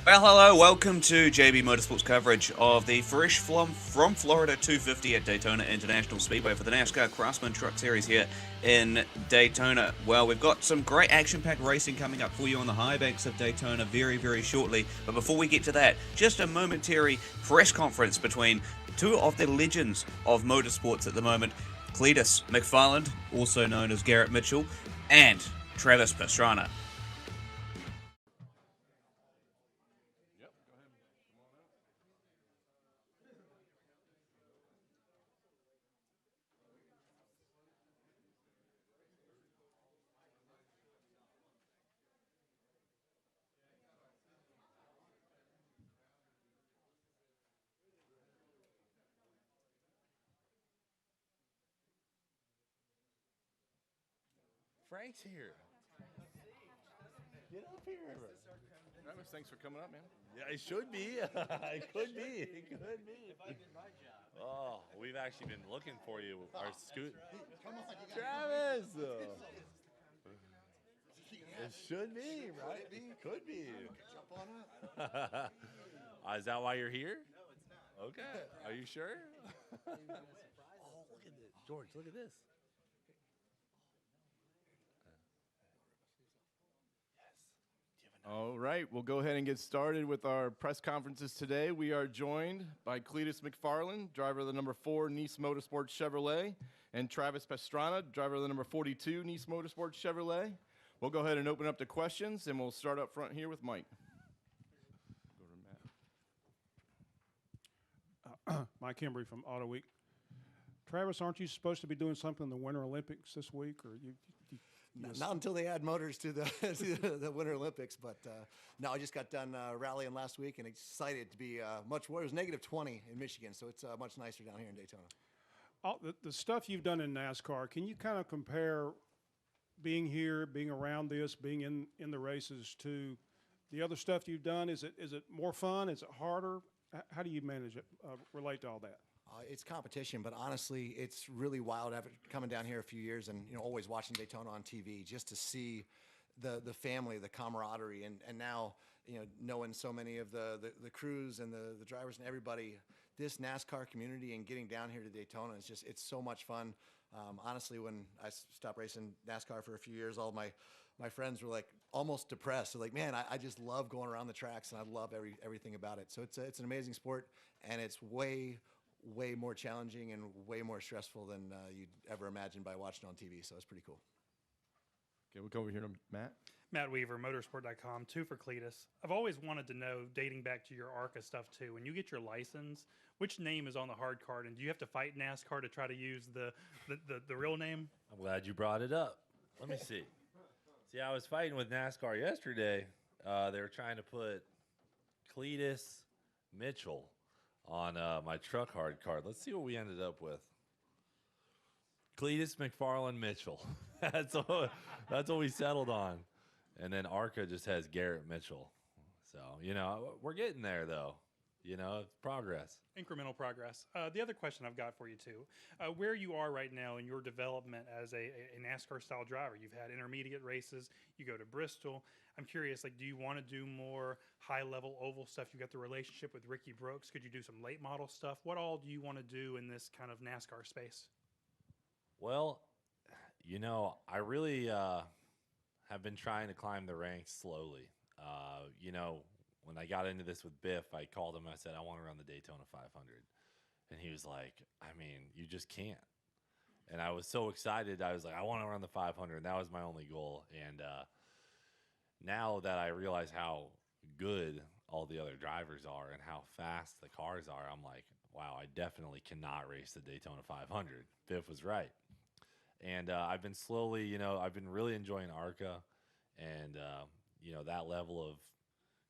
Well, hello, welcome to JB Motorsports coverage of the fresh from Florida 250 at Daytona International Speedway for the NASCAR Craftsman Truck Series here in Daytona. Well, we've got some great action-packed racing coming up for you on the high banks of Daytona very, very shortly. But before we get to that, just a momentary press conference between two of the legends of motorsports at the moment, Cletus McFarland, also known as Garrett Mitchell, and Travis Pastrana. Frank's here. Get up here. Travis, thanks for coming up, man. Yeah, it should be. It could be. It could be. Oh, we've actually been looking for you. Our scoot. Come on, Travis. It should be, right? It could be. jump on up. Is that why you're here? No, it's not. Okay. Are you sure? Oh, look at this. George, look at this. All right, we'll go ahead and get started with our press conferences today. We are joined by Cletus McFarland, driver of the number 4 JBMotorsports Chevrolet, and Travis Pastrana, driver of the number 42 JBMotorsports Chevrolet. We'll go ahead and open up to questions, and we'll start up front here with Mike. Go to Matt. Mike Hembry from Auto Week. Travis, aren't you supposed to be doing something in the Winter Olympics this week, or you Not until they add motors to the to the Winter Olympics, but no, I just got done rallying last week and excited to be much warmer. It was negative 20 in Michigan, so it's much nicer down here in Daytona. all the stuff you've done in NASCAR? Can you kind of compare being here, being around this, being in the races to the other stuff you've done? Is it more fun? Is it harder? How do you manage it? Relate to all that? It's competition, but honestly, it's really wild after coming down here a few years and always watching Daytona on TV just to see the family, the camaraderie, and now knowing so many of the crews and the drivers and everybody, this NASCAR community and getting down here to Daytona is it's so much fun. Honestly, when I stopped racing NASCAR for a few years, all my friends were like almost depressed. They're like, man, I just love going around the tracks and I love everything about it. So it's an amazing sport, and it's way more challenging and way more stressful than you'd ever imagine by watching on TV. So it's pretty cool. Okay, we'll go over here to Matt. Matt Weaver, motorsport.com, 2 for Cletus. I've always wanted to know, dating back to your ARCA stuff too, when you get your license, which name is on the hard card, and do you have to fight NASCAR to try to use the real name? I'm glad you brought it up. Let me see. See, I was fighting with NASCAR yesterday. They were trying to put Cletus Mitchell on my truck hard card. Let's see what we ended up with. Cletus McFarland Mitchell. That's what we settled on. And then ARCA just has Garrett Mitchell. So, we're getting there, though. It's progress. Incremental progress. The other question I've got for you, too, where you are right now in your development as a NASCAR-style driver. You've had intermediate races. You go to Bristol. I'm curious, do you want to do more high-level oval stuff? You got the relationship with Ricky Brooks. Could you do some late model stuff? What all do you want to do in this kind of NASCAR space? Well, I really have been trying to climb the ranks slowly. When I got into this with Biff, I called him and I said, I want to run the Daytona 500. And he was like, you just can't. And I was so excited. I was like, I want to run the 500. And that was my only goal. And now that I realize how good all the other drivers are and how fast the cars are, I'm like, wow, I definitely cannot race the Daytona 500. Biff was right. And I've been slowly, I've been really enjoying ARCA, and, that level of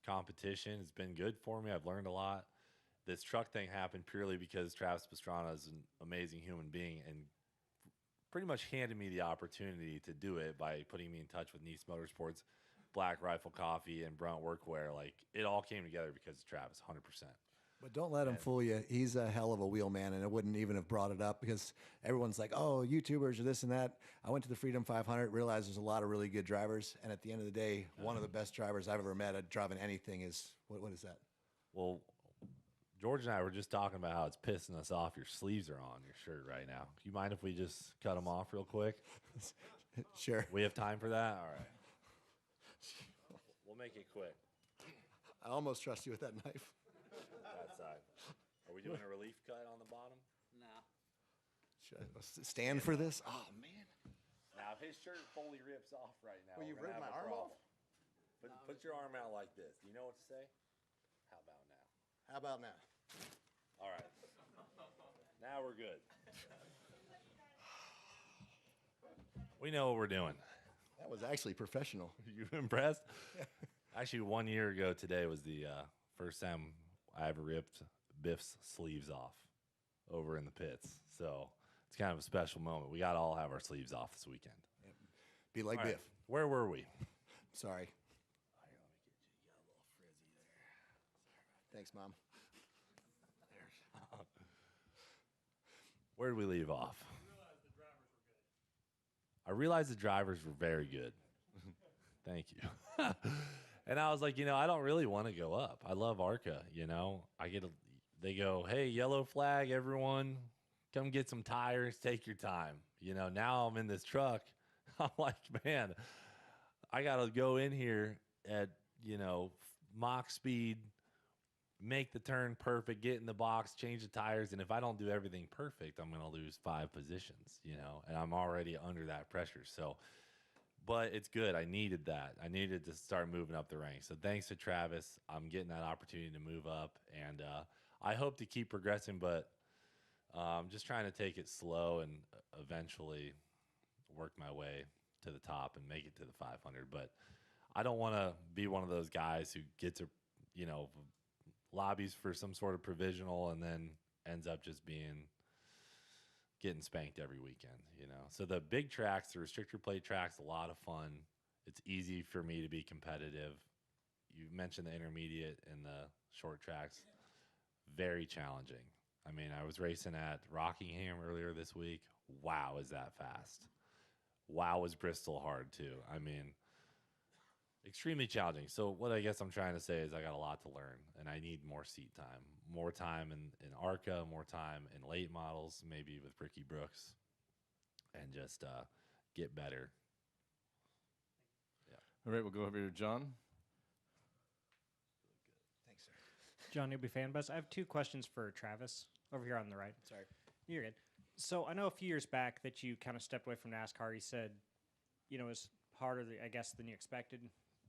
competition has been good for me. I've learned a lot. This truck thing happened purely because Travis Pastrana is an amazing human being and pretty much handed me the opportunity to do it by putting me in touch with JBMotorsports, Black Rifle Coffee, and Brunt Workwear. It all came together because of Travis, 100%. But don't let him fool you. He's a hell of a wheelman, and I wouldn't even have brought it up because everyone's like, oh, YouTubers or this and that. I went to the Freedom 500, realized there's a lot of really good drivers, and at the end of the day, one of the best drivers I've ever met at driving anything is, what is that? Well, George and I were just talking about how it's pissing us off. Your sleeves are on your shirt right now. Do you mind if we just cut them off real quick? Sure. We have time for that? All right. We'll make it quick. I almost trust you with that knife. That side. Are we doing a relief cut on the bottom? No. Should I stand for this? Oh, man. Now, if his shirt fully rips off right now, Well, you we're gonna ripped have my a arm problem. Put your arm out like this. Do you know what to say? How about now? How about now? All right. Now we're good. We know what we're doing. That was actually professional. You impressed? Actually, 1 year ago today was the first time I ever ripped Biff's sleeves off over in the pits. So it's kind of a special moment. We got to all have our sleeves off this weekend. Be like All Biff. right, where were we? Sorry. Thanks, Mom. Where did we leave off? I realized the drivers were very good. Thank you. And I was like, I don't really want to go up. I love ARCA, they go, hey, yellow flag, everyone, come get some tires, take your time. Now I'm in this truck. I'm like, man, I got to go in here at, mock speed, make the turn perfect, get in the box, change the tires. And if I don't do everything perfect, I'm going to lose 5 positions, and I'm already under that pressure. So, but it's good. I needed that. I needed to start moving up the ranks. So thanks to Travis, I'm getting that opportunity to move up, and I hope to keep progressing, but I'm just trying to take it slow and eventually work my way to the top and make it to the 500. But I don't want to be one of those guys who gets a, lobbies for some sort of provisional and then ends up just getting spanked every weekend, So the big tracks, the restrictor plate tracks, a lot of fun. It's easy for me to be competitive. You mentioned the intermediate and the short tracks. Very challenging. I mean, I was racing at Rockingham earlier this week. Wow, is that fast? Wow, is Bristol hard too? I mean, extremely challenging. So what I guess I'm trying to say is I got a lot to learn, and I need more seat time. More time in ARCA, more time in late models, maybe with Ricky Brooks, and just get better. Yeah. All right, we'll go over here to John. Thanks, sir. John Newby Fan Buzz. I have 2 questions for Travis over here on the right. Sorry. You're good. So I know a few years back that you kind of stepped away from NASCAR. You said, it was harder, I guess, than you expected.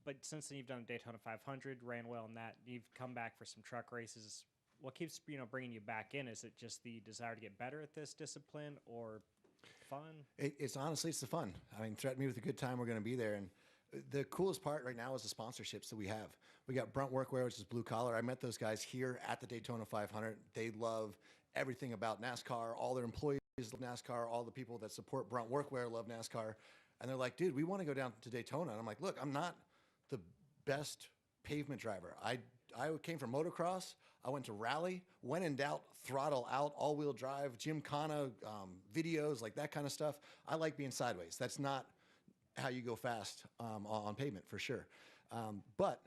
But since then, you've done Daytona 500, ran well in that. You've come back for some truck races. What keeps bringing you back in? Is it just the desire to get better at this discipline, or fun? It's honestly, it's the fun. I mean, threaten me with a good time, we're going to be there. And the coolest part right now is the sponsorships that we have. We got Brunt Workwear, which is blue collar. I met those guys here at the Daytona 500. They love everything about NASCAR. All their employees love NASCAR. All the people that support Brunt Workwear love NASCAR. And they're like, dude, we want to go down to Daytona. And I'm like, look, I'm not the best pavement driver. I came from motocross. I went to rally. When in doubt, throttle out, all-wheel drive, Gymkhana videos, like that kind of stuff. I like being sideways. That's not how you go fast on pavement, for sure. But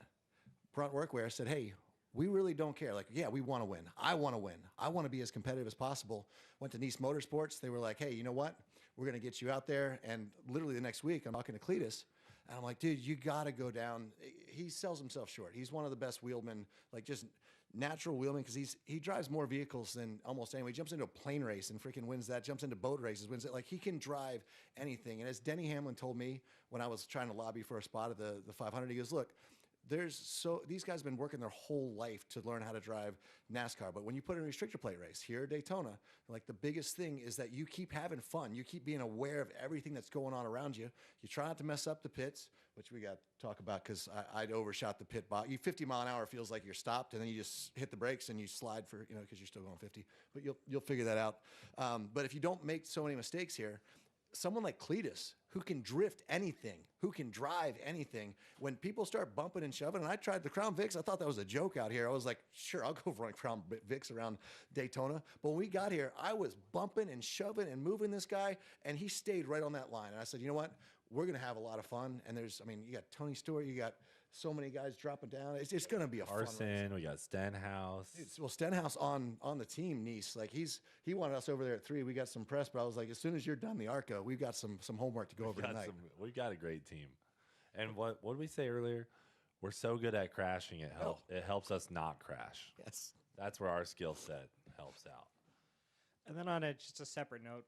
Brunt Workwear said, hey, we really don't care. Like, yeah, we want to win. I want to win. I want to be as competitive as possible. Went to JBMotorsports. They were like, hey, you know what? We're going to get you out there. And literally the next week, I'm talking to Cletus. And I'm like, dude, you got to go down. He sells himself short. He's one of the best wheelmen, like just natural wheelman, because he drives more vehicles than almost anyone. He jumps into a plane race and freaking wins that, jumps into boat races, wins it. Like, he can drive anything. And as Denny Hamlin told me when I was trying to lobby for a spot at the 500, he goes, look, these guys have been working their whole life to learn how to drive NASCAR. But when you put in a restrictor plate race here at Daytona, like, the biggest thing is that you keep having fun. You keep being aware of everything that's going on around you. You try not to mess up the pits, which we got to talk about because I'd overshot the pit box. 50 mile an hour feels like you're stopped, and then you just hit the brakes and you slide for, because you're still going 50. But you'll figure that out. But if you don't make so many mistakes here, someone like Cletus, who can drift anything, who can drive anything. When people start bumping and shoving, and I tried the Crown Vics, I thought that was a joke out here. I was like, sure, I'll go run Crown Vics around Daytona. But when we got here, I was bumping and shoving and moving this guy, and he stayed right on that line. And I said, you know what? We're going to have a lot of fun. And you got Tony Stewart, you got so many guys dropping down. It's going to be a fun race. We got Stenhouse. Well, Stenhouse on the team, Nice. Like he wanted us over there at 3. We got some press, but I was like, as soon as you're done the ARCA, we've got some homework to go over tonight. We've got a great team. And what did we say earlier? We're so good at crashing, it helps us not crash. Yes. That's where our skill set helps out. And then on just a separate note,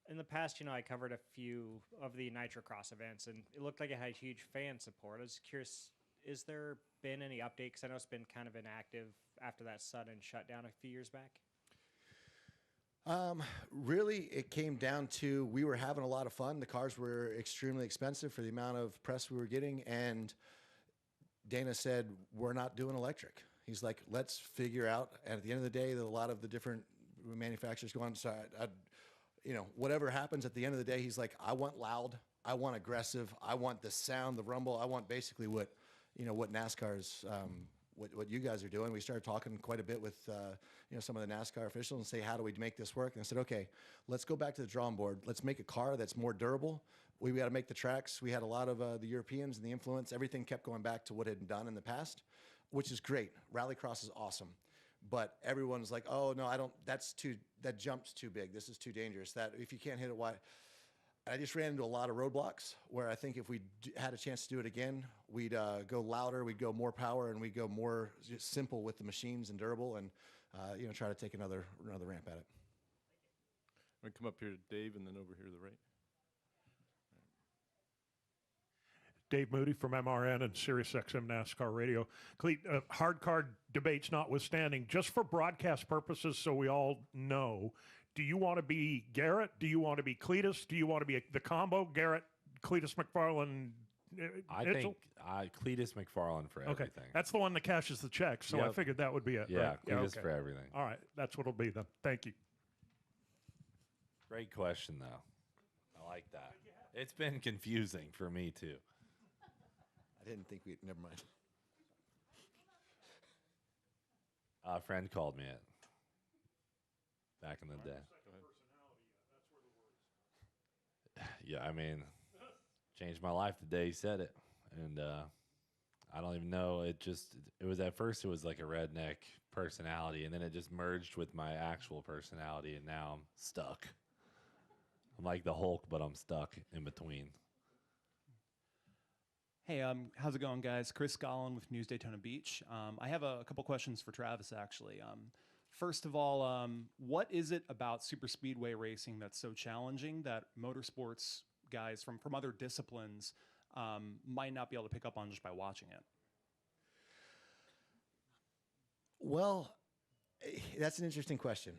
in the past, I covered a few of the Nitro Cross events, and it looked like it had huge fan support. I was curious, is there been any update? Because I know it's been kind of inactive after that sudden shutdown a few years back. Really, it came down to we were having a lot of fun. The cars were extremely expensive for the amount of press we were getting, and Dana said, we're not doing electric. He's like, let's figure out. And at the end of the day, a lot of the different manufacturers go on. So whatever happens at the end of the day, he's like, I want loud, I want aggressive, I want the sound, the rumble, I want basically what NASCAR's, what you guys are doing. We started talking quite a bit with some of the NASCAR officials and say, how do we make this work? And I said, okay, let's go back to the drawing board. Let's make a car that's more durable. We got to make the tracks. We had a lot of the Europeans and the influence. Everything kept going back to what had been done in the past, which is great. Rallycross is awesome. But everyone's like, oh, no, that jump's too big. This is too dangerous. That if you can't hit it wide. I just ran into a lot of roadblocks where I think if we had a chance to do it again, we'd go louder, we'd go more power, and we'd go more just simple with the machines and durable and, try to take another ramp at it. I'm going to come up here to Dave and then over here to the right. Dave Moody from MRN and SiriusXM NASCAR Radio. Cleet, hard card debates notwithstanding, just for broadcast purposes so we all know, do you want to be Garrett? Do you want to be Cletus? Do you want to be the combo, Garrett, Cletus, McFarland, I think Cletus McFarland for everything. Okay, that's the one that cashes the check, so I figured that would be it. Yeah, right? Cletus for everything. All right, that's what it'll be then. Thank you. Great question, though. I like that. It's been confusing for me, too. I didn't think never mind. A friend called me it back in the day. Yeah, I mean, changed my life the day he said it. And I don't even know. It was at first it was like a redneck personality, and then it just merged with my actual personality, and now I'm stuck. I'm like the Hulk, but I'm stuck in between. Hey, how's it going, guys? Chris Gollin with News Daytona Beach. I have a couple questions for Travis, actually. First of all, what is it about super speedway racing that's so challenging that motorsports guys from other disciplines might not be able to pick up on just by watching it? Well, that's an interesting question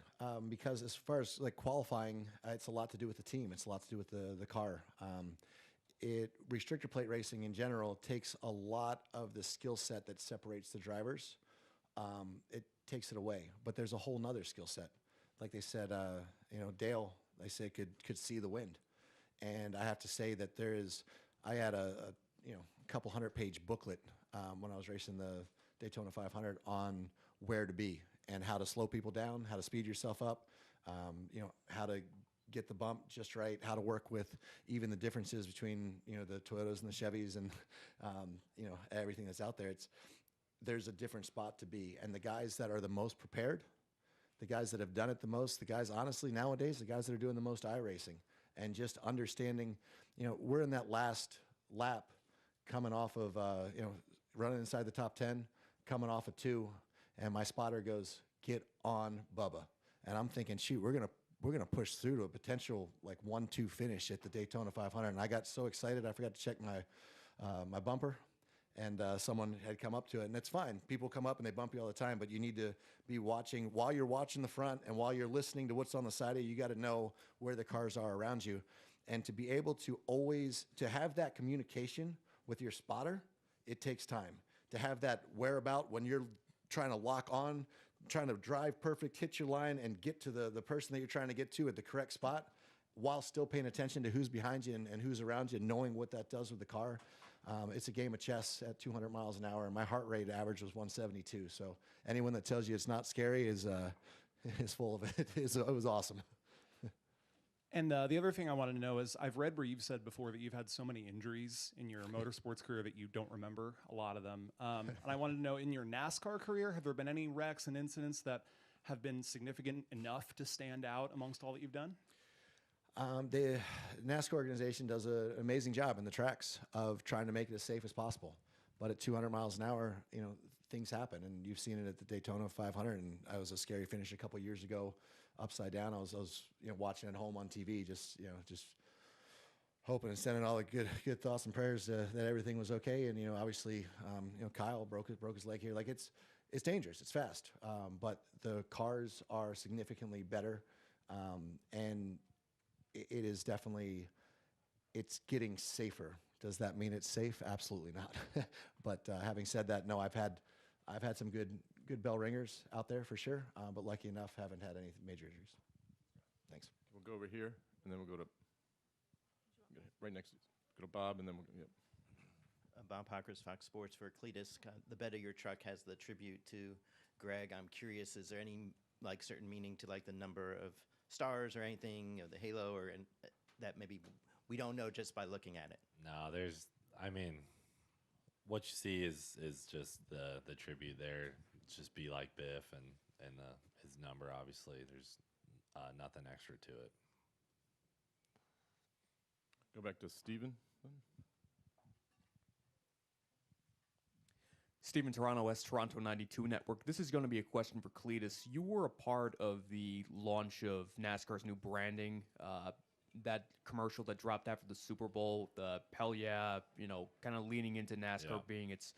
because as far as like qualifying, it's a lot to do with the team. It's a lot to do with the car. Restrictor plate racing in general takes a lot of the skill set that separates the drivers. It takes it away, but there's a whole nother skill set. Like they said, Dale, they say could see the wind. And I have to say that I had a couple 100-page booklet when I was racing the Daytona 500 on where to be and how to slow people down, how to speed yourself up, how to get the bump just right, how to work with even the differences between the Toyotas and the Chevys and everything that's out there. There's a different spot to be, and the guys that are the most prepared, the guys that have done it the most, the guys honestly nowadays, the guys that are doing the most iRacing and just understanding, we're in that last lap coming off of running inside the top 10, coming off of 2, and my spotter goes, "Get on, Bubba," and I'm thinking, shoot, we're gonna push through to a potential like 1-2 finish at the Daytona 500. And I got so excited I forgot to check my bumper, and someone had come up to it. And it's fine. People come up and they bump you all the time, but you need to be watching while you're watching the front and while you're listening to what's on the side of you. You got to know where the cars are around you, and to be able to always to have that communication with your spotter. It takes time to have that whereabout when you're trying to lock on, trying to drive perfect, hit your line, and get to the person that you're trying to get to at the correct spot. while still paying attention to who's behind you and who's around you, knowing what that does with the car. It's a game of chess at 200 miles an hour, and my heart rate average was 172. So anyone that tells you it's not scary is full of it. It was awesome. And the other thing I wanted to know is, I've read where you've said before that you've had so many injuries in your motorsports career that you don't remember a lot of them. And I wanted to know, in your NASCAR career, have there been any wrecks and incidents that have been significant enough to stand out amongst all that you've done? The NASCAR organization does an amazing job in the tracks of trying to make it as safe as possible. But at 200 miles an hour, things happen, and you've seen it at the Daytona 500. And I was a scary finish a couple years ago, upside down. I was watching at home on TV, just hoping and sending all the good thoughts and prayers that everything was okay. And obviously, Kyle broke his leg here. Like it's dangerous, it's fast, but the cars are significantly better, and it is definitely, it's getting safer. Does that mean it's safe? Absolutely not. But having said that, no, I've had some good bell ringers out there for sure, but lucky enough, haven't had any major injuries. Thanks. We'll go over here, and then we'll go to right next. Go to Bob, and then we'll. Yep. Bob Hawkers, Fox Sports for Cletus. The better your truck has the tribute to Greg. I'm curious, is there any certain meaning to the number of stars or anything, the halo, or that maybe we don't know just by looking at it? No, what you see is just the tribute there. Just be like Biff and his number. Obviously, there's nothing extra to it. Go back to Steven. Steven Toronto, West Toronto 92 Network. This is going to be a question for Cletus. You were a part of the launch of NASCAR's new branding, that commercial that dropped after the Super Bowl, the Hell Yeah, kind of leaning into NASCAR being its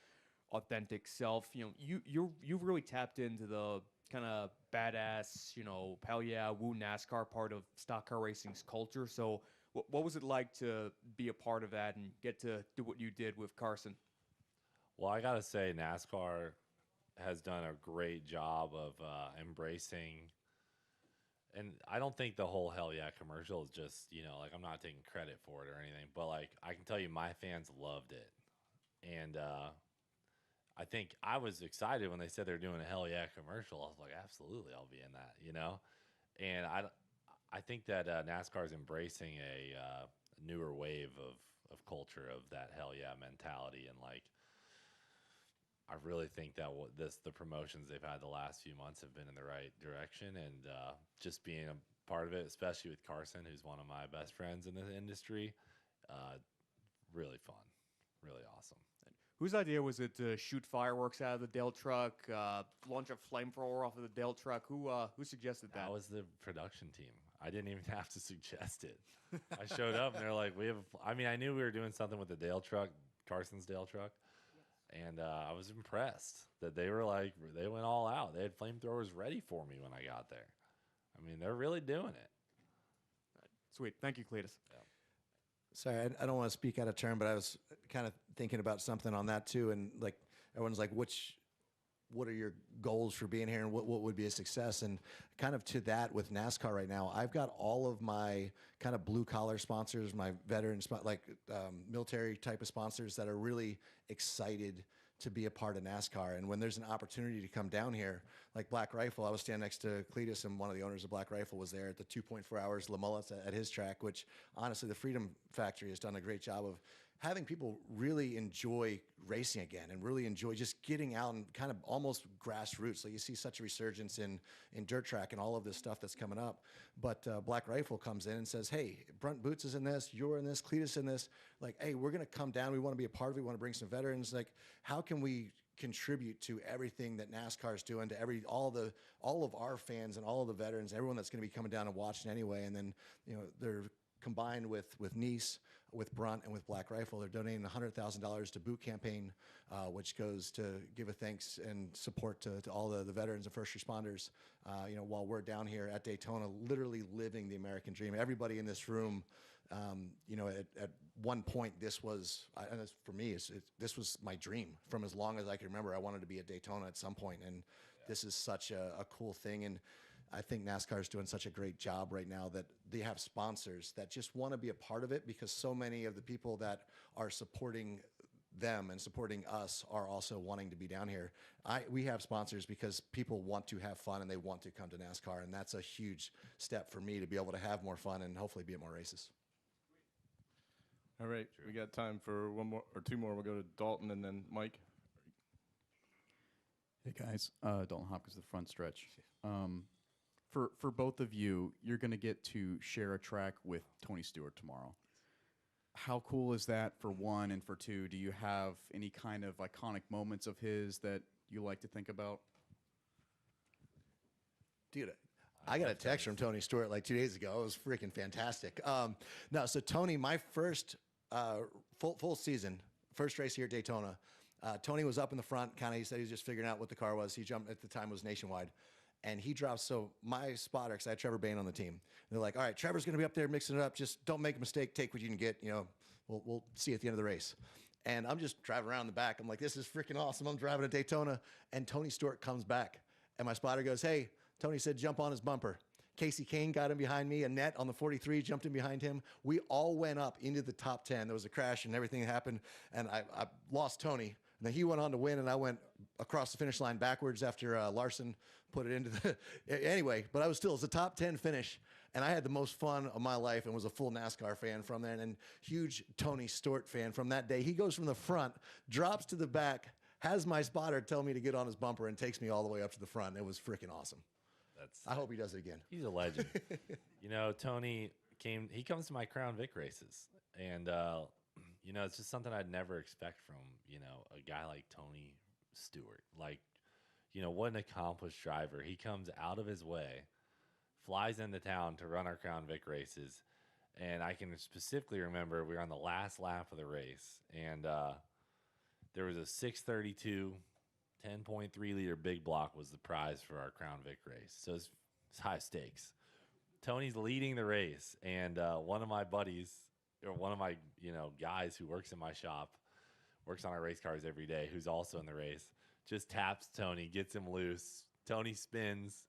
authentic self. You've really tapped into the kind of badass, Hell Yeah, woo NASCAR part of stock car racing's culture. So what was it like to be a part of that and get to do what you did with Carson? Well, I gotta say, NASCAR has done a great job of embracing, and I don't think the whole Hell Yeah commercial is just, I'm not taking credit for it or anything, but I can tell you my fans loved it. And I think I was excited when they said they're doing a Hell Yeah commercial. I was like, absolutely, I'll be in that, And I think that NASCAR is embracing a newer wave of culture of that Hell Yeah mentality, and I really think that the promotions they've had the last few months have been in the right direction, and just being a part of it, especially with Carson, who's one of my best friends in the industry, really fun, really awesome. Whose idea was it to shoot fireworks out of the Dale truck, launch a flamethrower off of the Dale truck? Who suggested that? That was the production team. I didn't even have to suggest it. I showed up, and they're like, I knew we were doing something with the Dale truck, Carson's Dale truck. And I was impressed that they went all out. They had flamethrowers ready for me when I got there. They're really doing it. Sweet. Thank you, Cletus. Yeah. Sorry, I don't want to speak out of turn, but I was kind of thinking about something on that too. And everyone's like, what are your goals for being here, and what would be a success? And kind of to that with NASCAR right now, I've got all of my kind of blue collar sponsors, my veteran, military type of sponsors that are really excited to be a part of NASCAR. And when there's an opportunity to come down here, like Black Rifle, I was standing next to Cletus, and one of the owners of Black Rifle was there at the 2.4 hours Le Mullets at his track, which honestly, the Freedom Factory has done a great job of having people really enjoy racing again and really enjoy just getting out and kind of almost grassroots. So you see such a resurgence in dirt track and all of this stuff that's coming up. But Black Rifle comes in and says, hey, Brunt Boots is in this, you're in this, Cletus in this. Hey, we're going to come down. We want to be a part of it. We want to bring some veterans. How can we contribute to everything that NASCAR is doing, to all of our fans and all of the veterans, everyone that's going to be coming down and watching anyway. And then, they're combined with Nice, with Brunt, and with Black Rifle. They're donating $100,000 to Boot Campaign, which goes to give a thanks and support to all the veterans and first responders, while we're down here at Daytona, literally living the American dream. Everybody in this room, at one point, this was, for me, this was my dream from as long as I can remember. I wanted to be at Daytona at some point, and this is such a cool thing. And I think NASCAR is doing such a great job right now that they have sponsors that just want to be a part of it, because so many of the people that are supporting them and supporting us are also wanting to be down here. We have sponsors because people want to have fun and they want to come to NASCAR, and that's a huge step for me to be able to have more fun and hopefully be at more races. All right, we got time for one more or two more. We'll go to Dalton and then Mike. Hey guys, Dalton Hopkins, the front stretch. For both of you, you're going to get to share a track with Tony Stewart tomorrow. How cool is that, for one, and for two, do you have any kind of iconic moments of his that you like to think about? Dude, I got a text from Tony Stewart like 2 days ago. It was freaking fantastic. No, so Tony, my first full season, first race here at Daytona, Tony was up in the front, he said he was just figuring out what the car was. He jumped, at the time it was Nationwide. And he drops, so my spotter, because I had Trevor Bain on the team. They're like, all right, Trevor's going to be up there mixing it up. Just don't make a mistake. Take what you can get. We'll see you at the end of the race. And I'm just driving around in the back. I'm like, this is freaking awesome. I'm driving to Daytona. And Tony Stewart comes back. And my spotter goes, hey, Tony said jump on his bumper. Casey Kane got in behind me. Annette on the 43 jumped in behind him. We all went up into the top 10. There was a crash and everything happened. And I lost Tony. And then he went on to win, and I went across the finish line backwards after Larson put it into the anyway, but it was a top 10 finish, and I had the most fun of my life and was a full NASCAR fan from there, and huge Tony Stewart fan from that day. He goes from the front, drops to the back, has my spotter tell me to get on his bumper, and takes me all the way up to the front. It was freaking awesome. I hope he does it again. He's a legend. Tony comes to my Crown Vic races, and it's just something I'd never expect from a guy like Tony Stewart. What an accomplished driver. He comes out of his way, flies into town to run our Crown Vic races. And I can specifically remember we were on the last lap of the race, and there was a 632 10.3 liter big block was the prize for our Crown Vic race. So it's high stakes. Tony's leading the race, and one of my buddies, or one of my guys who works in my shop, works on our race cars every day, who's also in the race, just taps Tony, gets him loose. Tony spins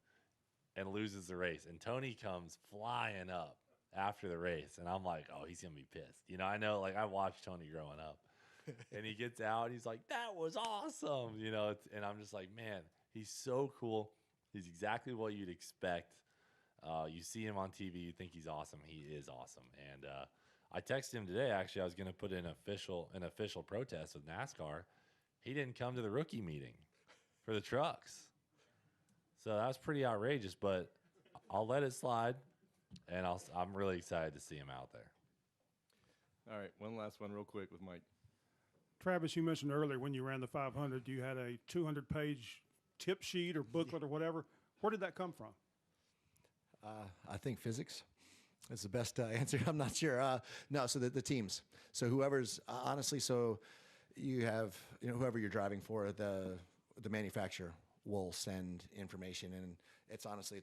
and loses the race. And Tony comes flying up after the race. And I'm like, oh, he's going to be pissed. I know, I watched Tony growing up. And he gets out, and he's like, that was awesome. And I'm just like, man, he's so cool. He's exactly what you'd expect. You see him on TV, you think he's awesome. He is awesome. And I texted him today, actually. I was going to put in an official protest with NASCAR. He didn't come to the rookie meeting for the trucks. So that was pretty outrageous, but I'll let it slide, and I'm really excited to see him out there. All right, one last one real quick with Mike. Travis, you mentioned earlier when you ran the 500, you had a 200-page tip sheet or booklet or whatever. Where did that come from? I think physics is the best answer. I'm not sure. No, so the teams. So whoever's, honestly, so you have, whoever you're driving for, the manufacturer will send information, and it's honestly,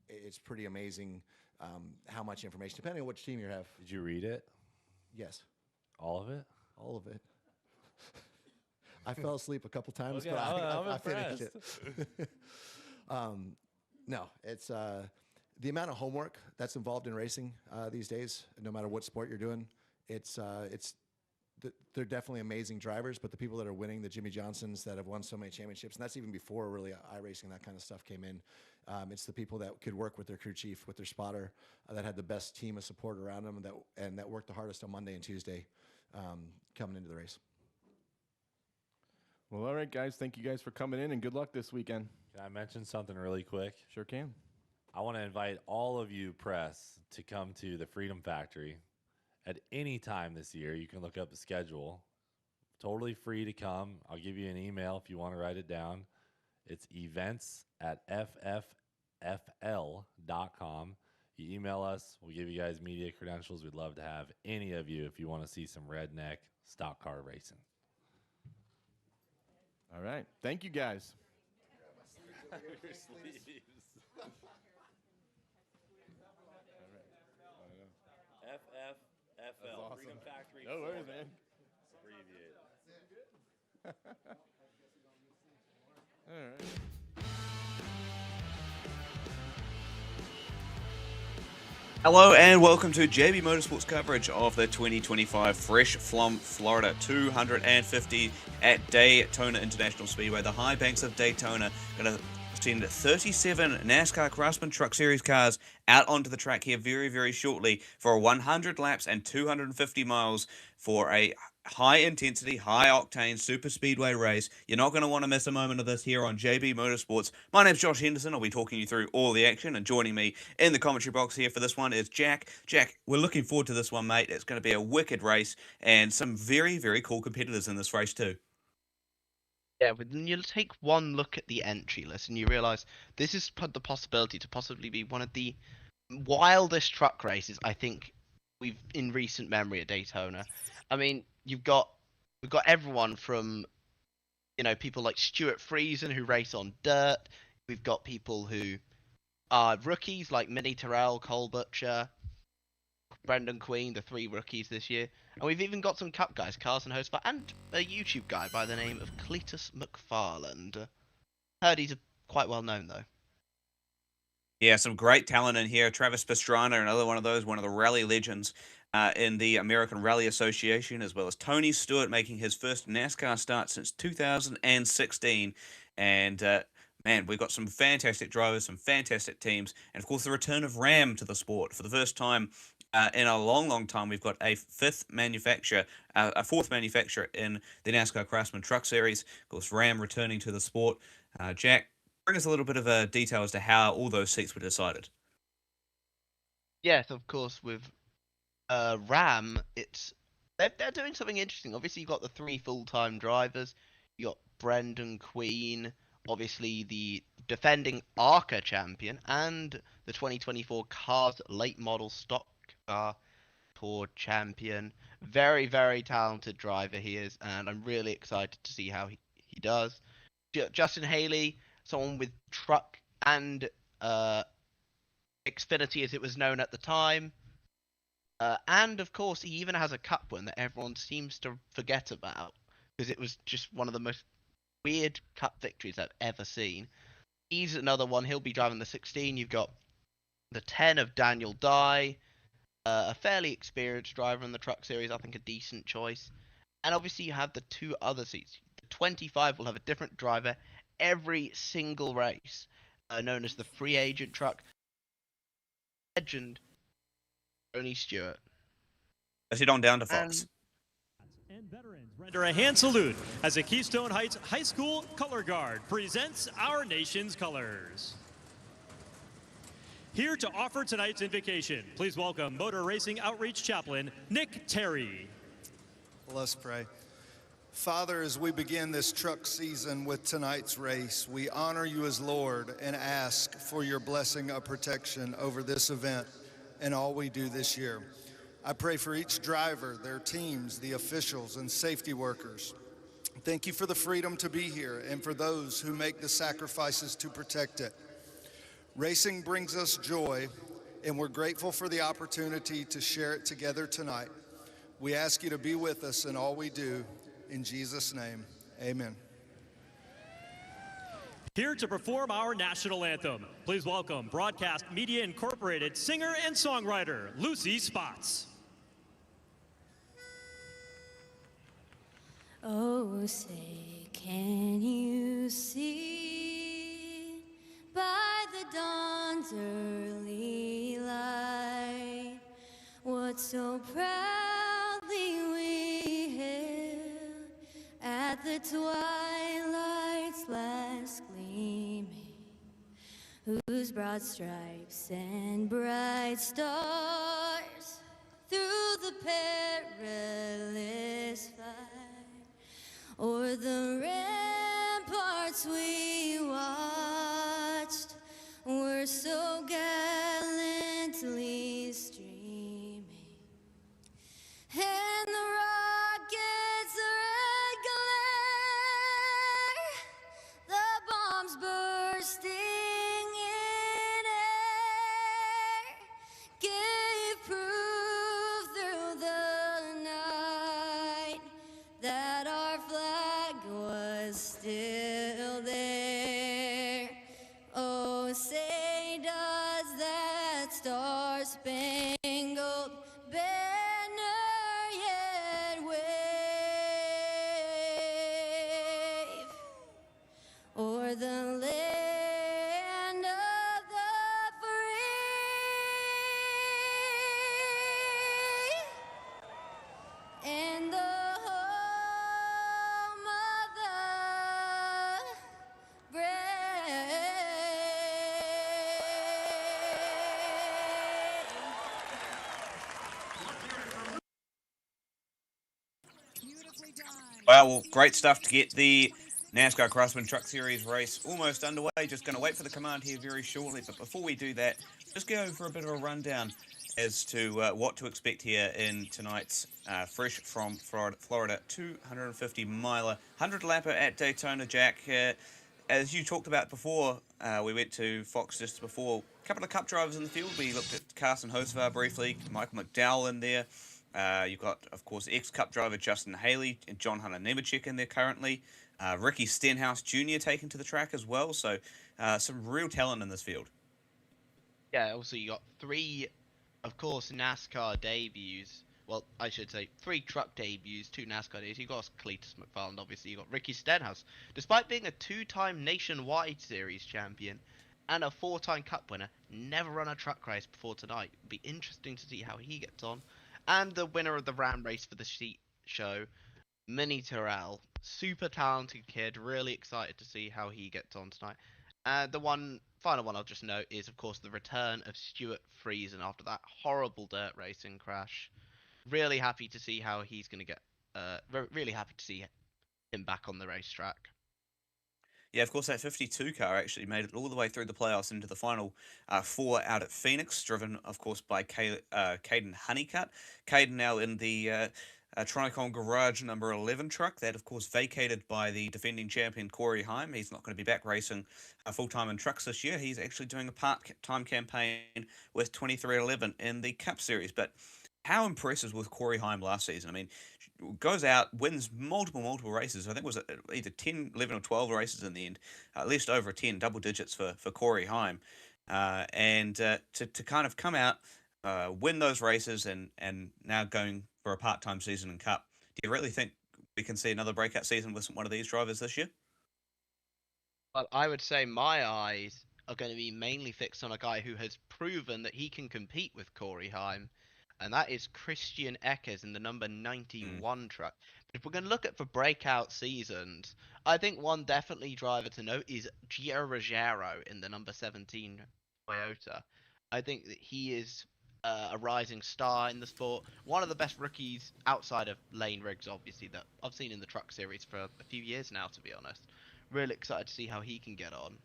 it's pretty amazing how much information, depending on which team you have. Did you read it? Yes. All of it? All of it. I fell asleep a couple times, Okay, but I impressed. finished it. No, it's the amount of homework that's involved in racing these days, no matter what sport you're doing. They're definitely amazing drivers, but the people that are winning, the Jimmy Johnsons that have won so many championships, and that's even before really iRacing, that kind of stuff came in. It's the people that could work with their crew chief, with their spotter, that had the best team of support around them, and that worked the hardest on Monday and Tuesday coming into the race. Well, all right, guys. Thank you guys for coming in, and good luck this weekend. Can I mention something really quick? Sure can. I want to invite all of you press to come to the Freedom Factory at any time this year. You can look up the schedule. Totally free to come. I'll give you an email if you want to write it down. It's events@ffl.com. You email us. We'll give you guys media credentials. We'd love to have any of you if you want to see some redneck stock car racing. All right. Thank you, guys. Your sleeves. FFFL, awesome. Freedom Factory. No worries, Florida. man. Abbreviated. All right. Hello and welcome to JB Motorsports coverage of the 2025 Fresh from Florida 250 at Daytona International Speedway. The high banks of Daytona going to send 37 NASCAR Craftsman Truck Series cars out onto the track here very, very shortly for 100 laps and 250 miles for a high-intensity, high-octane super speedway race. You're not going to want to miss a moment of this here on JB Motorsports. My name's Josh Henderson. I'll be talking you through all the action, and joining me in the commentary box here for this one is Jack. Jack, we're looking forward to this one, mate. It's going to be a wicked race and some very, very cool competitors in this race too. Yeah, when you take one look at the entry list and you realise this is the possibility to possibly be one of the wildest truck races I think we've in recent memory at Daytona. I mean, we've got everyone from, you know, people like Stewart Friesen who race on dirt. We've got people who are rookies like Minnie Terrell, Cole Butcher, Brendan Queen, the 3 rookies this year. And we've even got some Cup guys, Carson Hosford, and a YouTube guy by the name of Cletus McFarland. Heard he's quite well known, though. Yeah, some great talent in here. Travis Pastrana, another one of those, one of the rally legends in the American Rally Association, as well as Tony Stewart making his first NASCAR start since 2016. And man, we've got some fantastic drivers, some fantastic teams, and of course the return of Ram to the sport for the first time in a long, long time. We've got a fourth manufacturer in the NASCAR Craftsman Truck Series. Of course, Ram returning to the sport. Jack, bring us a little bit of a detail as to how all those seats were decided. Yes, of course, with Ram, they're doing something interesting. Obviously, you've got the 3 full-time drivers. You got Brendan Queen, obviously the defending ARCA champion, and the 2024 Cars Late Model Stock Car Tour champion. Very, very talented driver he is, and I'm really excited to see how he does. Justin Haley, someone with truck and Xfinity as it was known at the time. And of course, he even has a cup win that everyone seems to forget about, because it was just one of the most weird cup victories I've ever seen. He's another one. He'll be driving the 16. You've got the 10 of Daniel Dye, a fairly experienced driver in the truck series. I think a decent choice. And obviously you have the 2 other seats. The 25 will have a different driver every single race, known as the free agent truck. Legend Tony Stewart. Let's head on down to Fox. And veterans render a hand salute as the Keystone Heights High School Color Guard presents our nation's colors. Here to offer tonight's invocation, please welcome Motor Racing Outreach Chaplain Nick Terry. Let's pray. Father, as we begin this truck season with tonight's race, we honor you as Lord and ask for your blessing of protection over this event and all we do this year. I pray for each driver, their teams, the officials, and safety workers. Thank you for the freedom to be here and for those who make the sacrifices to protect it. Racing brings us joy, and we're grateful for the opportunity to share it together tonight. We ask you to be with us in all we do. In Jesus' name, amen. Here to perform our national anthem, please welcome Broadcast Media Incorporated singer and songwriter Lucy Spots. Oh, say, can you see by the dawn's early light what so proudly we hailed at the twilight's last gleaming, whose broad stripes and bright stars through the perilous fight o'er the ramparts we watched were so gallantly streaming, and the rockets' red glare, the bombs bursting in air, gave proof through the night that our flag was still there. for the land of the free and the home of the brave. Well, great stuff to get the NASCAR Craftsman Truck Series race almost underway. Just going to wait for the command here very shortly. But before we do that, just go for a bit of a rundown as to what to expect here in tonight's fresh from Florida 250 miler 100 lapper at Daytona. Jack, as you talked about before, we went to Fox just before. A couple of cup drivers in the field. We looked at Carson Hocevar briefly, Michael McDowell in there. You've got, of course, ex-Cup driver Justin Haley and John Hunter Nemechek in there currently. Ricky Stenhouse Jr. taken to the track as well. So some real talent in this field. Yeah, also you got 3, of course, NASCAR debuts. Well, I should say 3 truck debuts, 2 NASCAR debuts. You got Cletus McFarland, obviously. You got Ricky Stenhouse. Despite being a 2-time Nationwide Series champion and a 4-time Cup winner, never run a truck race before tonight. It'll be interesting to see how he gets on. And the winner of the Ram race for the sheet show, Minnie Terrell. Super talented kid. Really excited to see how he gets on tonight. The final one I'll just note is, of course, the return of Stewart Friesen after that horrible dirt racing crash. Really happy to see how he's going to get... really happy to see him back on the racetrack. Yeah, of course, that 52 car actually made it all the way through the playoffs into the final 4 out at Phoenix, driven, of course, by Caden Honeycutt. Caden now in the Tricon Garage number 11 truck. That, of course, vacated by the defending champion Corey Heim. He's not going to be back racing full-time in trucks this year. He's actually doing a part-time campaign with 2311 in the Cup Series. But how impressive was Corey Heim last season? I mean, goes out, wins multiple races. I think it was either 10, 11 or 12 races in the end. At least over 10, double digits for Corey Heim. And to kind of come out, win those races and now going for a part-time season in Cup. Do you really think we can see another breakout season with one of these drivers this year? Well, I would say my eyes are going to be mainly fixed on a guy who has proven that he can compete with Corey Heim, and that is Christian Eckers in the number 91 truck. But if we're going to look at for breakout seasons, I think one definitely driver to note is Gio Ruggiero in the number 17 Toyota. I think that he is a rising star in the sport. One of the best rookies outside of Lane Riggs, obviously, that I've seen in the truck series for a few years now, to be honest. Really excited to see how he can get on.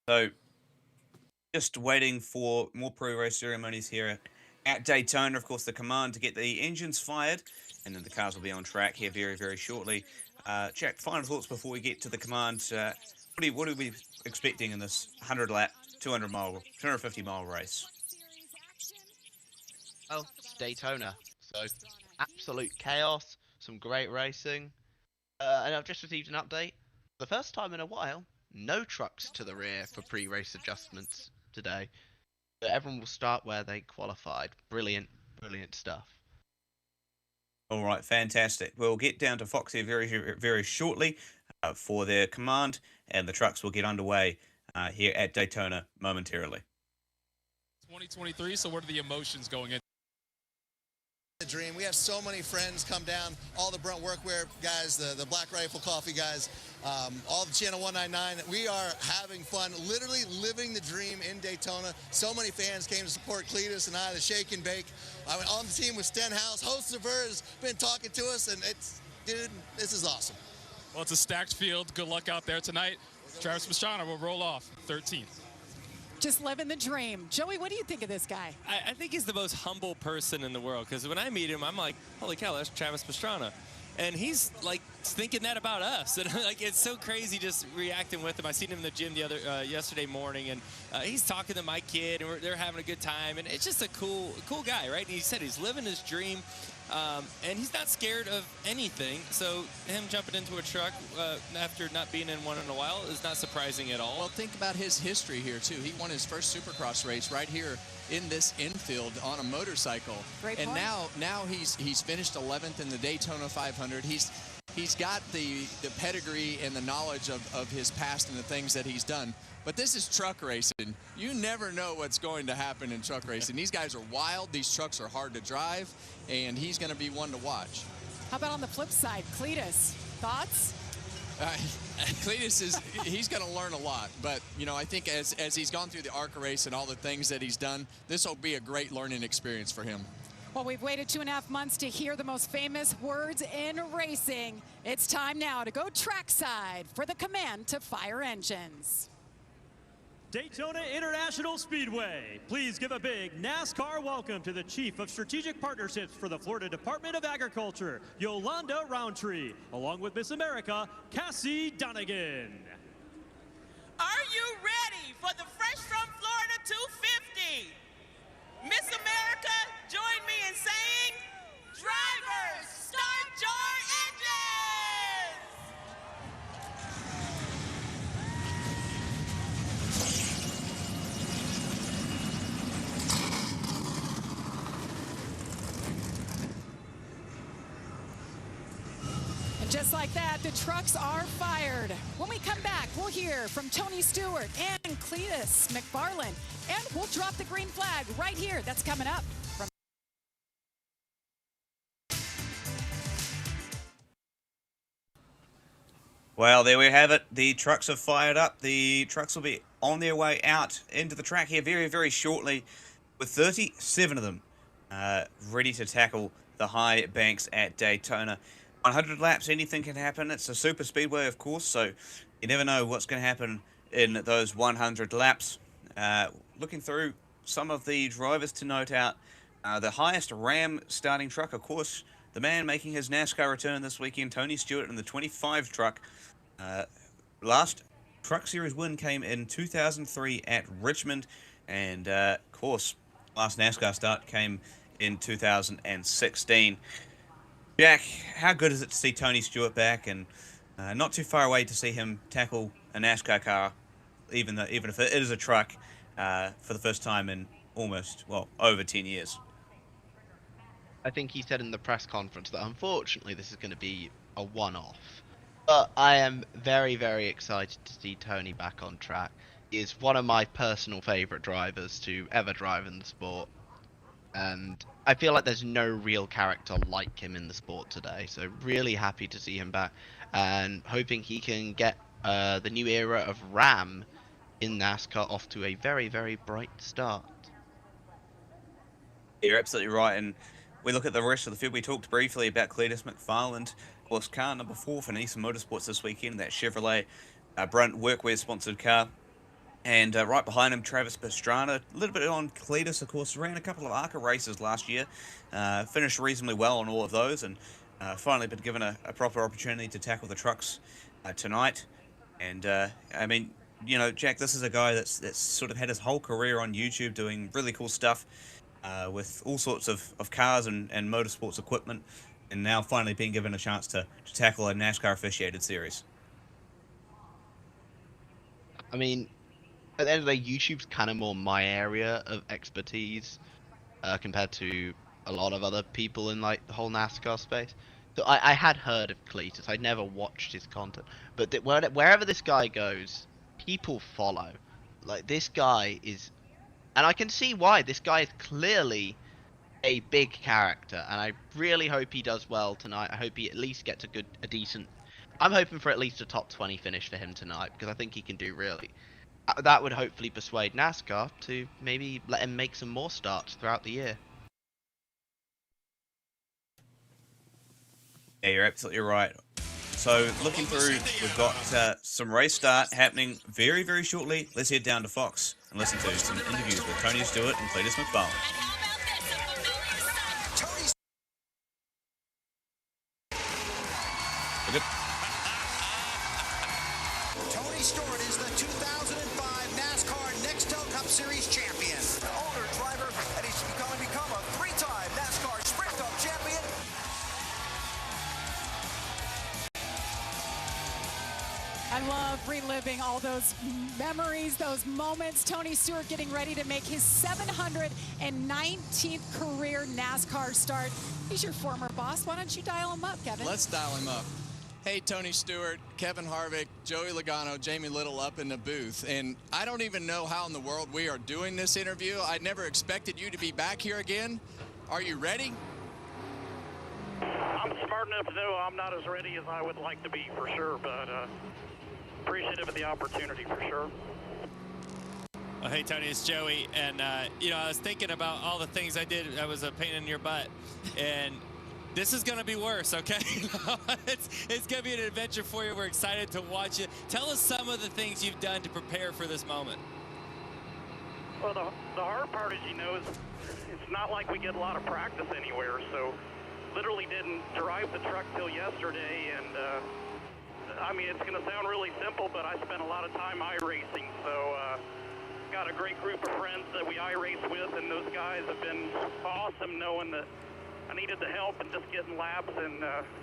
So, just waiting for more pre-race ceremonies here at Daytona. Of course, the command to get the engines fired, and then the cars will be on track here very shortly. Jack, final thoughts before we get to the command. What are we expecting in this 100-lap, 250-mile race? Well, it's Daytona, so absolute chaos, some great racing. And I've just received an update. For the first time in a while, no trucks to the rear for pre-race adjustments today. So everyone will start where they qualified. Brilliant stuff. All right, fantastic. We'll get down to Fox here very shortly for their command, and the trucks will get underway here at Daytona momentarily. 2023, so what are the emotions going in? The dream. We have so many friends come down, all the Brunt Workwear guys, the Black Rifle Coffee guys, all the Channel 199. We are having fun, literally living the dream in Daytona. So many fans came to support Cletus and I, the Shake and Bake. I went on the team with Stenhouse. Host of her has been talking to us, and dude, this is awesome. Well, it's a stacked field. Good luck out there tonight. Travis Pastrana will roll off 13th. Just living the dream. Joey, what do you think of this guy? I think he's the most humble person in the world, because when I meet him, I'm like, holy cow, that's Travis Pastrana. And he's like thinking that about us. And like, it's so crazy just reacting with him. I seen him in the gym yesterday morning, and he's talking to my kid, and they're having a good time. And it's just a cool guy, right? And he said he's living his dream, and he's not scared of anything. So him jumping into a truck after not being in one in a while is not surprising at all. Well, think about his history here too. He won his first Supercross race right here in this infield on a motorcycle. Great and point. now he's finished 11th in the Daytona 500. He's got the pedigree and the knowledge of his past and the things that he's done. But this is truck racing. You never know what's going to happen in truck racing. These guys are wild. These trucks are hard to drive, and he's going to be one to watch. How about on the flip side, Cletus? Thoughts? Cletus he's going to learn a lot, but I think as he's gone through the ARCA race and all the things that he's done, this will be a great learning experience for him. Well, we've waited 2.5 months to hear the most famous words in racing. It's time now to go trackside for the command to fire engines. Daytona International Speedway. Please give a big NASCAR welcome to the Chief of Strategic Partnerships for the Florida Department of Agriculture, Yolanda Roundtree, along with Miss America, Cassie Donegan. Are you ready for the Fresh from Florida 250? Miss America, join me in saying, drivers, start your engines! And just like that, the trucks are fired. When we come back, we'll hear from Tony Stewart and Cletus McFarland, and we'll drop the green flag right here. That's coming up. Well, there we have it. The trucks have fired up. The trucks will be on their way out into the track here very, very shortly, with 37 of them ready to tackle the high banks at Daytona. 100 laps, anything can happen. It's a super speedway, of course, so you never know what's going to happen in those 100 laps. Looking through some of the drivers to note out, the highest Ram starting truck, of course, the man making his NASCAR return this weekend, Tony Stewart in the 25 truck. Last Truck Series win came in 2003 at Richmond, and of course, last NASCAR start came in 2016. Jack, how good is it to see Tony Stewart back, and not too far away to see him tackle a NASCAR car, even if it is a truck, for the first time in almost, over 10 years. I think he said in the press conference that unfortunately this is going to be a one-off. But I am very, very excited to see Tony back on track. He is one of my personal favourite drivers to ever drive in the sport. And I feel like there's no real character like him in the sport today. So really happy to see him back, and hoping he can get the new era of Ram in NASCAR off to a very, very bright start. You're absolutely right, and we look at the rest of the field. We talked briefly about Cletus McFarland, of course, car number 4 for Nitro Motorsports this weekend, that Chevrolet Brunt workwear-sponsored car. And right behind him, Travis Pastrana. A little bit on Cletus, of course, ran a couple of ARCA races last year, finished reasonably well on all of those, and finally been given a proper opportunity to tackle the trucks tonight. And, I mean, Jack, this is a guy that's sort of had his whole career on YouTube doing really cool stuff with all sorts of cars and motorsports equipment, and now finally being given a chance to tackle a NASCAR-officiated series. I mean, at the end of the day, YouTube's kind of more my area of expertise compared to a lot of other people in like the whole NASCAR space. So I had heard of Cletus. I'd never watched his content, but wherever this guy goes, people follow. Like, this guy is, and I can see why. This guy is clearly a big character, and I really hope he does well tonight. I hope he at least gets a decent. I'm hoping for at least a top 20 finish for him tonight, because I think he can do really. That would hopefully persuade NASCAR to maybe let him make some more starts throughout the year. Yeah, you're absolutely right. So, looking through, we've got some race start happening very, very shortly. Let's head down to Fox and listen to some interviews with Tony Stewart and Cletus McFarland. We're good. reliving all those memories, those moments. Tony Stewart getting ready to make his 719th career NASCAR start. He's your former boss. Why don't you dial him up, Kevin? Let's dial him up. Hey, Tony Stewart, Kevin Harvick, Joey Logano, Jamie Little up in the booth. And I don't even know how in the world we are doing this interview. I never expected you to be back here again. Are you ready? I'm smart enough to know I'm not as ready as I would like to be, for sure, but appreciative of the opportunity, for sure. Well, hey, Tony, it's Joey. And, you know, I was thinking about all the things I did. I was a pain in your butt. And this is going to be worse, okay? it's going to be an adventure for you. We're excited to watch it. Tell us some of the things you've done to prepare for this moment. Well, the hard part, as you know, is it's not like we get a lot of practice anywhere, so literally didn't drive the truck till yesterday, and I mean, it's going to sound really simple, but I spent a lot of time iRacing, so got a great group of friends that we iRace with, and those guys have been awesome, knowing that I needed the help and just getting laps, and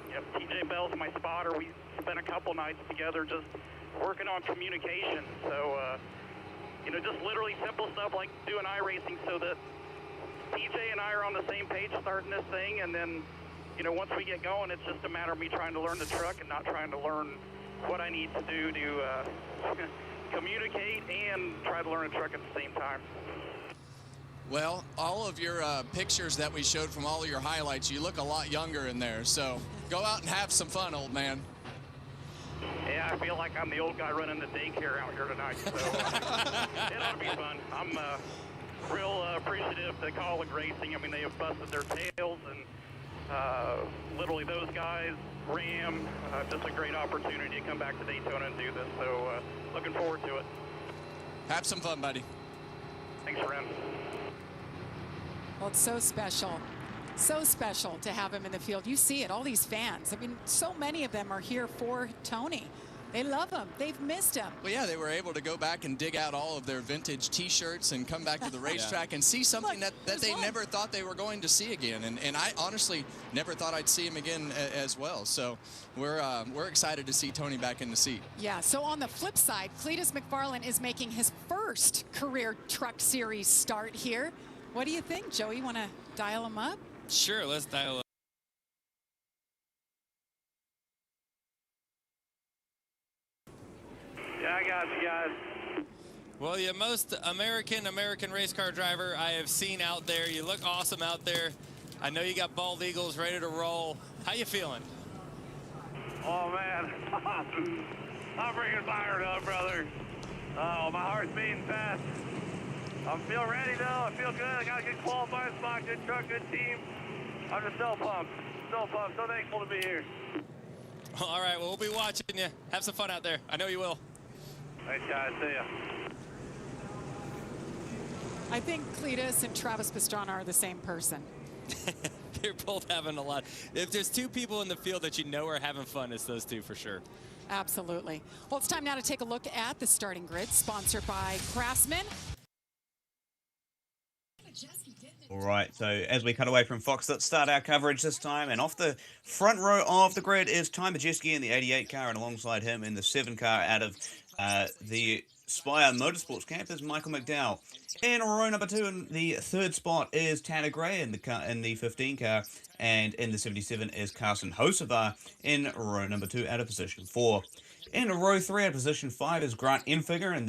you know, TJ Bell's my spotter. We spent a couple nights together just working on communication, so you know, just literally simple stuff like doing iRacing so that TJ and I are on the same page starting this thing, and then, you know, once we get going, it's just a matter of me trying to learn the truck and not trying to learn what I need to do to communicate and try to learn a truck at the same time. Well, all of your pictures that we showed from all of your highlights, you look a lot younger in there. So go out and have some fun, old man. Yeah, I feel like I'm the old guy running the daycare out here tonight, so it ought to be fun. I'm real appreciative to Colleague Racing. I mean, they have busted their tails, and literally those guys, Ram, just a great opportunity to come back to Daytona and do this, so looking forward to it. Have some fun, buddy. Thanks, Ram. Well, it's so special to have him in the field. You see it, all these fans. I mean, so many of them are here for Tony. They love him. They've missed him. Well, yeah, they were able to go back and dig out all of their vintage T-shirts and come back to the racetrack and see something that they never thought they were going to see again. And I honestly never thought I'd see him again as well. So we're excited to see Tony back in the seat. Yeah, so on the flip side, Cletus McFarland is making his first career Truck Series start here. What do you think, Joey? Want to dial him up? Sure, let's dial up. Yeah, I got you guys. Well, you're most American race car driver I have seen out there. You look awesome out there. I know you got bald eagles ready to roll. How you feeling? Oh, man. I'm freaking fired up, brother. Oh, my heart's beating fast. I feel ready, though. I feel good. I got a good qualifying spot, good truck, good team. I'm just so pumped. So pumped. So thankful to be here. All right, well, we'll be watching you. Have some fun out there. I know you will. Thanks, guys. See ya. I think Cletus and Travis Pastrana are the same person. They're both having a lot. If there's two people in the field that you know are having fun, it's those two for sure. Absolutely. Well, it's time now to take a look at the starting grid, sponsored by Craftsman. All right, so as we cut away from Fox, let's start our coverage this time. And off the front row of the grid is Ty Majeski in the 88 car, and alongside him in the 7 car out of the Spire Motorsports camp is Michael McDowell. In row number 2, in the 3rd spot is Tanner Gray in the 15 car, and in the 77 is Carson Hocevar in row number 2 out of position 4. In row 3 out of position 5 is Grant Enfinger in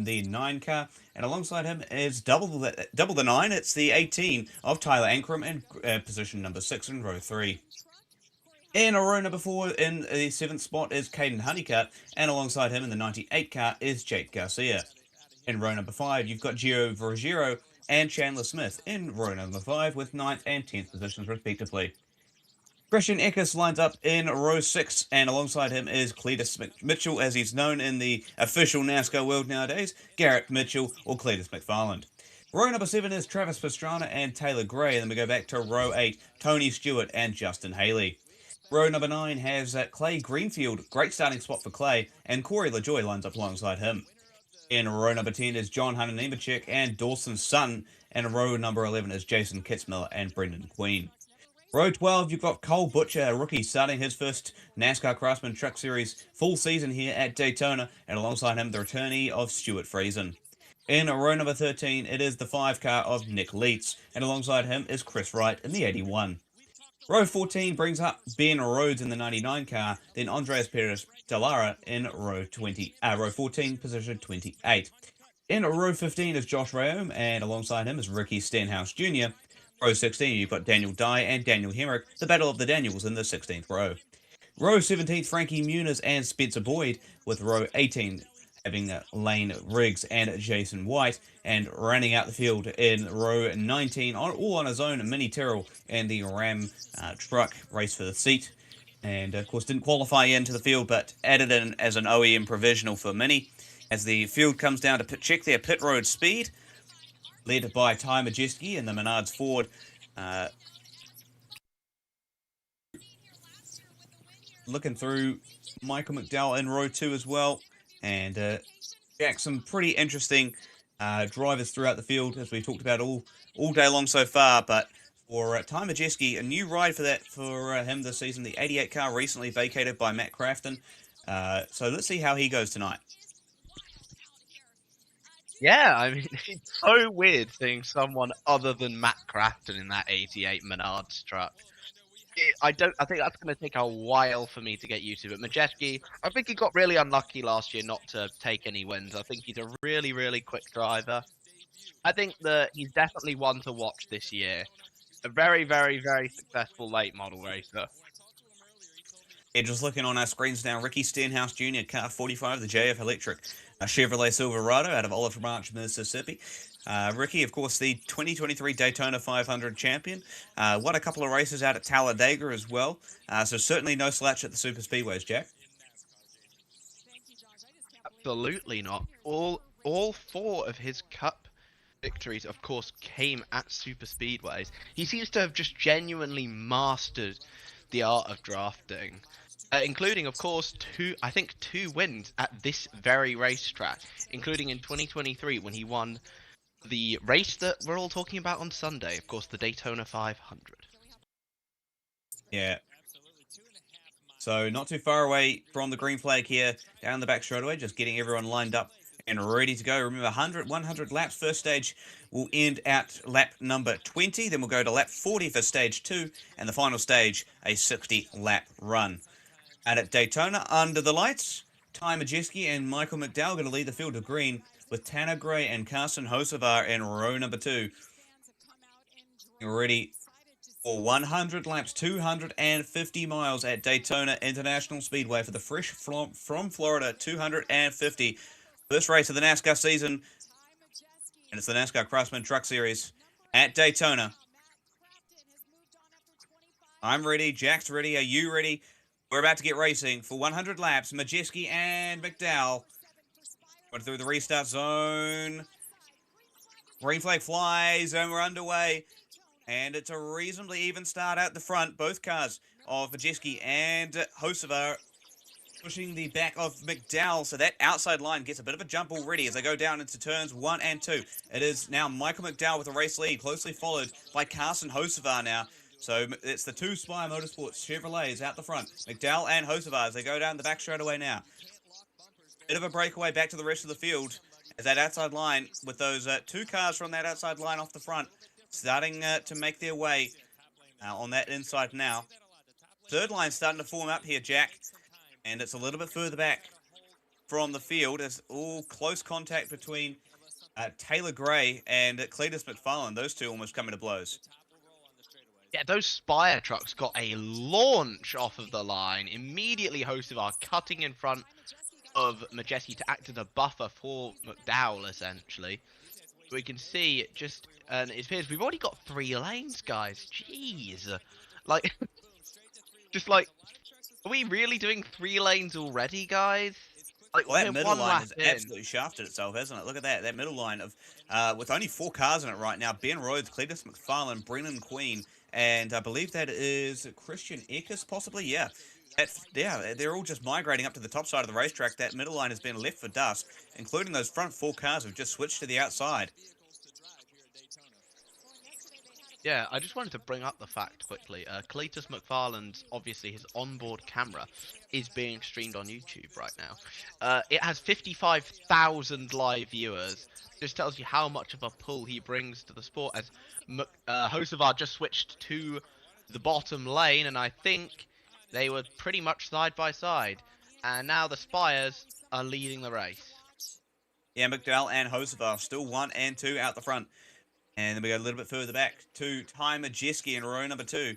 the 9 car, and alongside him is double the 9. It's the 18 of Tyler Ankrum in position number 6 in row 3. In row number 4, in the 7th spot is Caden Honeycutt, and alongside him in the 98 car is Jake Garcia. In row number 5, you've got Gio Vergiro and Chandler Smith in row number 5 with 9th and 10th positions respectively. Christian Eckes lines up in row 6, and alongside him is Cletus Mitchell, as he's known in the official NASCAR world nowadays, Garrett Mitchell or Cletus McFarland. Row number 7 is Travis Pastrana and Taylor Gray, and then we go back to row 8, Tony Stewart and Justin Haley. Row number 9 has Clay Greenfield, great starting spot for Clay, and Corey LaJoy lines up alongside him. In row number 10 is John Hunter Nemechek and Dawson Sutton, and row number 11 is Jason Kitzmiller and Brendan Queen. Row 12, you've got Cole Butcher, a rookie, starting his first NASCAR Craftsman Truck Series full season here at Daytona, and alongside him, the returnee of Stewart Friesen. In row number 13, it is the 5 car of Nick Leitz, and alongside him is Chris Wright in the 81. Row 14 brings up Ben Rhodes in the 99 car, then Andres Perez Delara in row 14, position 28. In row 15 is Josh Rayom, and alongside him is Ricky Stenhouse Jr. Row 16, you've got Daniel Dye and Daniel Hemrick, the Battle of the Daniels in the 16th row. Row 17, Frankie Muniz and Spencer Boyd, with row 18 having Lane Riggs and Jason White, and rounding out the field in row 19, all on his own, Mini Terrell and the Ram truck race for the seat. And of course didn't qualify into the field, but added in as an OEM provisional for Mini. As the field comes down to check their pit road speed, led by Ty Majeski and the Menards Ford. Looking through Michael McDowell in row 2 as well. And Jack, some pretty interesting drivers throughout the field, as we talked about all day long so far. But for Ty Majeski, a new ride for him this season. The 88 car recently vacated by Matt Crafton. So let's see how he goes tonight. Yeah, I mean, it's so weird seeing someone other than Matt Crafton in that 88 Menards truck. I think that's going to take a while for me to get used to. But Majeski, I think he got really unlucky last year not to take any wins. I think he's a really, really quick driver. I think that he's definitely one to watch this year. A very, very, very successful late model racer. Yeah, just looking on our screens now, Ricky Stenhouse Jr., car 45, the JF Electric Chevrolet Silverado out of Olive Branch, Mississippi. Ricky, of course, the 2023 Daytona 500 champion. Won a couple of races out at Talladega as well. So certainly no slouch at the super speedways, Jack. Absolutely not. All 4 of his Cup victories, of course, came at super speedways. He seems to have just genuinely mastered the art of drafting, including, of course, two wins at this very racetrack, including in 2023 when he won the race that we're all talking about on Sunday, of course, the Daytona 500. Yeah. So not too far away from the green flag here, down the back straightaway, just getting everyone lined up and ready to go. Remember, 100 laps. First stage will end at lap number 20. Then we'll go to lap 40 for stage 2. And the final stage, a 60-lap run. And at Daytona, under the lights, Ty Majeski and Michael McDowell going to lead the field of green, with Tanner Gray and Carson Hocevar in row number 2. Ready for 100 laps, 250 miles at Daytona International Speedway for the Fresh from Florida 250. First race of the NASCAR season, and it's the NASCAR Craftsman Truck Series at Daytona. I'm ready. Jack's ready. Are you ready? We're about to get racing for 100 laps. Majeski and McDowell going through the restart zone. Green flag flies, and we're underway. And it's a reasonably even start out the front. Both cars of Majeski and Hocevar pushing the back of McDowell, so that outside line gets a bit of a jump already as they go down into turns 1 and 2. It is now Michael McDowell with a race lead, closely followed by Carson Hocevar now. So it's the 2 Spire Motorsports Chevrolets out the front. McDowell and Hocevar as they go down the back straightaway now. Bit of a breakaway back to the rest of the field as that outside line, with those 2 cars from that outside line off the front, starting to make their way on that inside now. Third line starting to form up here, Jack. And it's a little bit further back from the field. It's all close contact between Taylor Gray and Cletus McFarlane. Those two almost coming to blows. Yeah, those Spire trucks got a launch off of the line. Immediately, Hocevar cutting in front of Majeski to act as a buffer for McDowell, essentially. We can see just, and it appears we've already got 3 lanes, guys. Jeez. Like, just like, are we really doing 3 lanes already, guys? Like, well, that middle line has absolutely shafted itself, hasn't it? Look at that. That middle line of, with only 4 cars in it right now. Ben Rhodes, Cletus McFarlane, Brennan Queen, and I believe that is Christian Eckes, possibly. Yeah. They're all just migrating up to the top side of the racetrack. That middle line has been left for dust, including those front 4 cars who've just switched to the outside. Yeah, I just wanted to bring up the fact quickly. Cletus McFarland's, obviously his onboard camera, is being streamed on YouTube right now. It has 55,000 live viewers. Just tells you how much of a pull he brings to the sport, as Hocevar just switched to the bottom lane, and I think they were pretty much side by side. And now the Spires are leading the race. Yeah, McDowell and Hocevar still 1 and 2 out the front. And then we go a little bit further back to Ty Majeski in row number 2.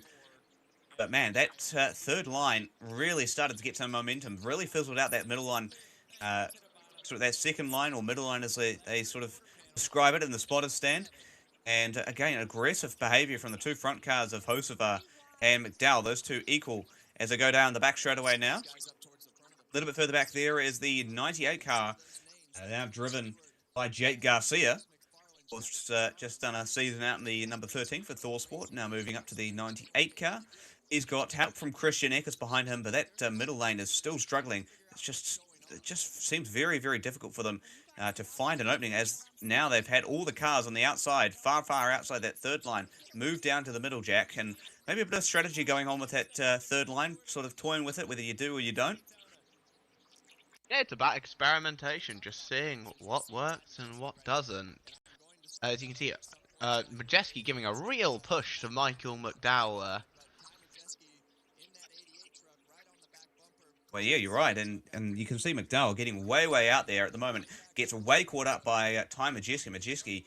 But man, that third line really started to get some momentum. Really fizzled out that middle line. Sort of that second line, or middle line as they sort of describe it in the spotters stand. And again, aggressive behavior from the two front cars of Hocevar and McDowell. Those two equal as they go down the back straightaway now. A little bit further back there is the 98 car, now driven by Jake Garcia. Just done a season out in the number 13 for ThorSport, now moving up to the 98 car. He's got help from Christian Eckers behind him, but that middle lane is still struggling. It just seems very, very difficult for them to find an opening, as now they've had all the cars on the outside, far outside that third line, move down to the middle, Jack, and maybe a bit of strategy going on with that third line, sort of toying with it, whether you do or you don't. Yeah, it's about experimentation, just seeing what works and what doesn't. As you can see, Majeski giving a real push to Michael McDowell. Well, yeah, you're right, and you can see McDowell getting way out there at the moment. Gets way caught up by Ty Majeski. Majeski,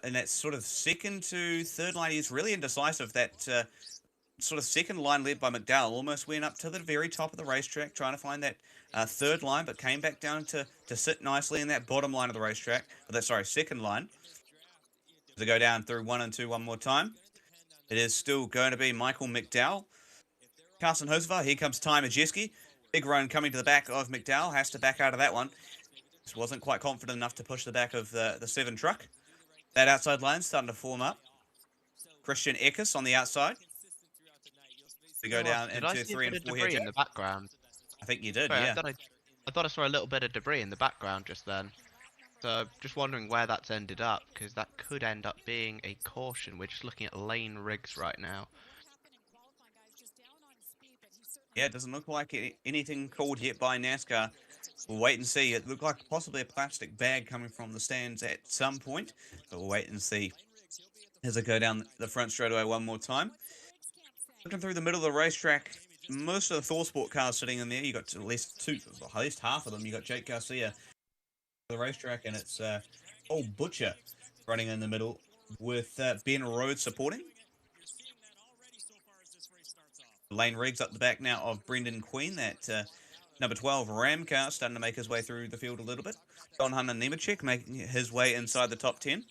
in that sort of second to third line, he's really indecisive. That sort of second line led by McDowell almost went up to the very top of the racetrack, trying to find that third line, but came back down to sit nicely in that bottom line of the racetrack. Second line. To go down through 1 and 2 one more time. It is still going to be Michael McDowell. Carson Hocevar, here comes Ty Majeski. Big run coming to the back of McDowell. Has to back out of that one. Just wasn't quite confident enough to push the back of the 7 truck. That outside line starting to form up. Christian Eckers on the outside. We go down into 3 and 4 here. In the background. I think you did, Sorry, yeah. I thought I saw a little bit of debris in the background just then. So, just wondering where that's ended up, because that could end up being a caution. We're just looking at lane rigs right now. Yeah, it doesn't look like anything called yet by NASCAR. We'll wait and see. It looked like possibly a plastic bag coming from the stands at some point, but we'll wait and see as I go down the front straightaway one more time. Looking through the middle of the racetrack, most of the ThorSport cars sitting in there. You got at least half of them. You got Jake Garcia. The racetrack, and it's old Butcher running in the middle with Ben Rhodes supporting. Lane rigs up the back now of Brendan Queen, that number 12 Ram car, starting to make his way through the field a little bit. Don Hunter Nemechek making his way inside the top 10,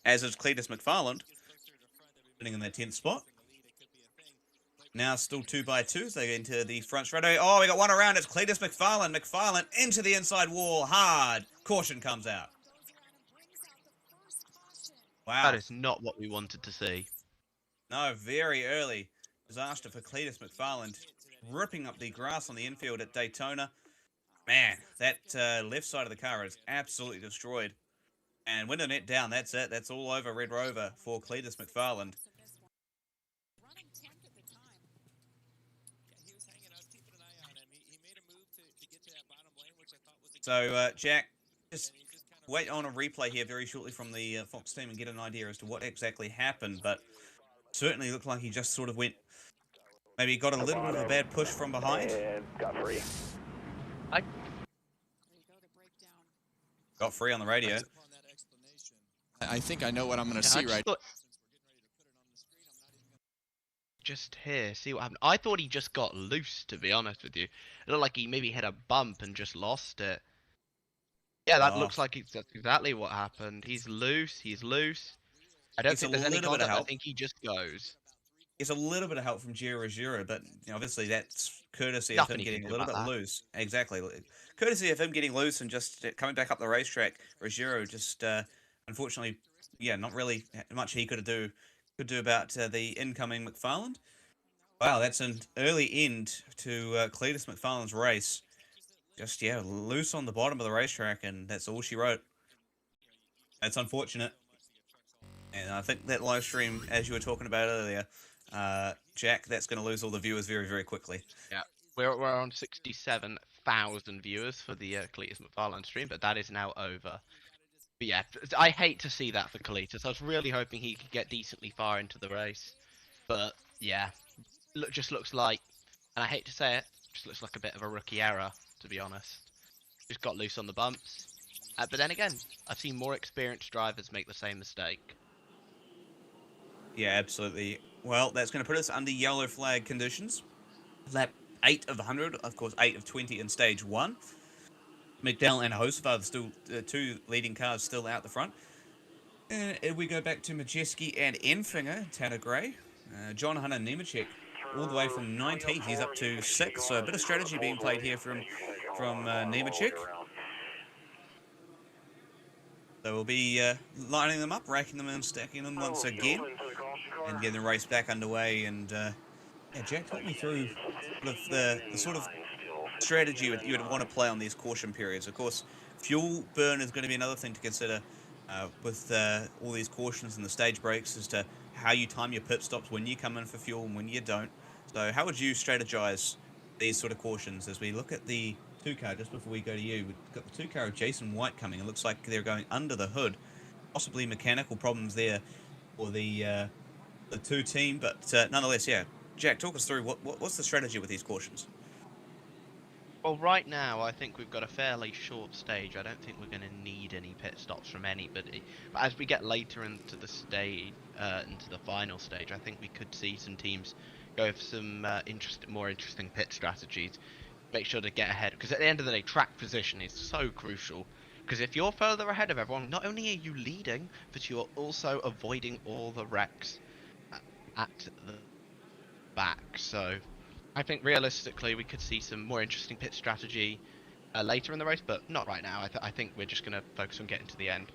as is Cletus McFarland, sitting in that 10th spot. Now still 2 by 2 as they get into the front straightaway. Oh, we got one around. It's Cletus McFarland. McFarland into the inside wall. Hard. Caution comes out. Wow. That is not what we wanted to see. No, very early disaster for Cletus McFarland. Ripping up the grass on the infield at Daytona. Man, that left side of the car is absolutely destroyed. And window net down. That's it. That's all over Red Rover for Cletus McFarland. So, Jack, just wait on a replay here very shortly from the Fox team and get an idea as to what exactly happened. But certainly looked like he just sort of went, maybe got a little bit of a bad push from behind. And got free. Got free on the radio. I think I know what I'm going to see right now. Just here, see what happened. I thought he just got loose, to be honest with you. It looked like he maybe hit a bump and just lost it. Yeah, that looks like that's exactly what happened. He's loose. I don't think there's any contact. I think he just goes. It's a little bit of help from Giro Ruggiero, but obviously that's courtesy of him getting a little bit loose. Exactly. Courtesy of him getting loose and just coming back up the racetrack. Ruggiero just, unfortunately, not really much he could do about the incoming McFarland. Wow, that's an early end to Cletus McFarland's race. Just, loose on the bottom of the racetrack, and that's all she wrote. That's unfortunate. And I think that live stream, as you were talking about earlier, Jack, that's going to lose all the viewers very, very quickly. Yeah, we're on 67,000 viewers for the Cletus McFarlane stream, but that is now over. But yeah, I hate to see that for Cletus. I was really hoping he could get decently far into the race. But yeah, just looks like, and I hate to say it, just looks like a bit of a rookie error, to be honest. Just got loose on the bumps. But then again, I've seen more experienced drivers make the same mistake. Yeah, absolutely. Well, that's going to put us under yellow flag conditions. Lap 8 of 100, of course 8 of 20 in stage 1. McDowell and Hosefar are still two leading cars still out the front. And we go back to Majeski and Enfinger, Tanner Gray. John Hunter Nemechek all the way from 19th, he's up to 6th. So a bit of strategy being played here from Nemechek. So we'll be lining them up, racking them in, stacking them once again, and getting the race back underway. And yeah, Jack, talk me through the sort of strategy you would want to play on these caution periods. Of course, fuel burn is going to be another thing to consider with all these cautions and the stage breaks as to how you time your pit stops, when you come in for fuel and when you don't. So how would you strategize these sort of cautions as we look at the 2-car? Just before we go to you, we've got the 2-car of Jason White coming. It looks like they're going under the hood. Possibly mechanical problems there for the 2 team, but nonetheless, yeah. Jack, talk us through what's the strategy with these cautions? Well, right now, I think we've got a fairly short stage. I don't think we're going to need any pit stops from anybody. But as we get later into the stage, into the final stage, I think we could see some teams go for some more interesting pit strategies. Make sure to get ahead, because at the end of the day, track position is so crucial. Because if you're further ahead of everyone, not only are you leading, but you're also avoiding all the wrecks at the back. So I think realistically we could see some more interesting pit strategy later in the race, but not right now. I think we're just going to focus on getting to the end.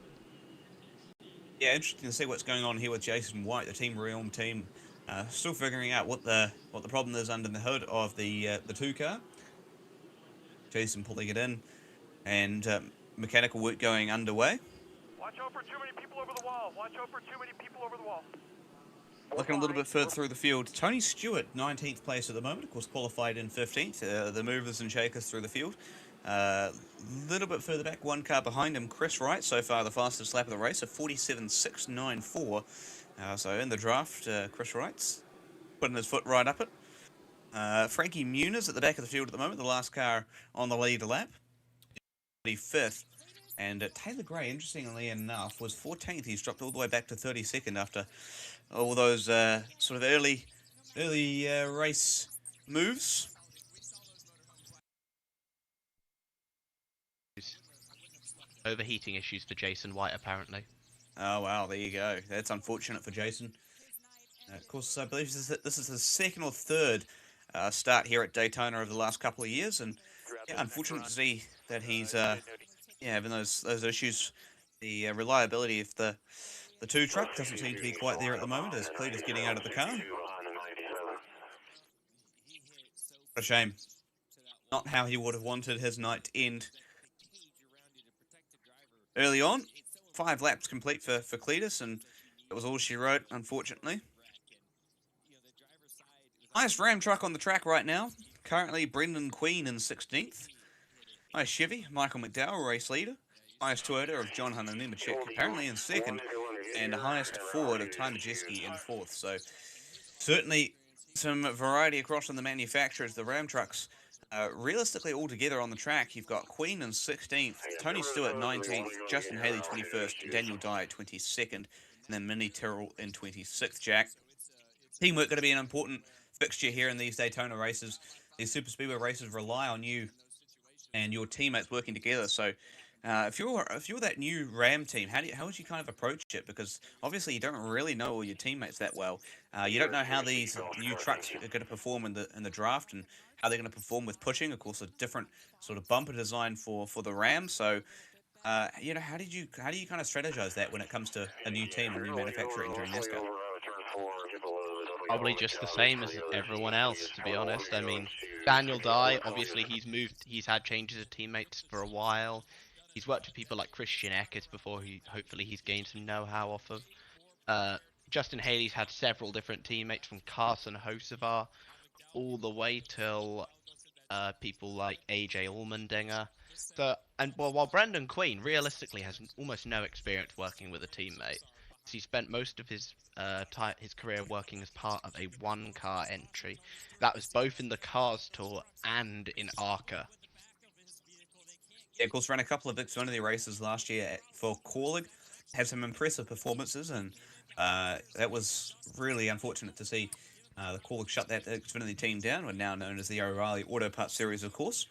Yeah, interesting to see what's going on here with Jason White, the Team Realm team, still figuring out what the problem is under the hood of the 2-car. Jason pulling it in, and mechanical work going underway. Watch out for too many people over the wall. Watch out for too many people over the wall. Looking a little bit further through the field, Tony Stewart, 19th place at the moment, of course qualified in 15th. The movers and shakers through the field. A little bit further back, 1 car behind him, Chris Wright, so far the fastest lap of the race, a 47.694. So in the draft, Chris Wright's putting his foot right up it. Frankie Muniz at the back of the field at the moment, the last car on the lead lap, 35th. And Taylor Gray, interestingly enough, was 14th. He's dropped all the way back to 32nd after all those sort of early race moves. Overheating issues for Jason White, apparently. Oh, wow, there you go. That's unfortunate for Jason. Of course, I believe this is his 2nd or 3rd start here at Daytona over the last couple of years. And yeah, unfortunate to see that he's having those issues. The reliability of the 2 truck doesn't seem to be quite there at the moment as Cletus getting out of the car. What a shame. Not how he would have wanted his night to end. Early on, 5 laps complete for Cletus, and that was all she wrote, unfortunately. Highest Ram truck on the track right now. Currently, Brendan Queen in 16th. Highest Chevy, Michael McDowell, race leader. Highest Toyota of John Hunter Nemechek, apparently in 2nd. And the highest Ford of Ty Majeski in 4th. So, certainly some variety across from the manufacturers. The Ram trucks, realistically all together on the track, you've got Queen in 16th, Tony Stewart 19th, Justin Haley 21st, Daniel Dye 22nd, and then Minnie Tyrrell in 26th, Jack. Teamwork going to be an important fixture here in these Daytona races. These Super Speedway races rely on you and your teammates working together. So if you're that new Ram team, how would you kind of approach it? Because obviously you don't really know all your teammates that well. You don't know how these new trucks are going to perform in the draft and how they're going to perform with pushing. Of course, a different sort of bumper design for the Ram. So how do you kind of strategize that when it comes to a new team and new manufacturing during NASCAR? Probably just the same as everyone else, to be honest. I mean, Daniel Dye, obviously he's had changes of teammates for a while. He's worked with people like Christian Eckert before. Hopefully he's gained some know-how off of. Justin Haley's had several different teammates from Carson Hocevar all the way till people like AJ Allmendinger. So, and while Brendan Queen realistically has almost no experience working with a teammate, he spent most of his career working as part of a one-car entry. That was both in the Cars Tour and in ARCA. Yeah, of course, ran a couple of Xfinity races last year for Corlig. Had some impressive performances, and that was really unfortunate to see the Corlig shut that Xfinity team down. We're now known as the O'Reilly Auto Parts Series, of course,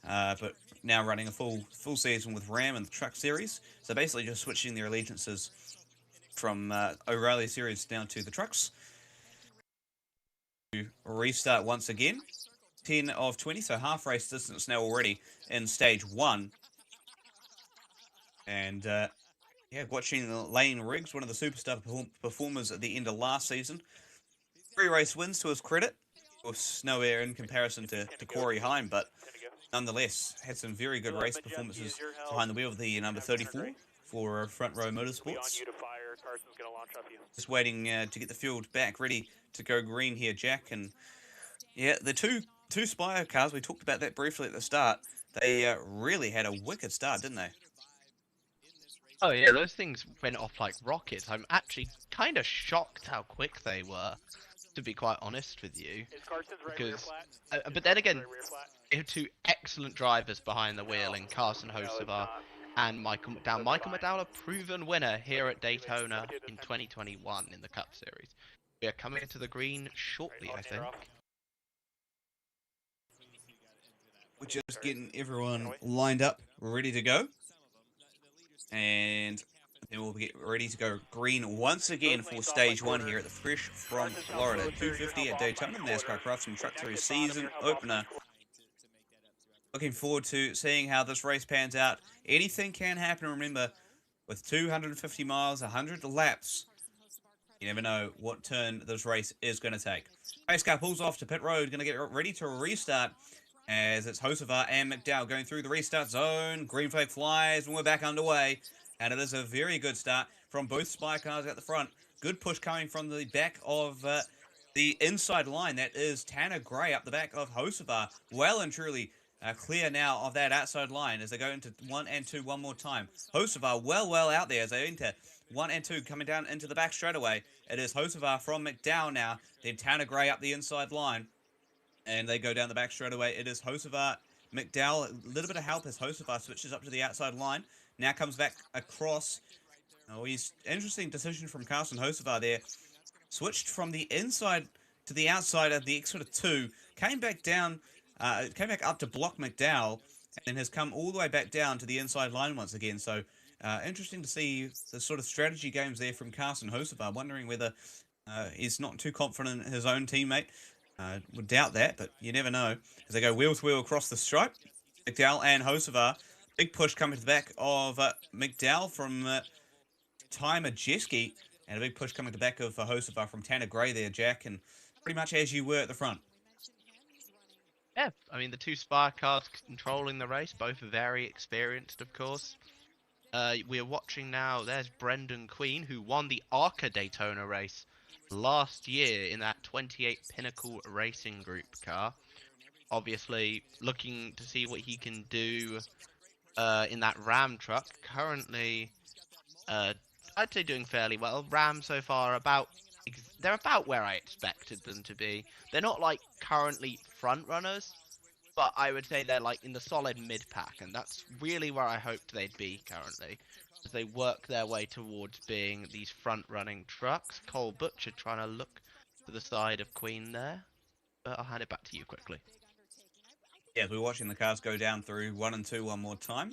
but now running a full season with Ram and the Truck Series. So basically, just switching their allegiances from O'Reilly Series down to the Trucks. To restart once again. 10 of 20, so half race distance now already in stage 1. And yeah, watching Lane Riggs, one of the superstar performers at the end of last season. 3 race wins to his credit. Of course, nowhere in comparison to Corey Heim, but nonetheless, had some very good race performances behind the wheel of the number 34 for Front Row Motorsports. Just waiting to get the field back, ready to go green here, Jack. And yeah, the two Spire cars, we talked about that briefly at the start. They really had a wicked start, didn't they? Oh yeah, those things went off like rockets. I'm actually kind of shocked how quick they were, to be quite honest with you. Because, but then again, they have 2 excellent drivers behind the wheel in Carson Hocevar and Michael McDowell. Michael McDowell, a proven winner here at Daytona in 2021 in the Cup Series. We are coming into the green shortly, I think. We're just getting everyone lined up, ready to go. And then we'll get ready to go green once again for stage 1 here at the Fresh from Florida 250 at Daytona NASCAR Craftsman Truck Series season opener. Looking forward to seeing how this race pans out. Anything can happen, remember, with 250 miles, 100 laps. You never know what turn this race is going to take. Race car pulls off to pit road, going to get ready to restart as it's Hocevar and McDowell going through the restart zone. Green flag flies and we're back underway. And it is a very good start from both Spy cars at the front. Good push coming from the back of the inside line. That is Tanner Gray up the back of Hocevar. Well and truly clear now of that outside line as they go into 1 and 2 one more time. Hocevar well out there as they enter 1 and 2 coming down into the back straightaway. It is Hocevar from McDowell now. Then Tanner Gray up the inside line. And they go down the back straight away. It is Hocevar, McDowell. A little bit of help as Hocevar switches up to the outside line. Now comes back across. Oh, he's interesting decision from Carson Hocevar there. Switched from the inside to the outside of the exit of 2. Came back down, came back up to block McDowell. And has come all the way back down to the inside line once again. So interesting to see the sort of strategy games there from Carson Hocevar. Wondering whether he's not too confident in his own teammate. Would doubt that, but you never know. As they go wheel to wheel across the stripe, McDowell and Hocevar. Big push coming to the back of McDowell from Ty Majeski, and a big push coming to the back of Hocevar from Tanner Gray there, Jack, and pretty much as you were at the front. Yeah, I mean, the 2 Spire cars controlling the race, both very experienced, of course. We're watching now, there's Brendan Queen, who won the ARCA Daytona race last year in that 28 Pinnacle Racing Group car. Obviously, looking to see what he can do in that Ram truck. Currently, I'd say doing fairly well. Ram so far they're about where I expected them to be. They're not like currently front runners, but I would say they're like in the solid mid pack, and that's really where I hoped they'd be currently. As they work their way towards being these front-running trucks. Cole Butcher trying to look to the side of Queen there. But I'll hand it back to you quickly. Yeah, we're watching the cars go down through 1 and 2 one more time.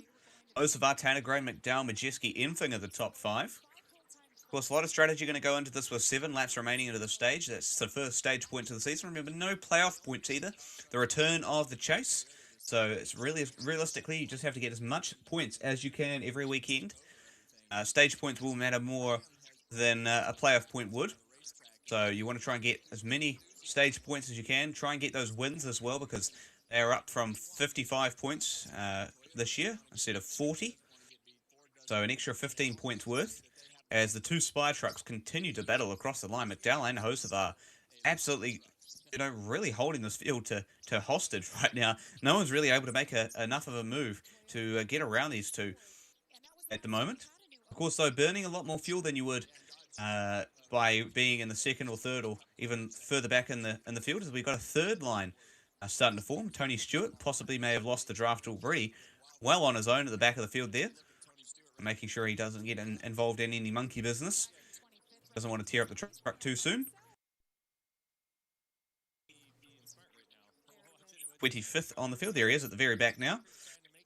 Hocevar, Tanner Gray, McDowell, Majeski, Enfing are the top 5. Of course, a lot of strategy going to go into this with 7 laps remaining into the stage. That's the first stage points of the season. Remember, no playoff points either. The return of the chase. So it's really, realistically, you just have to get as much points as you can every weekend. Stage points will matter more than a playoff point would. So you want to try and get as many stage points as you can. Try and get those wins as well, because they're up from 55 points this year instead of 40. So an extra 15 points worth. as the two Spy trucks continue to battle across the line. McDowell and Joseph are absolutely, really holding this field to hostage right now. No one's really able to make enough of a move to get around these two at the moment. Of course, though, burning a lot more fuel than you would by being in the second or third or even further back in the field, as we've got a third line starting to form. Tony Stewart possibly may have lost the draft already, well on his own at the back of the field there, making sure he doesn't get involved in any monkey business. Doesn't want to tear up the truck too soon. 25th on the field. There he is at the very back now.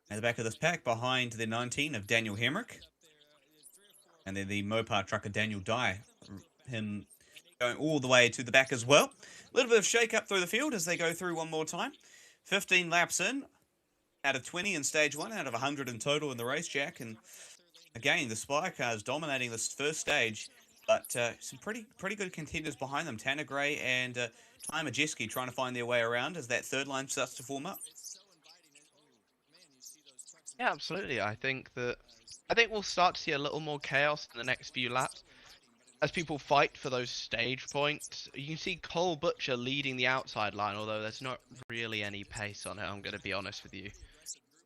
At the back of this pack, behind the 19 of Daniel Hemrick. And then the Mopar trucker Daniel Dye, him going all the way to the back as well. A little bit of shake-up through the field as they go through one more time. 15 laps in, out of 20 in stage 1, out of 100 in total in the race, Jack. And again, the Spy cars dominating this first stage, but some pretty good contenders behind them. Tanner Gray and Ty Majeski trying to find their way around as that third line starts to form up. Yeah, absolutely. I think we'll start to see a little more chaos in the next few laps as people fight for those stage points. You can see Cole Butcher leading the outside line, although there's not really any pace on it, I'm going to be honest with you.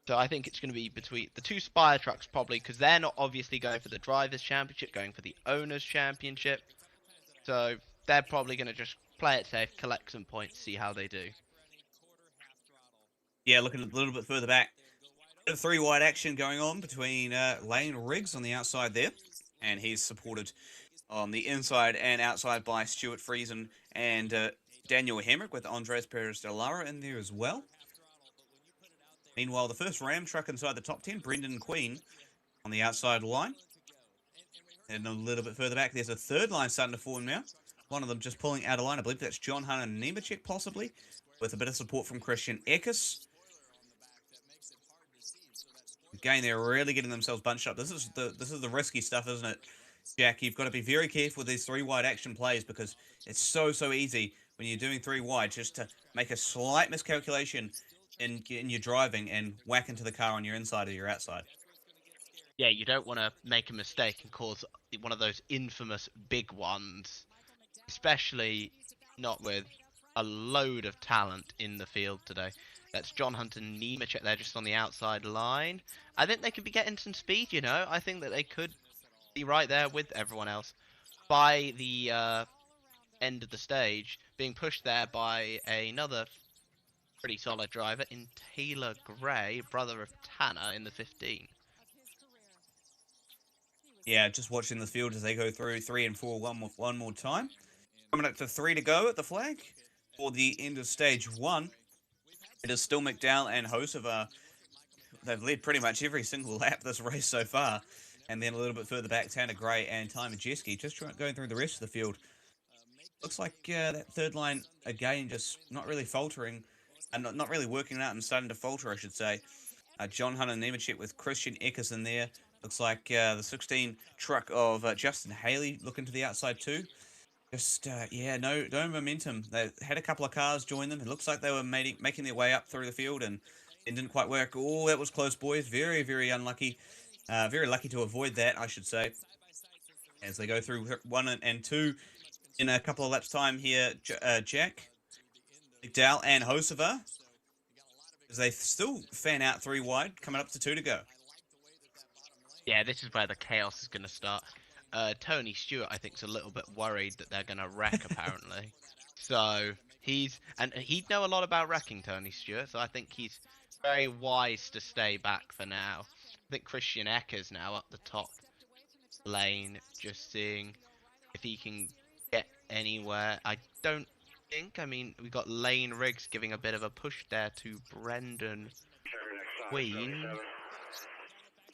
So I think it's going to be between the two Spire trucks probably, because they're not obviously going for the Drivers' Championship, going for the Owners' Championship. So they're probably going to just play it safe, collect some points, see how they do. Yeah, looking a little bit further back. Bit of three-wide action going on between Lane Riggs on the outside there, and he's supported on the inside and outside by Stuart Friesen and Daniel Hemrick, with Andres Perez de Lara in there as well. Meanwhile, the first Ram truck inside the top 10, Brendan Queen on the outside line. And a little bit further back, there's a third line starting to form now. One of them just pulling out of line. I believe that's John Hunter Nemechek possibly, with a bit of support from Christian Eckes. Again, they're really getting themselves bunched up. This is the risky stuff, isn't it, Jack? You've got to be very careful with these three-wide action plays, because it's so easy when you're doing three-wide just to make a slight miscalculation in your driving and whack into the car on your inside or your outside. Yeah, you don't want to make a mistake and cause one of those infamous big ones, especially not with a load of talent in the field today. That's John Hunter Nemechek there just on the outside line. I think they could be getting some speed, I think that they could be right there with everyone else by the end of the stage, being pushed there by another pretty solid driver in Taylor Gray, brother of Tanner, in the 15. Yeah, just watching the field as they go through 3 and 4 one more time. Coming up to 3 to go at the flag for the end of stage 1. It is still McDowell and Hosevar. They've led pretty much every single lap this race so far. And then a little bit further back, Tanner Gray and Ty Majeski just going through the rest of the field. Looks like that third line, again, just not really faltering. And not really working out and starting to falter, I should say. John Hunter Nemechek with Christian Eckes in there. Looks like the 16 truck of Justin Haley looking to the outside too. Just, no momentum. They had a couple of cars join them. It looks like they were making their way up through the field, and it didn't quite work. Oh, that was close, boys. Very, very unlucky. Very lucky to avoid that, I should say. As they go through 1 and 2 in a couple of laps' time here, Jack, McDowell and Hosevar, as they still fan out 3 wide, coming up to 2 to go. Yeah, this is where the chaos is going to start. Tony Stewart, I think, is a little bit worried that they're going to wreck, apparently. So he'd know a lot about wrecking, Tony Stewart, so I think he's very wise to stay back for now. I think Christian Eckes now up the top lane, just seeing if he can get anywhere. I mean, we've got Lane Riggs giving a bit of a push there to Brendan Queen.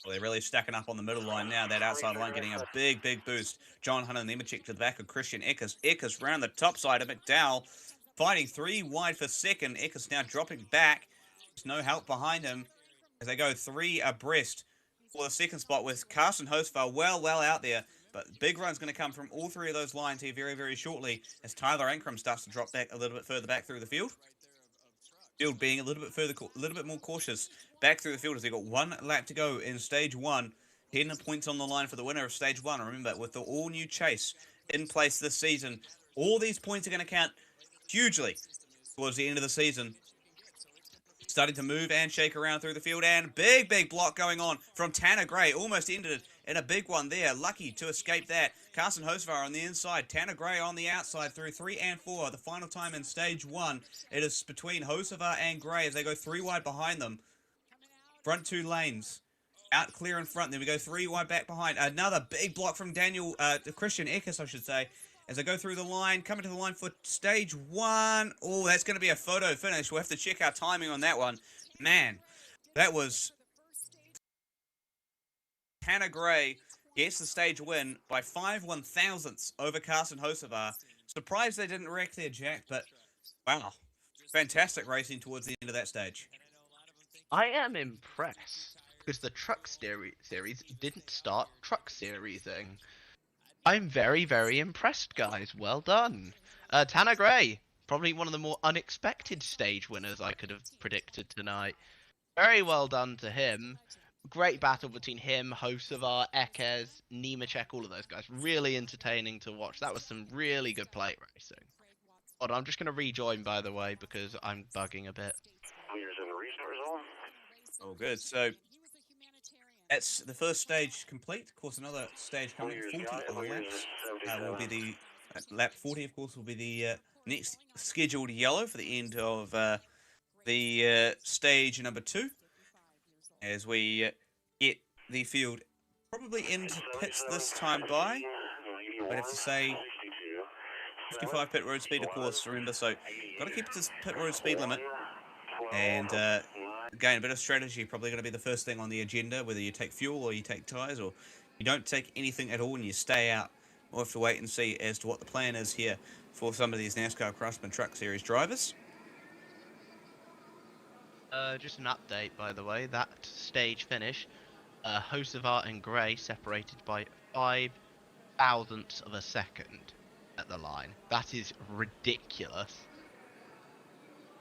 Well, they're really stacking up on the middle line now. That outside line getting a big boost. John Hunter Nemechek to the back of Christian Eckes. Eckes round the top side of McDowell, fighting 3 wide for second. Eckes now dropping back. There's no help behind him as they go 3 abreast for the second spot, with Carson Hosevar well out there. But big run's going to come from all 3 of those lines here very shortly as Tyler Ankrum starts to drop back a little bit further back through the field. Field being a little bit more cautious back through the field as they've got 1 lap to go in stage 1. 10 points on the line for the winner of Stage 1. Remember, with the all-new chase in place this season, all these points are going to count hugely towards the end of the season. Starting to move and shake around through the field, and big block going on from Tanner Gray. Almost ended in a big one there. Lucky to escape that. Carson Hosevar on the inside, Tanner Gray on the outside through 3 and 4. The final time in Stage 1. It is between Hosevar and Gray as they go 3 wide behind them. Front 2 lanes. Out clear in front. Then we go 3 wide back behind. Another big block from Christian Eckes, I should say. As I go through the line, coming to the line for Stage 1. Oh, that's going to be a photo finish. We'll have to check our timing on that one. Man, that was... Tanner Gray gets the stage win by 5 1/1000ths over Carson Hosevar. Surprised they didn't wreck their Jack, but wow. Fantastic racing towards the end of that stage. I am impressed because the truck series didn't start truck seriesing. I'm very, very impressed, guys. Well done. Tanner Gray, probably one of the more unexpected stage winners I could have predicted tonight. Very well done to him. Great battle between him, Hosevar, Eckes, Nemechek, all of those guys. Really entertaining to watch. That was some really good plate racing. Hold on, I'm just going to rejoin, by the way, because I'm bugging a bit. All good. So that's the first stage complete. Of course, another stage coming. 40 laps will be the lap 40. Of course, will be the next scheduled yellow for the end of the stage number 2. As we get the field probably into pits this time by. I'd have to say 55 pit road speed, of course. Remember, so got to keep this pit road speed limit. And again, a bit of strategy probably going to be the first thing on the agenda, whether you take fuel or you take tyres or you don't take anything at all and you stay out. We'll have to wait and see as to what the plan is here for some of these NASCAR Craftsman Truck Series drivers. Just an update, by the way. That stage finish, Hosevar and Gray separated by 5 thousandths of a second at the line. That is ridiculous.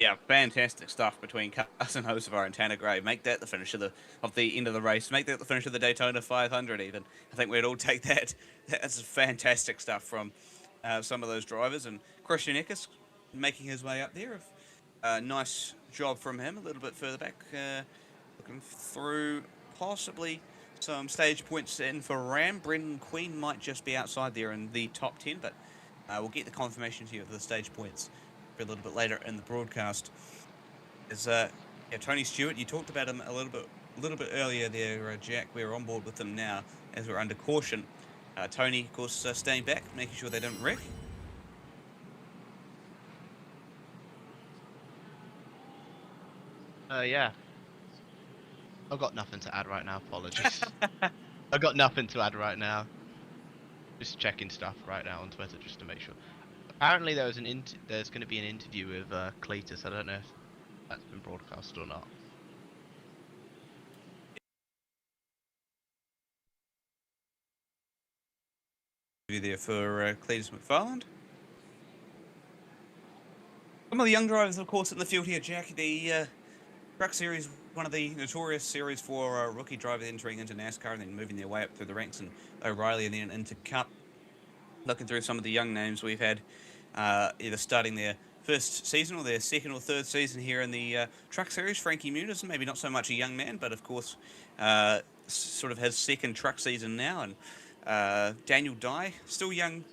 Yeah, fantastic stuff between Carson Hosevar and Tanner Gray. Make that the finish of the end of the race. Make that the finish of the Daytona 500 even. I think we'd all take that. That's fantastic stuff from some of those drivers. And Christian Eckes making his way up there. Nice job from him. A little bit further back. Looking through possibly some stage points in for Ram. Brendan Queen might just be outside there in the top 10, but we'll get the confirmation here of the stage points a little bit later in the broadcast. Is Tony Stewart, you talked about him a little bit earlier there, Jack. We're on board with them now as we're under caution. Tony, of course, staying back, making sure they don't wreck. Yeah. I've got nothing to add right now, apologies. I've got nothing to add right now. Just checking stuff right now on Twitter just to make sure. Apparently there's going to be an interview with Cletus. I don't know if that's been broadcast or not. There for Cletus McFarland. Some of the young drivers, of course, in the field here, Jack. The Truck Series, one of the notorious series for rookie drivers entering into NASCAR and then moving their way up through the ranks, and O'Reilly and then into Cup. Looking through some of the young names we've had either starting their first season or their second or third season here in the Truck Series. Frankie Muniz, maybe not so much a young man, but of course sort of his second truck season now. And Daniel Dye, still young,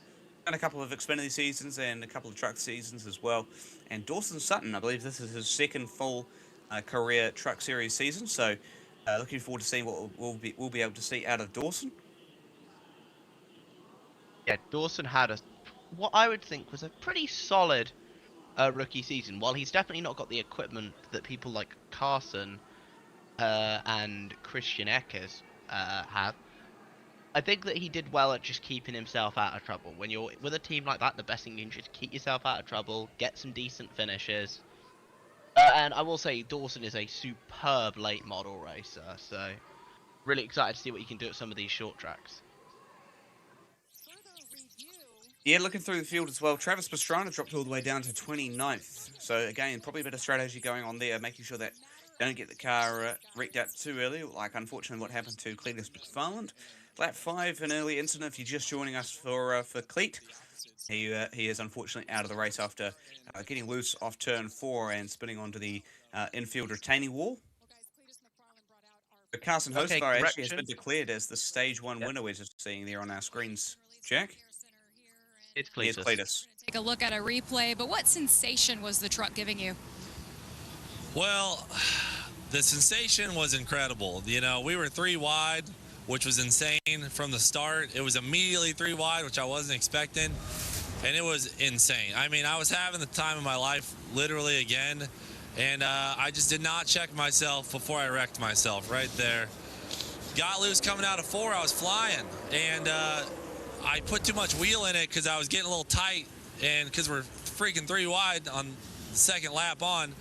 done a couple of Xfinity seasons and a couple of truck seasons as well. And Dawson Sutton, I believe this is his second full career Truck Series season. So looking forward to seeing what we'll be able to see out of Dawson. Yeah, Dawson had what I would think was a pretty solid rookie season. While he's definitely not got the equipment that people like Carson and Christian Eckes have, I think that he did well at just keeping himself out of trouble. When you're with a team like that, the best thing you can do is keep yourself out of trouble, get some decent finishes. And I will say Dawson is a superb late model racer, so really excited to see what he can do at some of these short tracks. Yeah, looking through the field as well, Travis Pastrana dropped all the way down to 29th. So again, probably a bit of strategy going on there, making sure that don't get the car wrecked out too early, like unfortunately what happened to Cletus McFarland. Lap 5, an early incident. If you're just joining us for Cleet, he is unfortunately out of the race after getting loose off turn 4 and spinning onto the infield retaining wall. Carson Okay, Hocevar actually has correction. been declared as the stage 1 winner. We're just seeing there on our screens. Jack? It's Here's Cletus. Cletus. Take a look at a replay, but what sensation was the truck giving you? Well, the sensation was incredible. You know, we were 3 wide, which was insane from the start. It was immediately 3 wide, which I wasn't expecting, and it was insane. I mean, I was having the time of my life, literally again, and I just did not check myself before I wrecked myself right there. Got loose coming out of 4, I was flying, and I put too much wheel in it because I was getting a little tight, and because we're freaking 3 wide on the second lap on,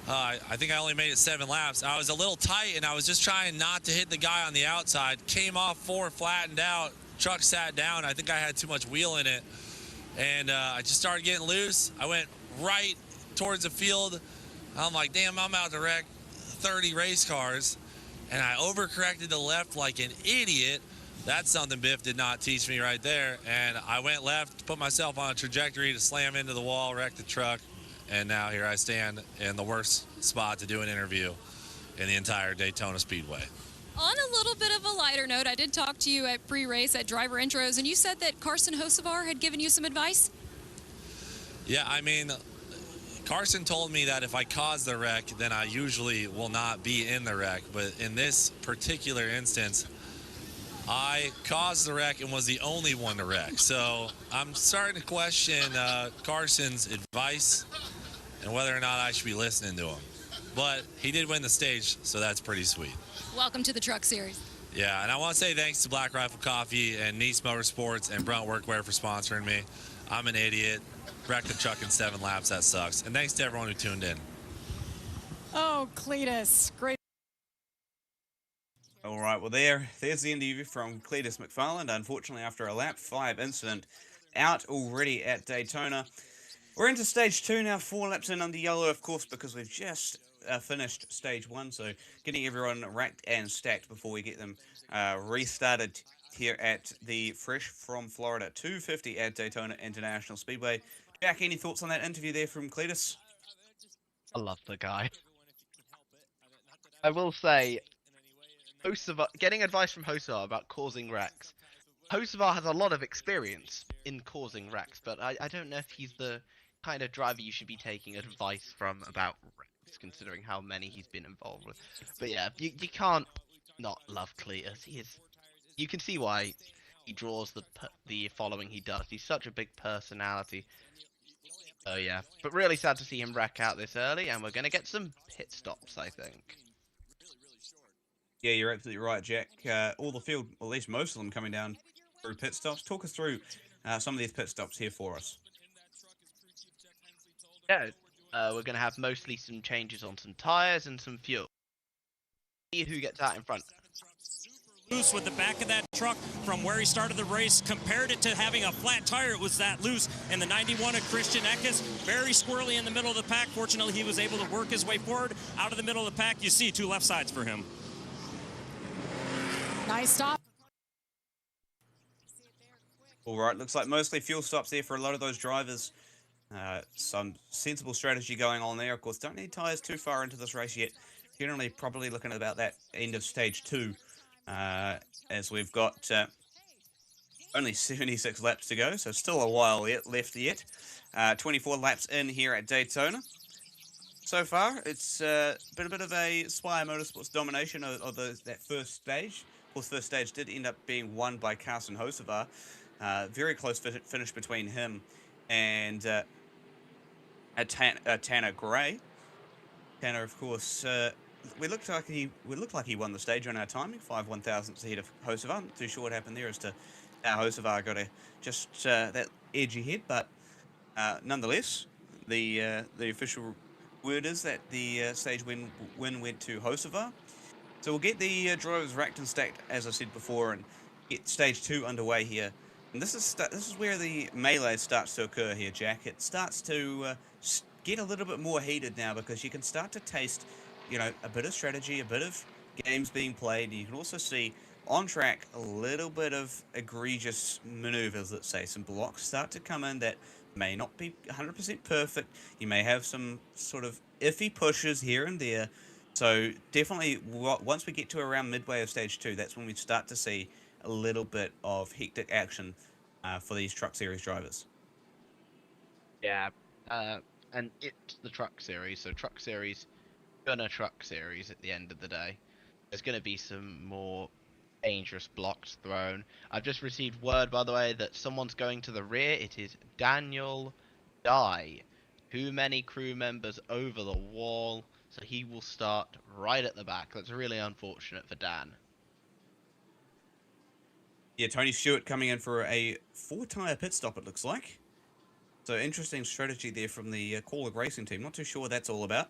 I think I only made it 7 laps. I was a little tight, and I was just trying not to hit the guy on the outside. Came off 4, flattened out, truck sat down. I think I had too much wheel in it, and I just started getting loose. I went right towards the field. I'm like, damn, I'm out to wreck 30 race cars, and I overcorrected to the left like an idiot. That's something Biff did not teach me right there, and I went left, put myself on a trajectory to slam into the wall, wreck the truck. And now here I stand in the worst spot to do an interview in the entire Daytona Speedway. On a little bit of a lighter note, I did talk to you at pre-race at driver intros, and you said that Carson Hocevar had given you some advice? Yeah, I mean, Carson told me that if I cause the wreck, then I usually will not be in the wreck. But in this particular instance, I caused the wreck and was the only one to wreck. So I'm starting to question Carson's advice and whether or not I should be listening to him. But he did win the stage, so that's pretty sweet. Welcome to the Truck Series. Yeah, and I want to say thanks to Black Rifle Coffee and Nice Motorsports and Brunt Workwear for sponsoring me. I'm an idiot. Wrecked the truck in 7 laps. That sucks. And thanks to everyone who tuned in. Oh, Cletus, great. All right, well, there's the interview from Cletus McFarland. Unfortunately, after a lap 5 incident, out already at Daytona. We're into stage 2 now, 4 laps in under yellow, of course, because we've just finished stage 1. So getting everyone racked and stacked before we get them restarted here at the Fresh from Florida 250 at Daytona International Speedway. Jack, any thoughts on that interview there from Cletus? I love the guy. I will say, Hocevar, getting advice from Hocevar about causing wrecks. Hocevar has a lot of experience in causing wrecks, but I don't know if he's the kind of driver you should be taking advice from about wrecks, considering how many he's been involved with. But yeah, you can't not love Cletus. You can see why he draws the following he does. He's such a big personality. Oh yeah, but really sad to see him wreck out this early, and we're going to get some pit stops, I think. Yeah, you're absolutely right, Jack. All the field, or at least most of them, coming down through pit stops. Talk us through some of these pit stops here for us. Yeah, we're going to have mostly some changes on some tires and some fuel. See who gets out in front. Loose with the back of that truck from where he started the race, compared it to having a flat tire. It was that loose, and the 91 of Christian Eckes, very squirrely in the middle of the pack. Fortunately, he was able to work his way forward out of the middle of the pack. You see 2 left sides for him. Nice stop. All right, looks like mostly fuel stops there for a lot of those drivers. Some sensible strategy going on there. Of course, don't need tyres too far into this race yet. Generally, probably looking at about that end of stage 2, as we've got only 76 laps to go, so still a while left yet. 24 laps in here at Daytona. So far, it's been a bit of a Spire Motorsports domination of that first stage. Of course, first stage did end up being won by Carson Hocevar. Very close finish between him and Tanner Gray. Tanner, of course, we looked like he won the stage on our timing, 5 1/1000ths ahead of Hocevar. Not too sure what happened there as to how Hocevar got just that edge ahead, but nonetheless, the official word is that the stage win went to Hocevar. So we'll get the drivers racked and stacked, as I said before, and get stage 2 underway here. And this is where the melee starts to occur here, Jack. It starts to get a little bit more heated now, because you can start to taste you know, a bit of strategy, a bit of games being played. You can also see on track a little bit of egregious maneuvers, let's say. Some blocks start to come in that may not be 100% perfect. You may have some sort of iffy pushes here and there. So definitely, once we get to around midway of stage 2, that's when we start to see a little bit of hectic action for these Truck Series drivers. Yeah, and it's the Truck Series, so Truck Series, gonna Truck Series at the end of the day. There's gonna be some more dangerous blocks thrown. I've just received word, by the way, that someone's going to the rear. It is Daniel Dye. Too many crew members over the wall, so he will start right at the back. That's really unfortunate for Dan. Yeah, Tony Stewart coming in for a 4-tyre pit stop, it looks like. So interesting strategy there from the Corlick Racing team. Not too sure what that's all about.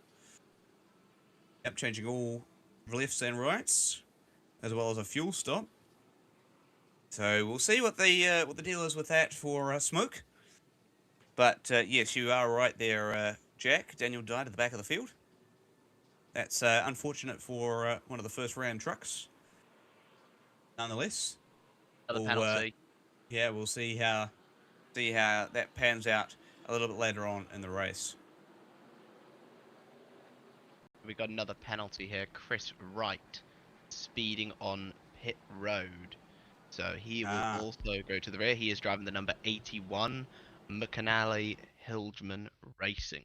Yep, changing all lefts and rights, as well as a fuel stop. So we'll see what the deal is with that for Smoke. But yes, you are right there, Jack. Daniel died at the back of the field. That's unfortunate for one of the first round trucks. Nonetheless, another penalty. Yeah, we'll see how that pans out a little bit later on in the race. We got another penalty here. Chris Wright speeding on pit road. So he will also go to the rear. He is driving the number 81, McAnally Hildman Racing.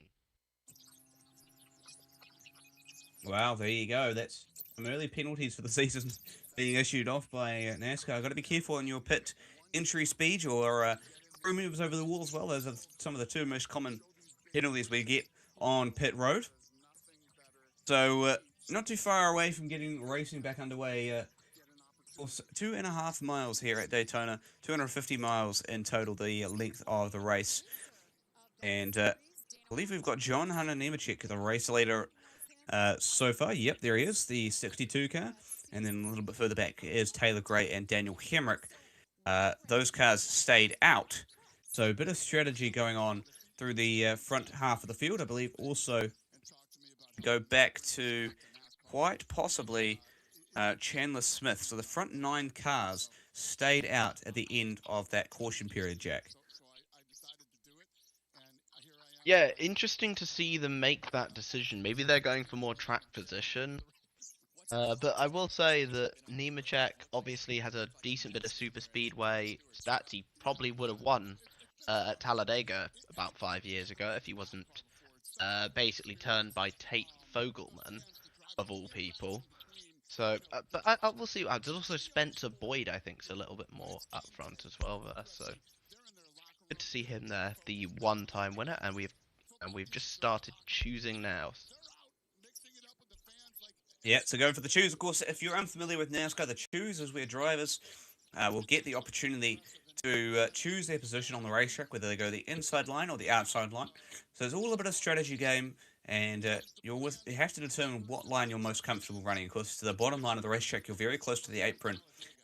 Wow, there you go. That's some early penalties for the season being issued off by NASCAR. Got to be careful on your pit entry speed or crew moves over the wall as well. Those are some of the two most common penalties we get on pit road. So not too far away from getting racing back underway. 2.5 miles here at Daytona, 250 miles in total, the length of the race. And I believe we've got John Hunter Nemechek, the race leader so far. Yep, there he is, the 62 car. And then a little bit further back is Taylor Gray and Daniel Hemrick. Those cars stayed out. So a bit of strategy going on through the front half of the field. I believe also go back to quite possibly Chandler Smith. So the front 9 cars stayed out at the end of that caution period, Jack. Yeah, interesting to see them make that decision. Maybe they're going for more track position. But I will say that Nemechek obviously has a decent bit of super speedway stats. He probably would have won at Talladega about 5 years ago if he wasn't basically turned by Tate Fogelman, of all people. So, but I will see. There's also Spencer Boyd, I think, is a little bit more up front as well there. So good to see him there, the one-time winner, and we've just started choosing now. Yeah, so going for the choose. Of course, if you're unfamiliar with NASCAR, the choose is where drivers will get the opportunity to choose their position on the racetrack, whether they go the inside line or the outside line. So it's all a bit of strategy game, and you have to determine what line you're most comfortable running. Of course, to the bottom line of the racetrack, you're very close to the apron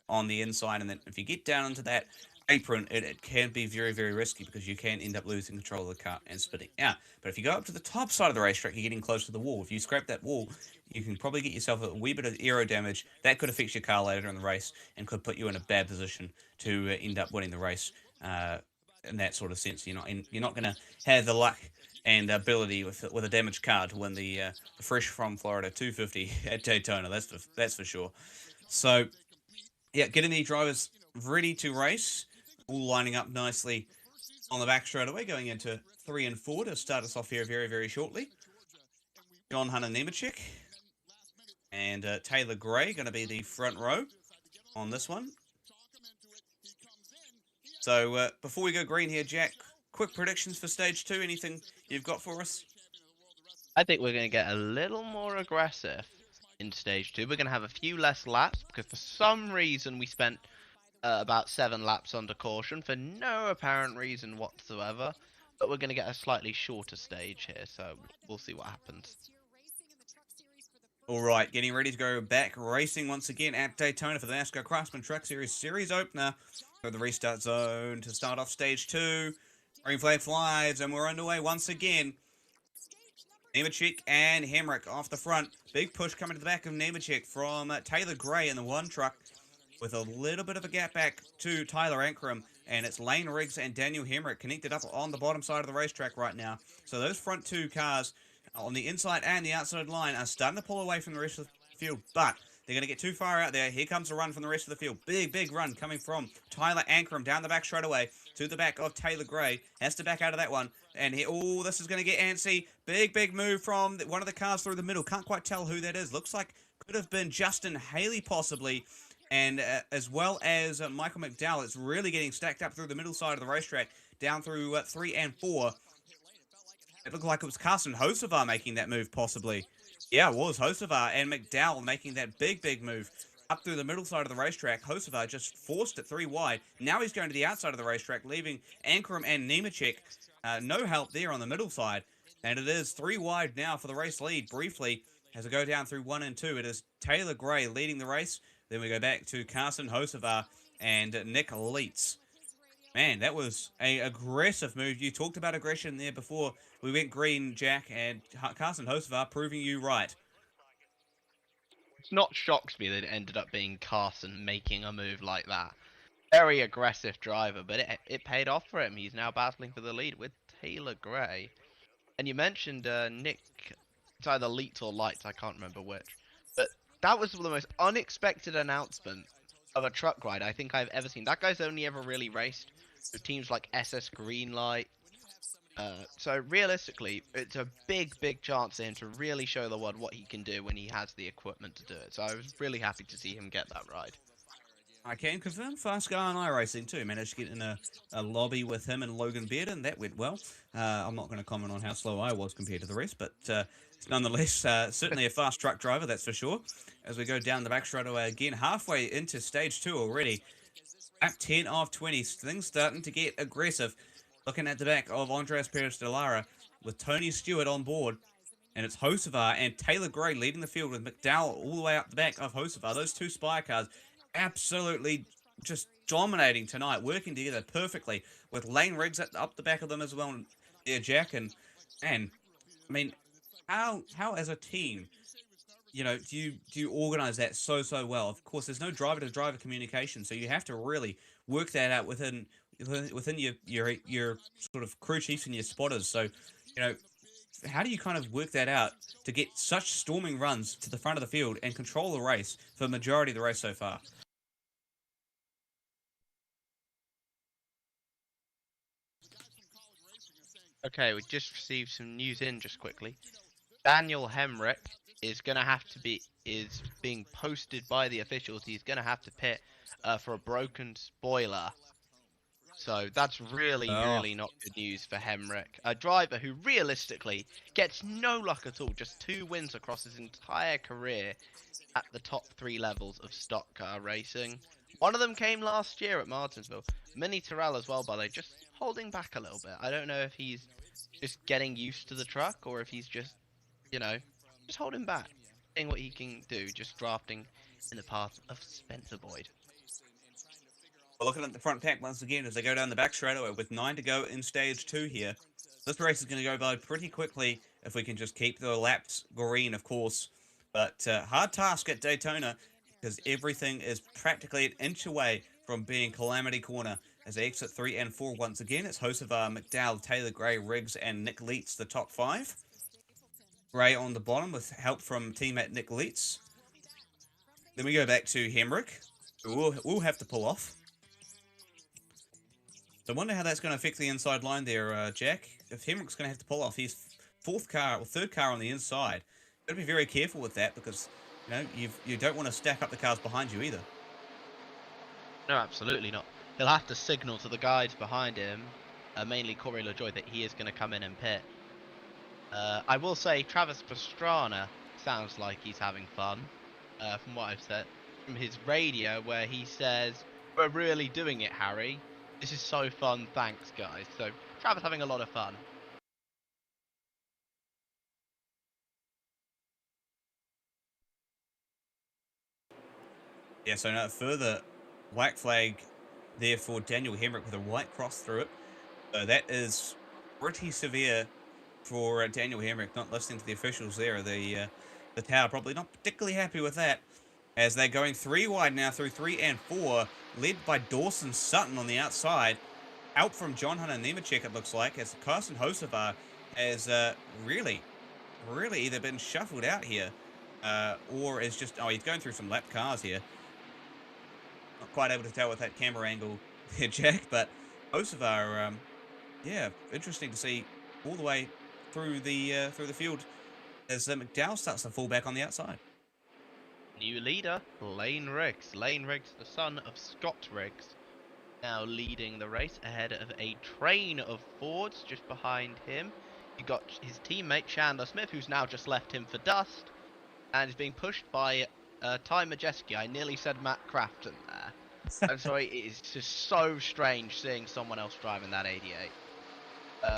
on the inside, and then if you get down into that apron, it can be very, very risky because you can end up losing control of the car and spitting out. But if you go up to the top side of the racetrack, you're getting close to the wall. If you scrape that wall, you can probably get yourself a wee bit of aero damage. That could affect your car later in the race and could put you in a bad position to end up winning the race in that sort of sense. You're not going to have the luck and ability with a damaged car to win the Fresh from Florida 250 at Daytona. That's for sure. So, yeah, getting the drivers ready to race, all lining up nicely on the back straight away, going into 3 and 4 to start us off here very, very shortly. John Hunter Nemechek and Taylor Gray going to be the front row on this one. So before we go green here, Jack, quick predictions for stage 2. Anything you've got for us? I think we're going to get a little more aggressive in stage 2. We're going to have a few less laps because for some reason we spent about 7 laps under caution for no apparent reason whatsoever. But we're going to get a slightly shorter stage here, so we'll see what happens. All right, getting ready to go back racing once again at Daytona for the NASCAR Craftsman Truck Series opener. Go to the restart zone to start off stage 2. Green flag flies, and we're underway once again. Nemechek and Hemrick off the front. Big push coming to the back of Nemechek from Taylor Gray in the one truck with a little bit of a gap back to Tyler Ankrum. And it's Lane Riggs and Daniel Hemrick connected up on the bottom side of the racetrack right now. So those front two cars on the inside and the outside line are starting to pull away from the rest of the field. But they're going to get too far out there. Here comes a run from the rest of the field. Big run coming from Tyler Ankrum down the back straight away to the back of Taylor Gray. Has to back out of that one. And here, oh, this is going to get antsy. Big move from one of the cars through the middle. Can't quite tell who that is. Looks like could have been Justin Haley possibly. And as well as Michael McDowell. It's really getting stacked up through the middle side of the racetrack. Down through 3 and 4. It looked like it was Carson Hocevar making that move possibly. Yeah, it was Hocevar and McDowell making that big move up through the middle side of the racetrack. Hocevar just forced it 3 wide. Now he's going to the outside of the racetrack, leaving Ankrum and Nemechek. No help there on the middle side. And it is 3 wide now for the race lead. Briefly, as we go down through 1 and 2, it is Taylor Gray leading the race. Then we go back to Carson Hocevar and Nick Leitz. Man, that was an aggressive move. You talked about aggression there before we went green, Jack, and Carson Hocevar proving you right. It's not shocked me that it ended up being Carson making a move like that. Very aggressive driver, but it paid off for him. He's now battling for the lead with Taylor Gray. And you mentioned Nick, it's either Leitz or Lights, I can't remember which. But that was the most unexpected announcement of a truck ride I think I've ever seen. That guy's only ever really raced with teams like SS Greenlight. So realistically, it's a big chance for him to really show the world what he can do when he has the equipment to do it. So I was really happy to see him get that ride. I can confirm Fast Guy and iRacing too. Managed to get in a lobby with him and Logan Beard, and that went well. I'm not going to comment on how slow I was compared to the rest, but it's nonetheless certainly a fast truck driver, that's for sure. As we go down the back straight away again, halfway into stage 2 already. At 10 of 20, things starting to get aggressive. Looking at the back of Andres Perez de Lara with Tony Stewart on board. And it's Hocevar and Taylor Gray leading the field with McDowell all the way up the back of Hocevar. Those two Spire cars absolutely just dominating tonight, working together perfectly with Lane Riggs up the back of them as well. There, Jack, and I mean, how as a team, you know, do you organize that so well? Of course, there's no driver-to-driver communication, so you have to really work that out within your sort of crew chiefs and your spotters. So, you know, how do you kind of work that out to get such storming runs to the front of the field and control the race for the majority of the race so far? Okay, we just received some news in just quickly. Daniel Hemrick is being posted by the officials. He's going to have to pit for a broken spoiler. So that's really not good news for Hemrick. A driver who realistically gets no luck at all. Just 2 wins across his entire career at the top 3 levels of stock car racing. One of them came last year at Martinsville. Mini Terrell as well, by the way, just holding back a little bit. I don't know if he's just getting used to the truck or if he's just, you know, just holding back. Seeing what he can do, just drafting in the path of Spencer Boyd. Well, looking at the front pack once again as they go down the back straightaway with 9 to go in stage 2 here. This race is going to go by pretty quickly if we can just keep the laps green, of course. But hard task at Daytona because everything is practically an inch away from being Calamity Corner. As they exit 3 and 4 once again, it's Hocevar, McDowell, Taylor Gray, Riggs, and Nick Leitz, the top 5. Gray on the bottom with help from teammate Nick Leitz. Then we go back to Hemrick, who we'll have to pull off. So I wonder how that's going to affect the inside line there, Jack. If Hemrick's going to have to pull off his third car on the inside, you've got to be very careful with that because you know you don't want to stack up the cars behind you either. No, absolutely not. He'll have to signal to the guys behind him, mainly Corey LaJoy, that he is going to come in and pit. I will say Travis Pastrana sounds like he's having fun, from what I've said. From his radio where he says, "We're really doing it, Harry. This is so fun, thanks guys." So Travis having a lot of fun. Yeah, so now further white flag there for Daniel Hemrick with a white cross through it. So that is pretty severe for Daniel Hemrick not listening to the officials there. The tower probably not particularly happy with that, as they're going 3 wide now through 3 and 4, led by Dawson Sutton on the outside. Help from John Hunter Nemechek, it looks like, as Carson Hosevar has really either been shuffled out here or is just, he's going through some lap cars here. Not quite able to tell with that camera angle there, Jack, but Hosevar, yeah, interesting to see all the way through the field as McDowell starts to fall back on the outside. New leader, Lane Riggs. Lane Riggs, the son of Scott Riggs, now leading the race ahead of a train of Fords just behind him. You got his teammate Chandler Smith, who's now just left him for dust, and is being pushed by Ty Majeski. I nearly said Matt Crafton there. I'm sorry, it is just so strange seeing someone else driving that 88.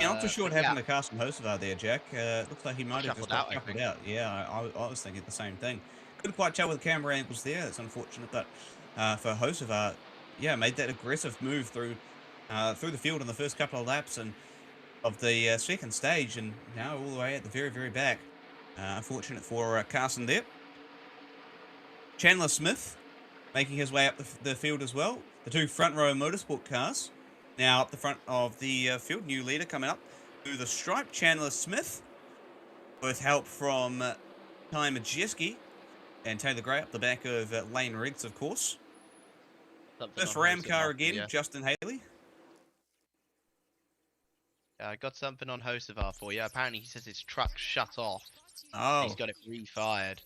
Yeah, not too sure what happened to Carson Hosevar there, Jack. Looks like he might have just got shuffled out. Yeah, I was thinking the same thing. Couldn't quite tell with the camera angles there. That's unfortunate, but for Hosevar, yeah, made that aggressive move through the field in the first couple of laps and of the second stage, and now all the way at the very, very back. Unfortunate for Carson there. Chandler Smith making his way up the field as well. The two front row motorsport cars now up the front of the field. New leader coming up through the stripe, Chandler Smith, with help from Ty Majeski and Taylor Gray up the back of Lane Riggs, of course. This Ram car again, yeah. Justin Haley. Yeah, I got something on Hosevar for you. Apparently he says his truck shut off. Oh. He's got it refired.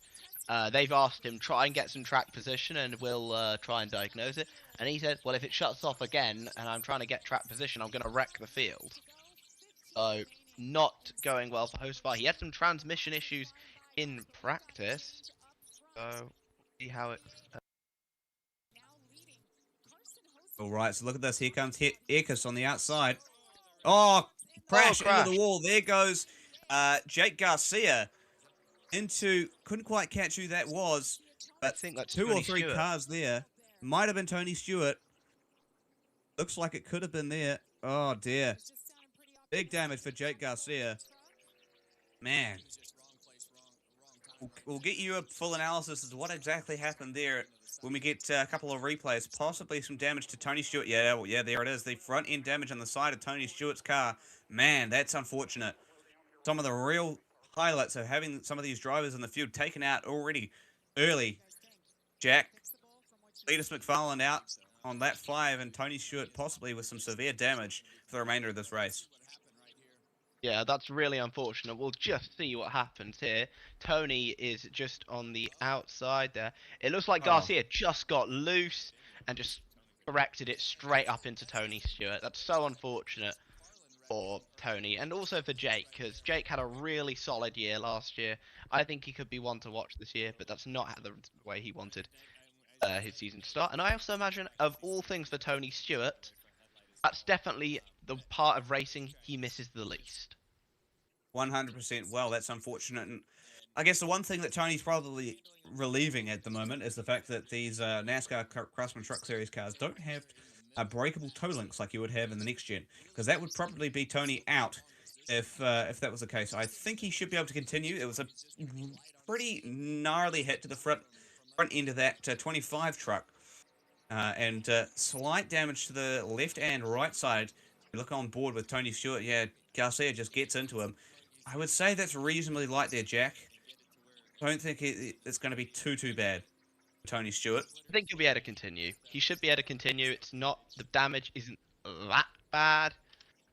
They've asked him, try and get some track position and we'll try and diagnose it. And he said, well, if it shuts off again and I'm trying to get track position, I'm going to wreck the field. So, not going well for Hosevar. He had some transmission issues in practice. So, see how it... All right, so look at this. Here comes Ekus on the outside. Oh, crash into the wall. There goes Jake Garcia into, couldn't quite catch who that was, but I think that's two Tony or three Stewart. cars there. Might have been Tony Stewart. Looks like it could have been there. Oh, dear. Big damage for Jake Garcia. Man. We'll get you a full analysis as to what exactly happened there when we get a couple of replays. Possibly some damage to Tony Stewart. Yeah, well, yeah, there it is. The front end damage on the side of Tony Stewart's car. Man, that's unfortunate. Some of the real highlights of having some of these drivers in the field taken out already early. Jack, Cletus McFarland out on lap 5, and Tony Stewart possibly with some severe damage for the remainder of this race. Yeah, that's really unfortunate. We'll just see what happens here. Tony is just on the outside there. It looks like Garcia just got loose and just corrected it straight up into Tony Stewart. That's so unfortunate for Tony and also for Jake, because Jake had a really solid year last year. I think he could be one to watch this year, but that's not the way he wanted his season to start. And I also imagine, of all things for Tony Stewart, that's definitely the part of racing he misses the least. 100%. Well, that's unfortunate. And I guess the one thing that Tony's probably relieving at the moment is the fact that these NASCAR Craftsman Truck Series cars don't have breakable toe links like you would have in the next gen, because that would probably be Tony out if that was the case. I think he should be able to continue. It was a pretty gnarly hit to the front end of that 25 truck. And slight damage to the left and right side. Look on board with Tony Stewart. Yeah, Garcia just gets into him. I would say that's reasonably light there, Jack. I don't think it's going to be too bad for Tony Stewart. I think he'll be able to continue. He should be able to continue. It's not, the damage isn't that bad,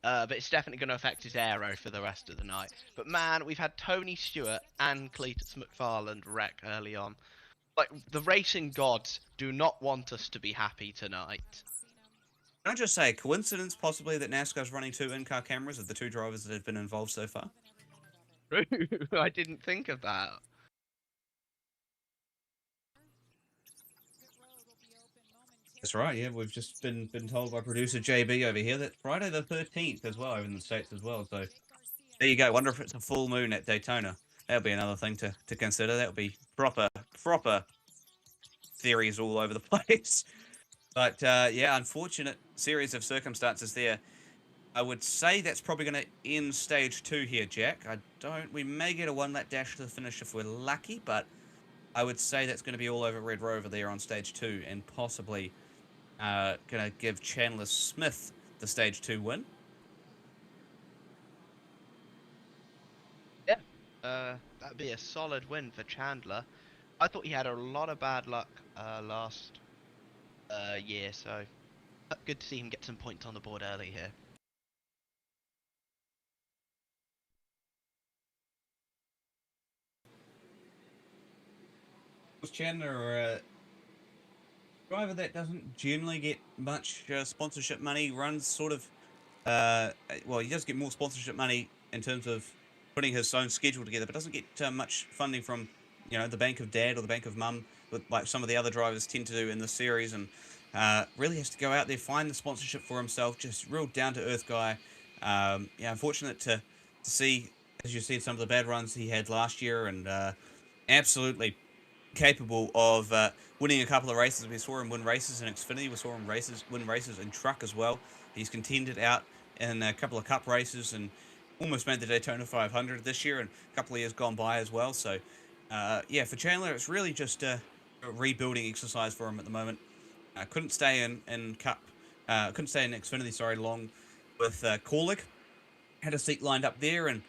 but it's definitely going to affect his aero for the rest of the night. But man, we've had Tony Stewart and Cletus McFarland wreck early on. Like, the racing gods do not want us to be happy tonight. Can I just say, coincidence possibly that NASCAR's running 2 in-car cameras of the 2 drivers that have been involved so far? I didn't think of that. That's right, yeah, we've just been told by producer JB over here that Friday the 13th as well, over in the States as well, so there you go. Wonder if it's a full moon at Daytona. That'll be another thing to consider. That'll be proper theories all over the place. But, yeah, unfortunate series of circumstances there. I would say that's probably going to end stage 2 here, Jack. We may get a 1-lap dash to the finish if we're lucky, but I would say that's going to be all over Red Rover there on stage 2, and possibly going to give Chandler Smith the stage 2 win. Yeah, that'd be a solid win for Chandler. I thought he had a lot of bad luck last year, so good to see him get some points on the board early here. Chandler, driver that doesn't generally get much sponsorship money, runs sort of, well, he does get more sponsorship money in terms of putting his own schedule together, but doesn't get much funding from, the bank of dad or the bank of mum, like some of the other drivers tend to do in the series, and really has to go out there, find the sponsorship for himself, just real down-to-earth guy. Yeah, unfortunate to see, as you said, some of the bad runs he had last year, and absolutely capable of winning a couple of races. We saw him win races in Xfinity. We saw him win races in truck as well. He's contended out in a couple of cup races and almost made the Daytona 500 this year and a couple of years gone by as well. So, yeah, for Chandler, it's really just a rebuilding exercise for him at the moment. Couldn't stay in Xfinity, sorry, long with Corlick. Had a seat lined up there, and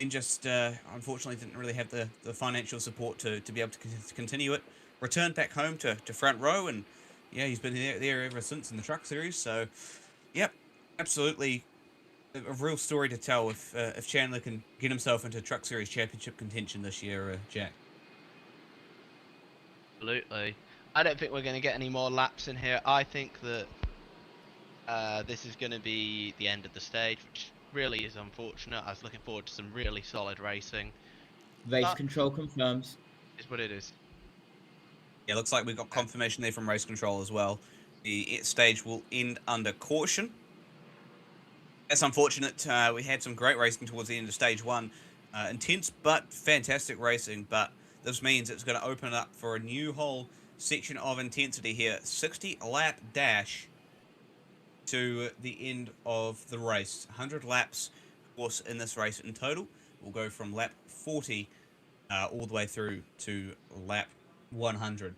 just unfortunately didn't really have the financial support to be able to continue it. Returned back home to front row, and yeah, he's been there ever since in the truck series. So, yep, absolutely a real story to tell if Chandler can get himself into truck series championship contention this year, Jack. Absolutely. I don't think we're going to get any more laps in here. I think that this is going to be the end of the stage, which really is unfortunate. I was looking forward to some really solid racing. Race control confirms. Is what it is. Yeah, looks like we've got confirmation there from race control as well. The stage will end under caution. That's unfortunate. We had some great racing towards the end of stage 1. Intense but fantastic racing, but this means it's going to open up for a new whole section of intensity here. 60-lap dash to the end of the race. 100 laps, of course, in this race in total. We'll go from lap 40 all the way through to lap 100.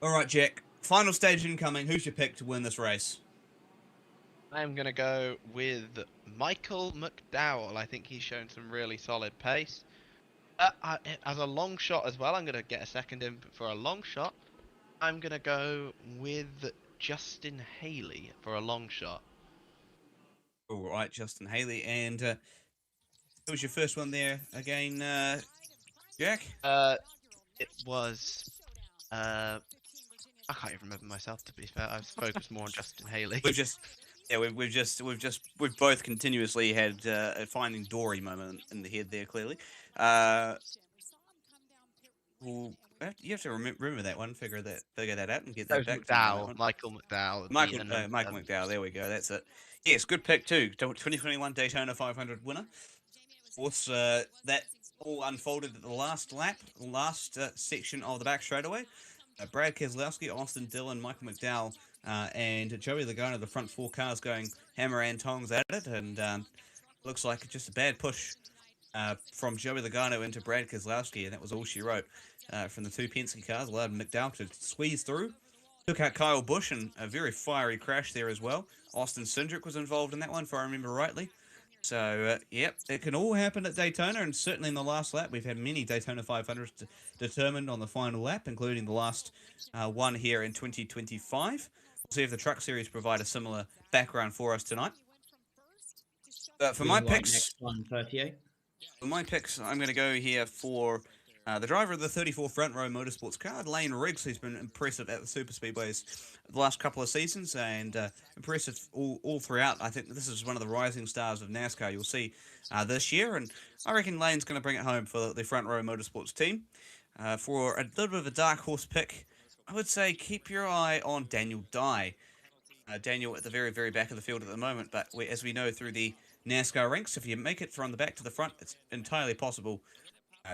All right, Jack. Final stage incoming. Who's your pick to win this race? I'm going to go with Michael McDowell. I think he's shown some really solid pace. As a long shot as well, I'm going to get a second in for a long shot. I'm going to go with Justin Haley for a long shot. All right, Justin Haley. And who was your first one there again, Jack? It was... I can't even remember myself, to be fair. I was focused more on Justin Haley. We've both continuously had a Finding Dory moment in the head there, clearly. Well, you have to remember that one, figure that out, and get that back. Michael McDowell. Michael McDowell. There we go. That's it. Yes, good pick too. 2021 Daytona 500 winner. Of course, that all unfolded at the last lap, last section of the back straightaway. Brad Keselowski, Austin Dillon, Michael McDowell, and Joey Logano, the front 4 cars going hammer and tongs at it, and looks like just a bad push from Joey Logano into Brad Keselowski, and that was all she wrote from the 2 Penske cars, allowed McDowell to squeeze through. Took out Kyle Busch in a very fiery crash there as well. Austin Cindric was involved in that one, if I remember rightly. So, yep, it can all happen at Daytona, and certainly in the last lap. We've had many Daytona 500s determined on the final lap, including the last one here in 2025. We'll see if the Truck Series provide a similar background for us tonight. For my picks, I'm going to go here for the driver of the 34 Front Row Motorsports car, Lane Riggs, who's been impressive at the super speedways the last couple of seasons, and impressive all throughout. I think this is one of the rising stars of NASCAR you'll see this year, and I reckon Lane's going to bring it home for the Front Row Motorsports team. For a little bit of a dark horse pick, I would say keep your eye on Daniel Dye. Daniel at the very, very back of the field at the moment, but as we know through the NASCAR ranks, if you make it from the back to the front, it's entirely possible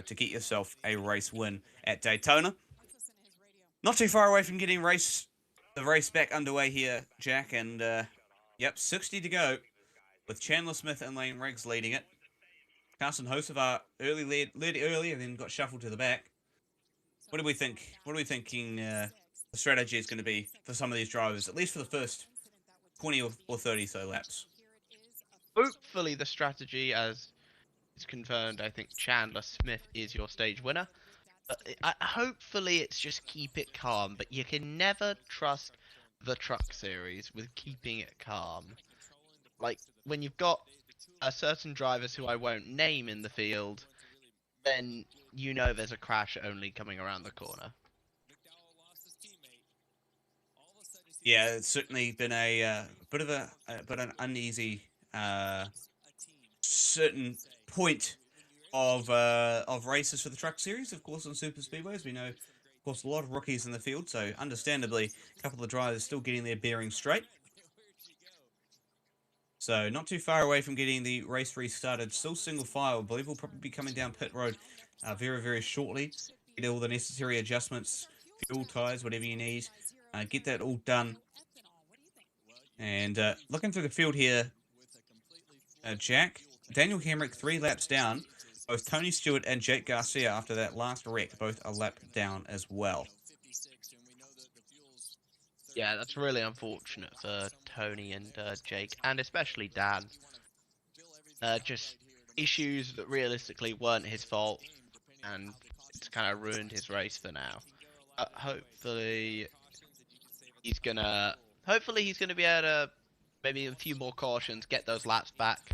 to get yourself a race win at Daytona. Not too far away from getting the race back underway here, Jack, and Yep, 60 to go, with Chandler Smith and Lane Riggs leading it. Carson Hocevar led early and then got shuffled to the back. What do we think? What are we thinking the strategy is going to be for some of these drivers, at least for the first 20 or 30 so laps? Hopefully the strategy, as is confirmed, I think Chandler Smith is your stage winner. Hopefully it's just keep it calm, but you can never trust the truck series with keeping it calm. Like, when you've got certain drivers who I won't name in the field, then you know there's a crash only coming around the corner. Yeah, it's certainly been a bit of an uneasy certain point of races for the truck series. Of course, on super speedways, we know, of course, a lot of rookies in the field, so understandably, a couple of drivers still getting their bearings straight. So not too far away from getting the race restarted. Still single file. I believe we'll probably be coming down pit road very, very shortly. Get all the necessary adjustments, fuel, tires, whatever you need. Get that all done. And looking through the field here, Jack, Daniel Hemrick 3 laps down. Both Tony Stewart and Jake Garcia, after that last wreck, both a lap down as well. Yeah, that's really unfortunate for Tony and Jake, and especially Dan. Just issues that realistically weren't his fault, and it's kind of ruined his race for now. Hopefully he's gonna be able to, maybe a few more cautions, get those laps back,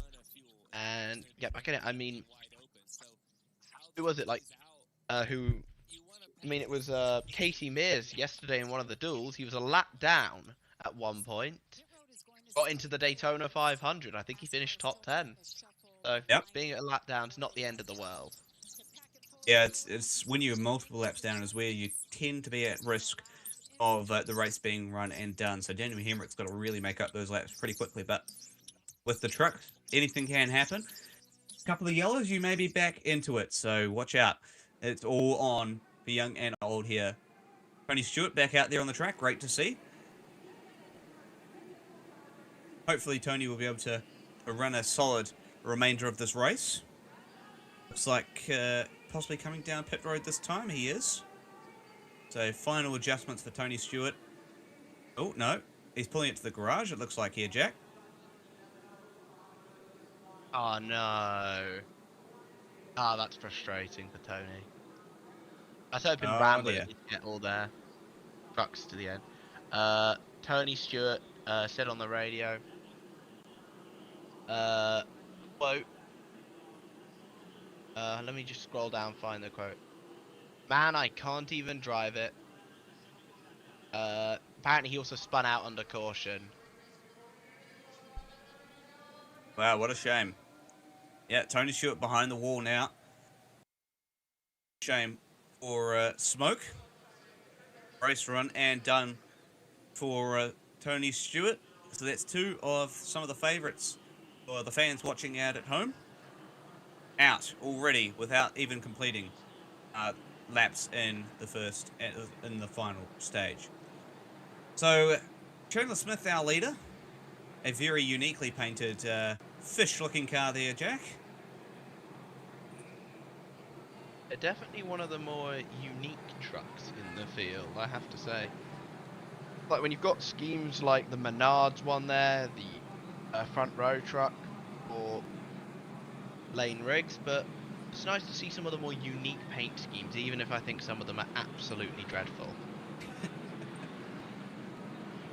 and get back in it. I mean, who was it? It was Casey Mears yesterday in one of the duels. He was a lap down at one point. Got into the Daytona 500. I think he finished top 10. So being a lap down is not the end of the world. Yeah, it's when you're multiple laps down is where you tend to be at risk of the race being run and done. So Daniel Hemrick's got to really make up those laps pretty quickly. But with the truck, anything can happen. A couple of yellows, you may be back into it. So watch out. It's all on for young and old here. Tony Stewart back out there on the track. Great to see. Hopefully Tony will be able to run a solid remainder of this race. Looks like possibly coming down pit road this time. He is. So final adjustments for Tony Stewart. Oh, no. He's pulling it to the garage, it looks like here, Jack. Oh, no. Ah, that's frustrating for Tony. I was hoping Rambler would get all their trucks to the end. Tony Stewart said on the radio, quote, let me just scroll down, find the quote. Man, I can't even drive it. Apparently he also spun out under caution. Wow, what a shame. Yeah, Tony Stewart behind the wall now. Shame for Smoke. Race run and done for Tony Stewart. So that's two of some of the favourites for the fans watching out at home. Out already without even completing laps in the final stage. So Chandler Smith, our leader, a very uniquely painted fish-looking car there, Jack. Definitely one of the more unique trucks in the field, I have to say. Like when you've got schemes like the Menards one there, the front row truck, or Lane Riggs, but it's nice to see some of the more unique paint schemes, even if I think some of them are absolutely dreadful.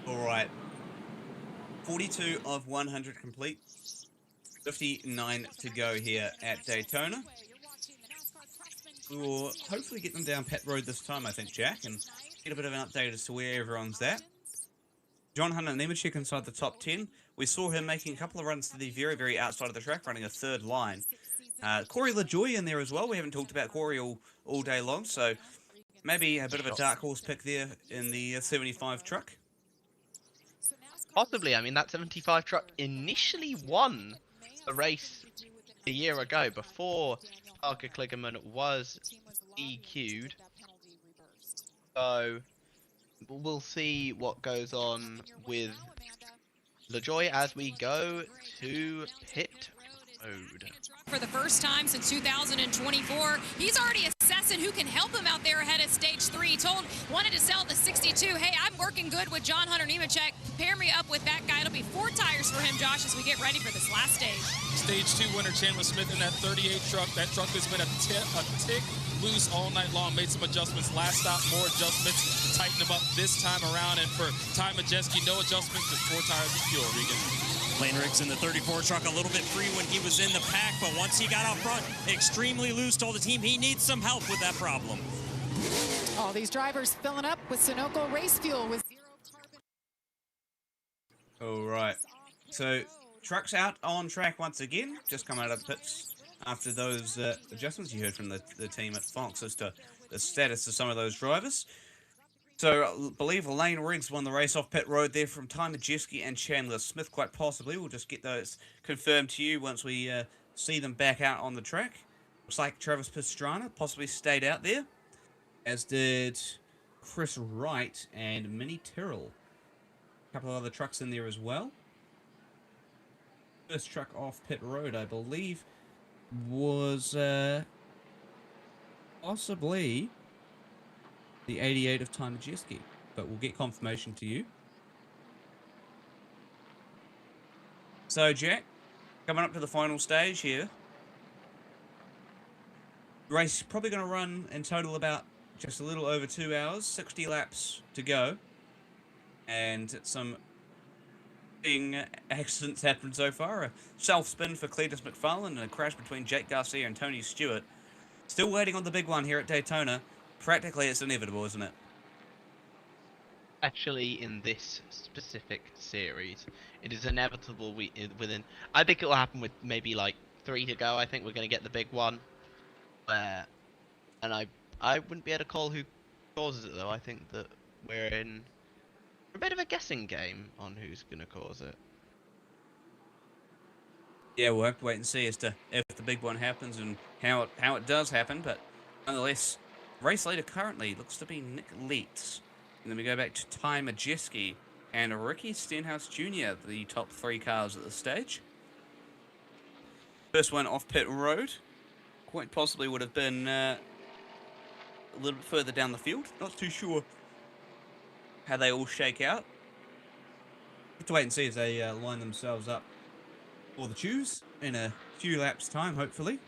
All right. 42 of 100 complete. 59 to go here at Daytona. We'll hopefully get them down pit road this time, I think, Jack, and get a bit of an update as to where everyone's at. John Hunter Nemechek inside the top 10. We saw him making a couple of runs to the very, very outside of the track, running a third line. Corey LaJoy in there as well. We haven't talked about Corey all day long, so maybe a bit of a dark horse pick there in the 75 truck. Possibly. I mean, that 75 truck initially won a race a year ago before Parker Kligerman was DQ'd. So we'll see what goes on with LaJoy as we go to pit road. For the first time since 2024, he's already assessing who can help him out there ahead of stage 3. Wanted to sell the 62. Hey, I'm working good with John Hunter Nemechek. Pair me up with that guy. It'll be 4 tires for him, Josh, as we get ready for this last stage. Stage 2 winner Chandler Smith in that 38 truck. That truck has been a tick loose all night long. Made some adjustments. Last stop, more adjustments to tighten them up this time around. And for Ty Majeski, no adjustments, just 4 tires of fuel, Regan. Lane Riggs in the 34 truck, a little bit free when he was in the pack, but once he got out front, extremely loose, told the team he needs some help with that problem. All these drivers filling up with Sunoco race fuel with 0 carbon. All right. So, trucks out on track once again. Just come out of the pits after those adjustments. You heard from the team at Fox as to the status of some of those drivers. So, I believe Lane Riggs won the race off pit road there from Ty Majeski and Chandler Smith, quite possibly. We'll just get those confirmed to you once we see them back out on the track. Looks like Travis Pastrana possibly stayed out there, as did Chris Wright and Minnie Tyrrell. A couple of other trucks in there as well. First truck off pit road, I believe, was possibly the 88 of Ty Majeski, but we'll get confirmation to you. So, Jack, coming up to the final stage here. Race probably going to run in total about just a little over 2 hours, 60 laps to go. And some accidents happened so far. A self-spin for Cletus McFarlane and a crash between Jake Garcia and Tony Stewart. Still waiting on the big one here at Daytona. Practically, it's inevitable, isn't it? Actually, in this specific series, it is inevitable within... I think it will happen with maybe like 3 to go. I think we're going to get the big one. And I wouldn't be able to call who causes it, though. I think that we're in a bit of a guessing game on who's going to cause it. Yeah, we'll have to wait and see as to if the big one happens and how it does happen. But nonetheless, race leader currently looks to be Nick Leitz. And then we go back to Ty Majeski and Ricky Stenhouse Jr., the top 3 cars at this stage. First one off pit road. Quite possibly would have been a little bit further down the field. Not too sure how they all shake out. Have to wait and see as they line themselves up for the choose in a few laps' time, hopefully.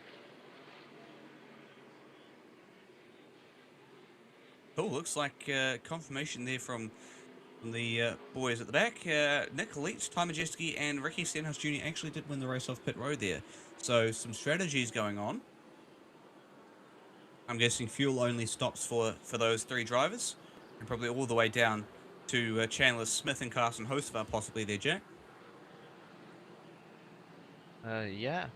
Oh, looks like confirmation there from the boys at the back. Nick Leitz, Ty Majeski, and Ricky Stenhouse Jr. actually did win the race off pit road there. So some strategies going on. I'm guessing fuel only stops for those 3 drivers, and probably all the way down to Chandler Smith and Carson Hocevar possibly there, Jack. Yeah.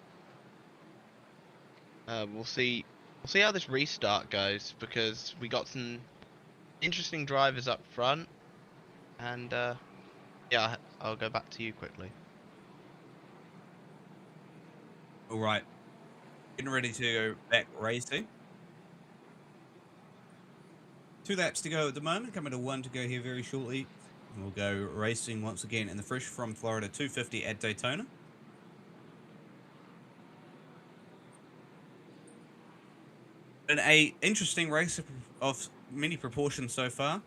We'll see how this restart goes, because we got some interesting drivers up front, and yeah, I'll go back to you quickly. All right, getting ready to go back racing. 2 laps to go at the moment, coming to 1 to go here very shortly. And we'll go racing once again in the Fresh from Florida 250 at Daytona. Been a interesting race of many proportions so far.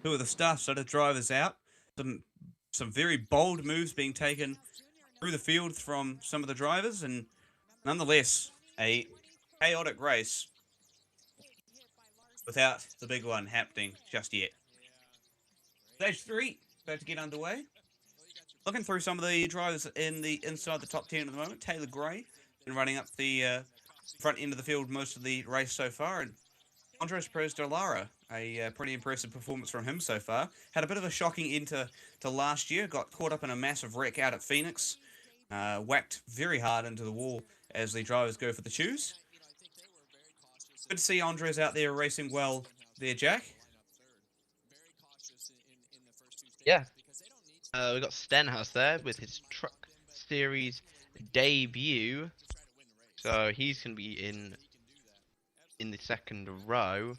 2 of the star-studded drivers out. Some very bold moves being taken through the field from some of the drivers, and nonetheless, a chaotic race without the big one happening just yet. Stage 3 about to get underway. Looking through some of the drivers inside the top 10 at the moment. Taylor Gray been running up the front end of the field most of the race so far, and Andres Perez de Lara, a pretty impressive performance from him so far. Had a bit of a shocking end to last year. Got caught up in a massive wreck out at Phoenix. Whacked very hard into the wall as the drivers go for the choose. Good to see Andres out there racing well there, Jack. Yeah. We got Stenhouse there with his Truck Series debut. So he's going to be in the second row.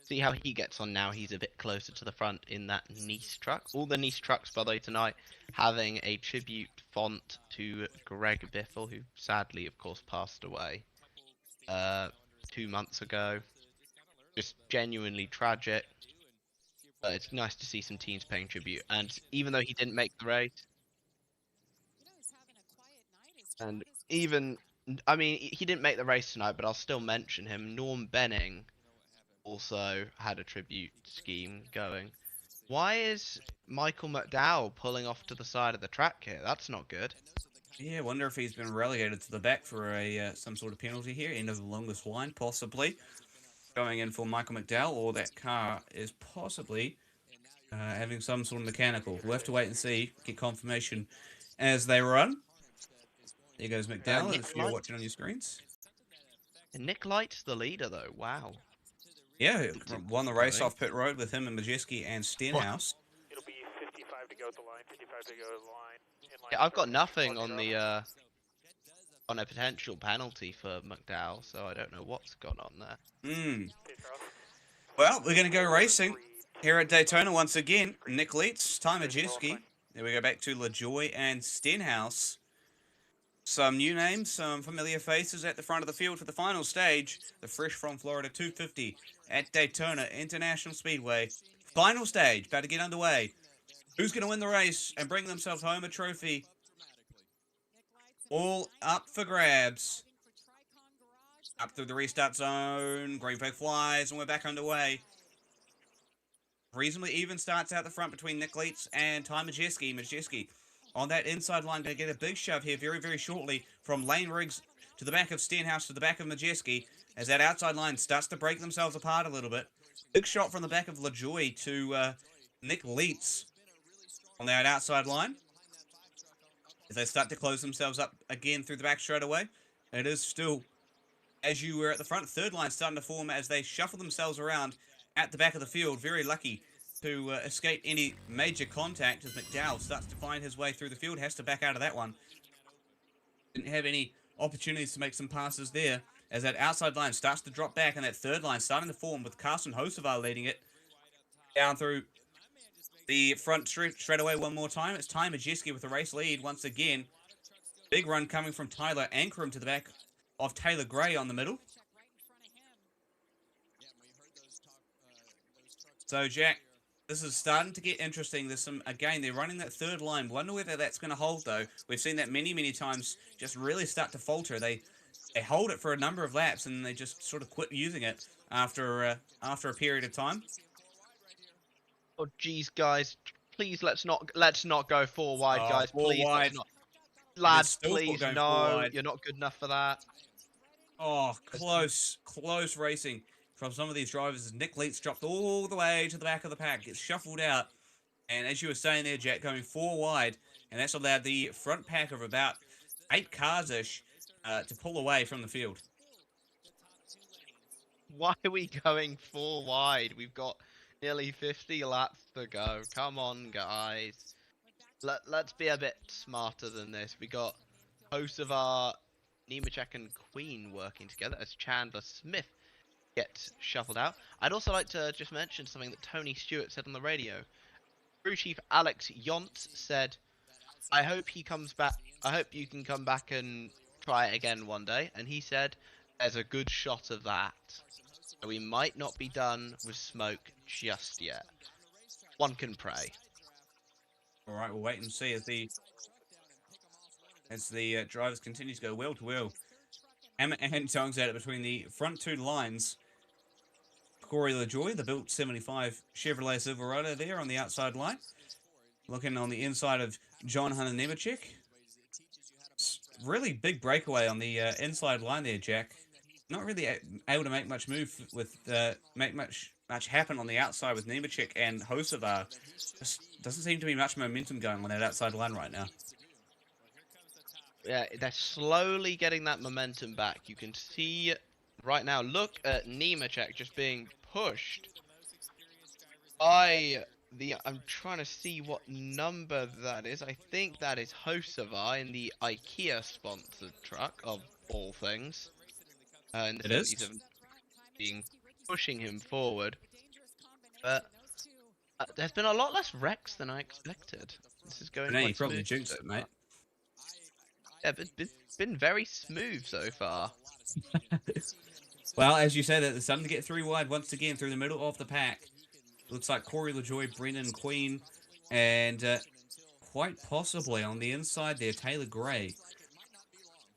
See how he gets on now. He's a bit closer to the front in that Nice truck. All the Nice trucks, by the way, tonight having a tribute font to Greg Biffle, who sadly, of course, passed away 2 months ago. Just genuinely tragic. But it's nice to see some teams paying tribute. And even though he didn't make the race, and even, I mean, he didn't make the race tonight, but I'll still mention him. Norm Benning also had a tribute scheme going. Why is Michael McDowell pulling off to the side of the track here? That's not good. Yeah, I wonder if he's been relegated to the back for a some sort of penalty here. End of the longest line, possibly. Going in for Michael McDowell, or that car is possibly having some sort of mechanical. We'll have to wait and see, get confirmation as they run. There goes McDowell, if you're watching on your screens. And Nick Light's the leader, though. Wow. Yeah, won the race off pit road with him and Majeski and Stenhouse. It'll be 55 to go at the line, 55 to go at the line. Yeah, I've got nothing on the on a potential penalty for McDowell, so I don't know what's gone on there. Well, we're going to go racing here at Daytona once again. Nick Leitz, Ty Majeski. Then we go back to LaJoy and Stenhouse. Some new names, some familiar faces at the front of the field for the final stage. The Fresh from Florida 250 at Daytona International Speedway. Final stage, about to get underway. Who's going to win the race and bring themselves home a trophy? All up for grabs. Up through the restart zone. Green flag flies, and we're back underway. Reasonably even starts out the front between Nick Leitz and Ty Majeski. Majeski on that inside line, going to get a big shove here very, very shortly from Lane Riggs to the back of Stenhouse to the back of Majeski as that outside line starts to break themselves apart a little bit. Big shot from the back of LaJoy to Nick Leitz on that outside line as they start to close themselves up again through the back straight away. It is still, as you were at the front, third line starting to form as they shuffle themselves around at the back of the field. Very lucky to escape any major contact as McDowell starts to find his way through the field. Has to back out of that one. Didn't have any opportunities to make some passes there as that outside line starts to drop back and that third line starting to form with Carson Hosevar leading it down through the front straight away one more time. It's Ty Majeski with the race lead once again. Big run coming from Tyler Ankrum to the back of Taylor Gray on the middle. So, Jack, this is starting to get interesting. There's some, again, they're running that third line. Wonder whether that's going to hold, though. We've seen that many, many times just really start to falter. They hold it for a number of laps, and they just sort of quit using it after a period of time. Oh, geez, guys, please let's not go 4 wide, guys. Please, let's not. Lads, please, no, you're not good enough for that. Oh, close racing from some of these drivers. Nick Leitz dropped all the way to the back of the pack, gets shuffled out, and as you were saying there, Jack, going 4 wide, and that's allowed the front pack of about 8 cars-ish to pull away from the field. Why are we going 4 wide? We've got nearly 50 laps to go. Come on, guys. Let's be a bit smarter than this. We got Hosevar, Nemechek, and Queen working together as Chandler Smith gets shuffled out. I'd also like to just mention something that Tony Stewart said on the radio. Crew Chief Alex Yont said, I hope he comes back. I hope you can come back and try it again one day. And he said, there's a good shot of that. So we might not be done with smoke just yet. One can pray. All right, we'll wait and see as the drivers continue to go wheel to wheel. And tongues at it between the front 2 lines. Corey LaJoy, the built 75 Chevrolet Silverado there on the outside line. Looking on the inside of John Hunter Nemechek. Really big breakaway on the inside line there, Jack. Not really able to make much move with make much happen on the outside with Nemechek and Hosevar. Just doesn't seem to be much momentum going on that outside line right now. Yeah, they're slowly getting that momentum back. You can see right now, look at Nemechek just being pushed by I'm trying to see what number that is. I think that is Hosevar in the IKEA sponsored truck of all things. And it is pushing him forward. But there's been a lot less wrecks than I expected. This is going No, quite you probably smooth jinxed so it, mate. far. Yeah, but it's been very smooth so far. Well, as you say, that they're starting to get three wide once again through the middle of the pack. Looks like Corey LaJoy, Brendan Queen, and quite possibly on the inside there, Taylor Gray.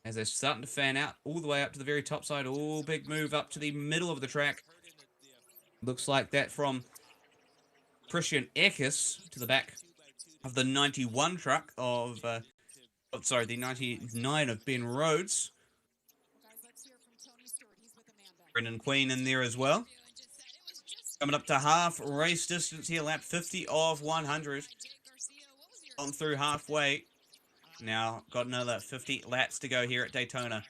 As they're starting to fan out all the way up to the very top side. Oh, big move up to the middle of the track. Looks like that from Christian Eckes to the back of the 91 truck of, the 99 of Ben Rhodes. Brendan Queen in there as well. Coming up to half race distance here, lap 50 of 100. On through halfway. Now, got another 50 laps to go here at Daytona.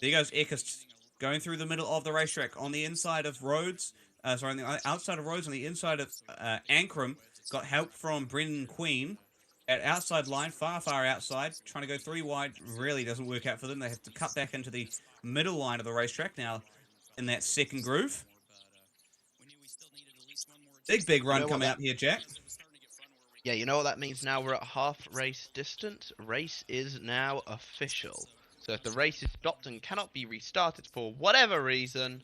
There goes Eckes going through the middle of the racetrack on the inside of Rhodes. On the outside of Rhodes, on the inside of Ankrum. Got help from Brendan Queen at outside line, far outside. Trying to go three wide really doesn't work out for them. They have to cut back into the middle line of the racetrack now in that second groove. Big run coming up here, Jack. Yeah, you know what that means now? We're at half race distance. Race is now official. So if the race is stopped and cannot be restarted for whatever reason,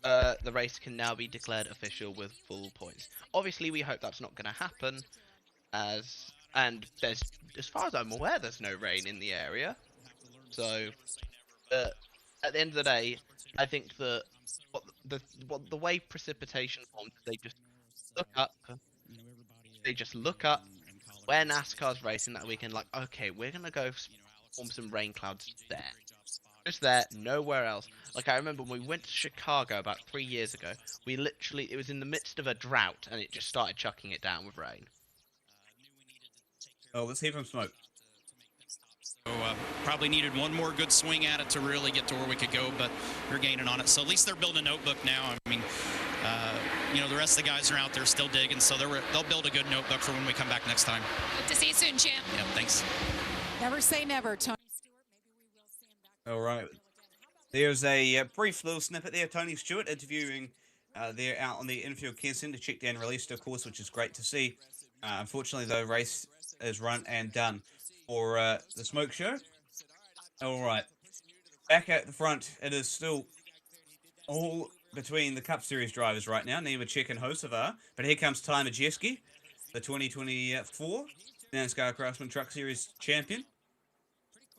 the race can now be declared official with full points. Obviously, we hope that's not going to happen, and there's, as far as I'm aware, there's no rain in the area. So at the end of the day, I think that the way precipitation forms, they just look up. They just look up where NASCAR's racing that weekend, like, okay, we're going to go form some rain clouds there. Just there, nowhere else. Like, I remember when we went to Chicago about 3 years ago, it was in the midst of a drought, and it just started chucking it down with rain. Oh, let's hear from Smoke. So, probably needed one more good swing at it to really get to where we could go, but we're gaining on it. So at least they're building a notebook now. I mean, the rest of the guys are out there still digging, so they'll build a good notebook for when we come back next time. Good to see you soon, champ. Yeah, thanks. Never say never, Tony. All right. There's a brief little snippet there. Tony Stewart interviewing there out on the infield care center. Check down released, of course, which is great to see. Unfortunately, the race is run and done for the Smoke Show. All right. Back at the front, it is still all between the Cup Series drivers right now, Nemechek and Hocevar. But here comes Ty Majeski, the 2024 NASCAR Craftsman Truck Series champion.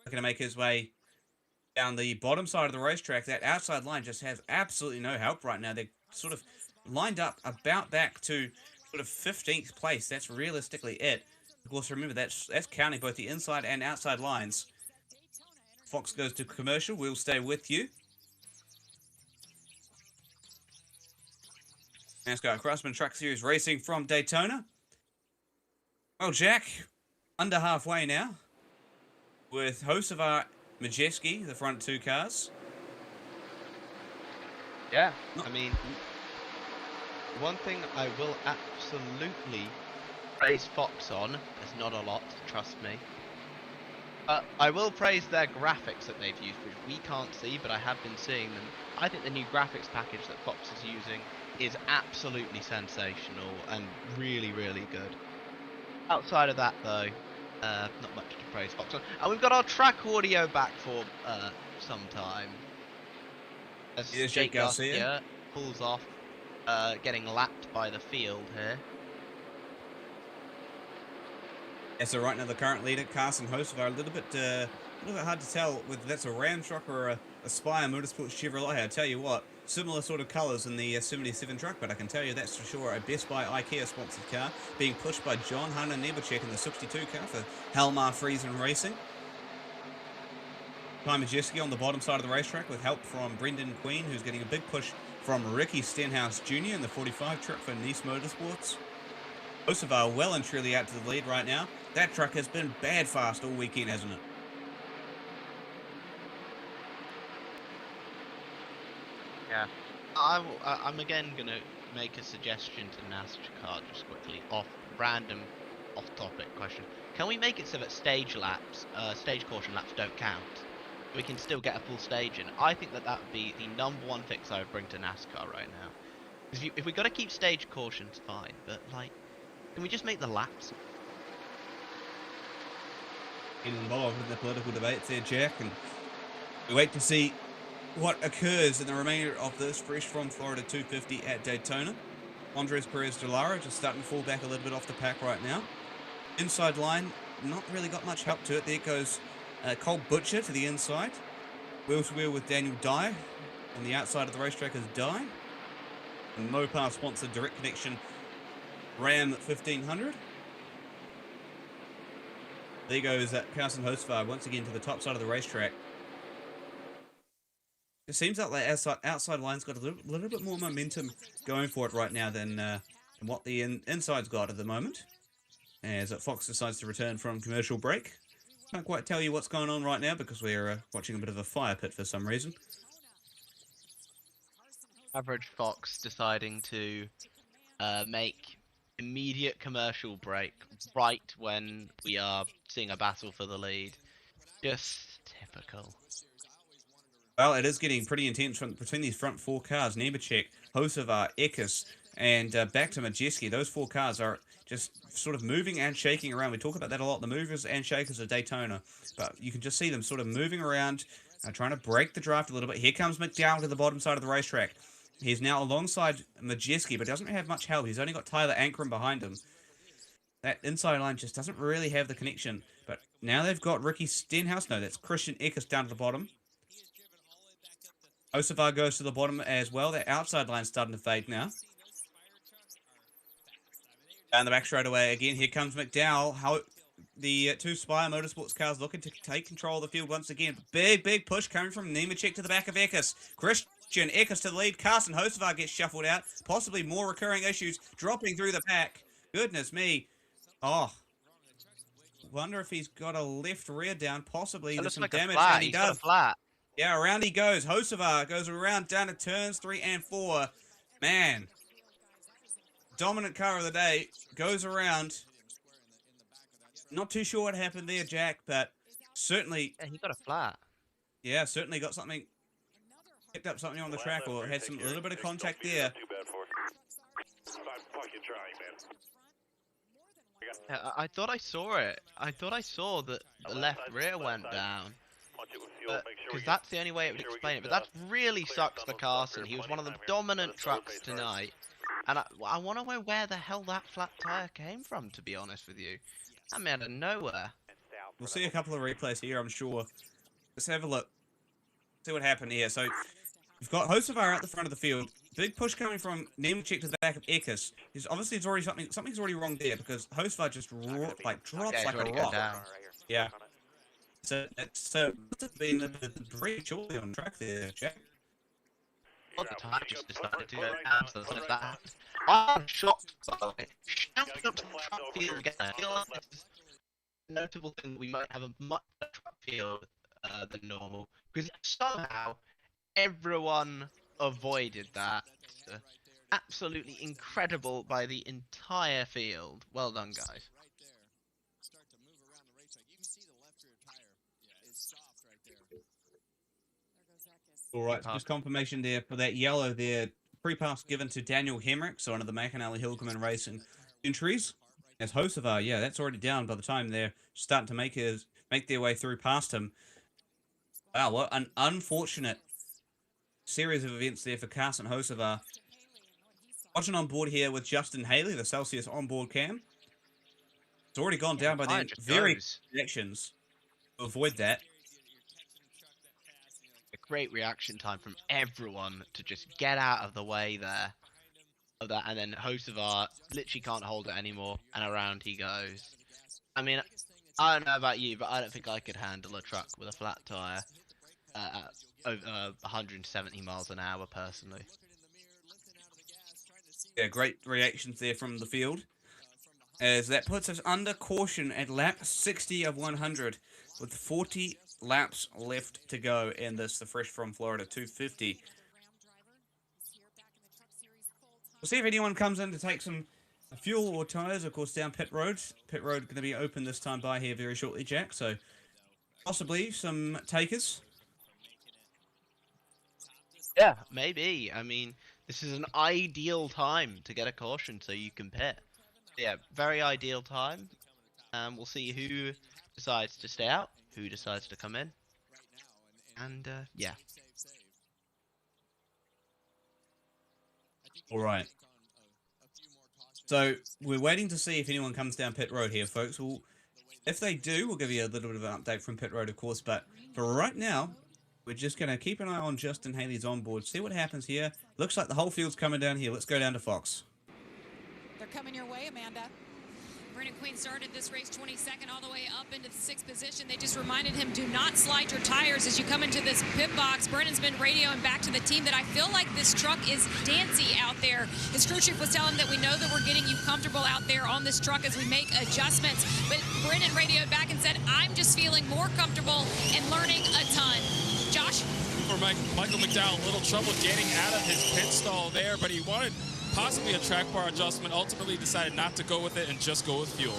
Looking to make his way down the bottom side of the racetrack. That outside line just has absolutely no help right now. They're sort of lined up about back to sort of 15th place. That's realistically it. Of course, remember, that's counting both the inside and outside lines. Fox goes to commercial. We'll stay with you. NASCAR Craftsman Truck Series racing from Daytona. Well, Jack, under halfway now with Hocevar, Majeski, the front two cars. Yeah, I mean, one thing I will absolutely praise Fox on, there's not a lot, trust me. I will praise their graphics that they've used, which we can't see, but I have been seeing them. I think the new graphics package that Fox is using is absolutely sensational and really, really good. Outside of that, though, not much to praise Fox on. And we've got our track audio back for some time. As Jake Garcia pulls off, getting lapped by the field here. Yeah, so right now the current leader, Carson Hocevar, a little bit hard to tell whether that's a Ram truck or a Spire Motorsports Chevrolet. I tell you what, similar sort of colours in the 77 truck, but I can tell you that's for sure a Best Buy IKEA sponsored car being pushed by John Hunter Nemechek in the 62 car for Halmar Friesen Racing. Ty Majeski on the bottom side of the racetrack with help from Brendan Queen, who's getting a big push from Ricky Stenhouse Jr. in the 45 truck for Nice Motorsports. Hocevar well and truly out to the lead right now. That truck has been bad fast all weekend, hasn't it? Yeah. I'm again going to make a suggestion to NASCAR just quickly, off-topic question. Can we make it so that stage caution laps don't count? We can still get a full stage in. I think that would be the #1 fix I would bring to NASCAR right now. If we got to keep stage cautions, fine. But like, can we just make the laps? Involved in the political debates there, Jack, and we wait to see what occurs in the remainder of this fresh from Florida 250 at Daytona. Andres Perez de Lara just starting to fall back a little bit off the pack right now. Inside line, not really got much help to it. There goes Cole Butcher to the inside. Wheel to wheel with Daniel Dye. On the outside of the racetrack is Dye. And Mopar sponsored direct connection Ram 1500. There goes Carson Hosvar once again to the top side of the racetrack. It seems like the outside line's got a little bit more momentum going for it right now than what the inside's got at the moment. As Fox decides to return from commercial break. Can't quite tell you what's going on right now because we're watching a bit of a fire pit for some reason. Average Fox deciding to make immediate commercial break right when we are seeing a battle for the lead. Just typical. Well, it is getting pretty intense between these front four cars. Nemechek, Hocevar, Eckes, and back to Majeski. Those four cars are just sort of moving and shaking around. We talk about that a lot, the movers and shakers of Daytona. But you can just see them sort of moving around, trying to break the draft a little bit. Here comes McDowell to the bottom side of the racetrack. He's now alongside Majeski, but doesn't have much help. He's only got Tyler Ankrum behind him. That inside line just doesn't really have the connection. But now they've got Ricky Stenhouse. No, that's Christian Eckes down to the bottom. Hocevar goes to the bottom as well. That outside line's starting to fade now. Down the back straight away again. Here comes McDowell. How the two Spire Motorsports cars looking to take control of the field once again. Big push coming from Nemechek to the back of Eckes. Christian Eckes to the lead. Carson Hocevar gets shuffled out. Possibly more recurring issues dropping through the pack. Goodness me. Oh. Wonder if he's got a left rear down. Possibly. There's some like damage. And he he's does. got a flat. Yeah, around he goes. Hocevar goes around down to turns 3 and 4. Man. Dominant car of the day. Goes around. Not too sure what happened there, Jack, but certainly... Yeah, he got a flat. Yeah, certainly got something... Picked up something on the track or had a little bit of contact there. Yeah, I thought I saw it. I thought I saw that the left rear went down. Because that's the only way it would explain it. But that really sucks for Carson. He was one of the dominant trucks tonight. And I want to know where the hell that flat tire came from, to be honest with you. I mean, out of nowhere. We'll see a couple of replays here, I'm sure. Let's have a look. See what happened here. So, we've got Hocevar out the front of the field. Big push coming from Nemechek to the back of Eckes. There's already something's already wrong there because Hocevar just drops like a rock. Yeah. So that's been a very shortly on track there, Jack. All the time just decided to go absolutely like that. I'm shocked by it. Shouting up to the truck field again. I feel like it's a notable thing that we might have a much better truck field than normal. Because somehow everyone avoided that. Absolutely incredible by the entire field. Well done, guys. All right, just confirmation there for that yellow there. Pre-pass given to Daniel Hemrick, so one of the McAnally Hilgeman Racing entries. As Hocevar, yeah, that's already down by the time they're starting to make their way through past him. Wow, what an unfortunate series of events there for Carson Hocevar. Watching on board here with Justin Haley, the Celsius onboard cam. It's already gone down by the very reactions to avoid that. A great reaction time from everyone to just get out of the way there of that, and then Hocevar literally can't hold it anymore, and around he goes. I mean, I don't know about you, but I don't think I could handle a truck with a flat tire at over 170 miles an hour personally. Yeah, great reactions there from the field. As that puts us under caution at lap 60 of 100 with 40 laps left to go in this, the Fresh from Florida 250. We'll see if anyone comes in to take some fuel or tires, of course, down pit road. Pit road going to be open this time by here very shortly, Jack, so possibly some takers. Yeah, maybe. I mean, This is an ideal time to get a caution so you can pit. Yeah, very ideal time. We'll see who decides to stay out, who decides to come in. And, yeah. All right. So we're waiting to see if anyone comes down pit road here, folks. If they do, we'll give you a little bit of an update from pit road, of course. But for right now, we're just going to keep an eye on Justin Haley's onboard, see what happens here. Looks like the whole field's coming down here. Let's go down to Fox. They're coming your way, Amanda. Brennan Queen started this race 22nd all the way up into the 6th position. They just reminded him, do not slide your tires as you come into this pit box. Brennan's been radioing back to the team that I feel like this truck is dancy out there. His crew chief was telling him that we know that we're getting you comfortable out there on this truck as we make adjustments. But Brennan radioed back and said, I'm just feeling more comfortable and learning a ton. Josh? For Michael McDowell, a little trouble getting out of his pit stall there, but he wanted possibly a track bar adjustment, ultimately decided not to go with it and just go with fuel.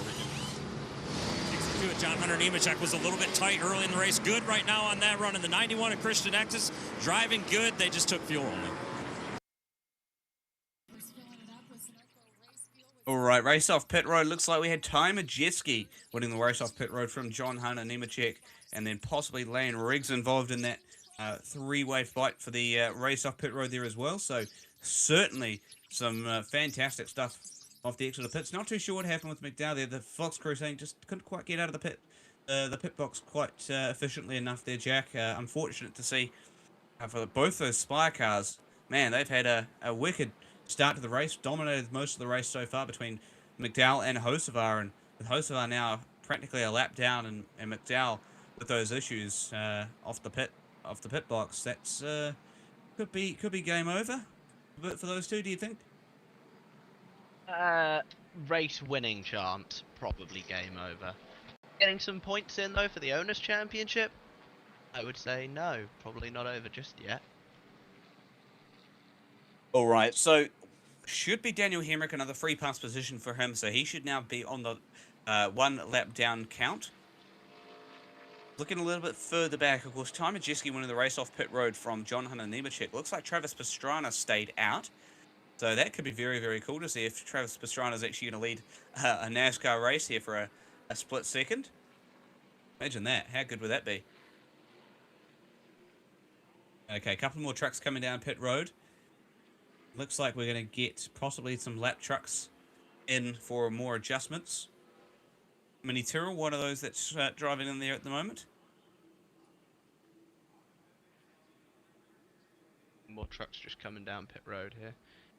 John Hunter Nemechek was a little bit tight early in the race. Good right now on that run in the 91 at Christian Exis. Driving good. They just took fuel only. All right, race off pit road. Looks like we had Ty Majeski winning the race off pit road from John Hunter Nemechek, and then possibly Lane Riggs involved in that three-way fight for the race off pit road there as well. So certainly some fantastic stuff off the exit of the pits. Not too sure what happened with McDowell there. The Fox crew saying just couldn't quite get out of the pit box quite efficiently enough there, Jack. Unfortunate to see for both those Spire cars. Man, they've had a wicked start to the race. Dominated most of the race so far between McDowell and Hocevar, and with Hocevar now practically a lap down, and McDowell with those issues off the pit box. That's could be game over. But for those two, do you think? Race winning chance, probably game over. Getting some points in though for the Owners' Championship? I would say no, probably not over just yet. All right, so should be Daniel Hemrick, another free pass position for him, so he should now be on the 1 lap down count. Looking a little bit further back, of course, Ty Majeski winning the race off pit road from John Hunter Nemechek. Looks like Travis Pastrana stayed out. So that could be very, very cool to see if Travis Pastrana is actually going to lead a NASCAR race here for a split second. Imagine that. How good would that be? Okay, a couple more trucks coming down pit road. Looks like we're going to get possibly some lap trucks in for more adjustments. Mini Tyrrell, one of those that's driving in there at the moment. More trucks just coming down pit road here.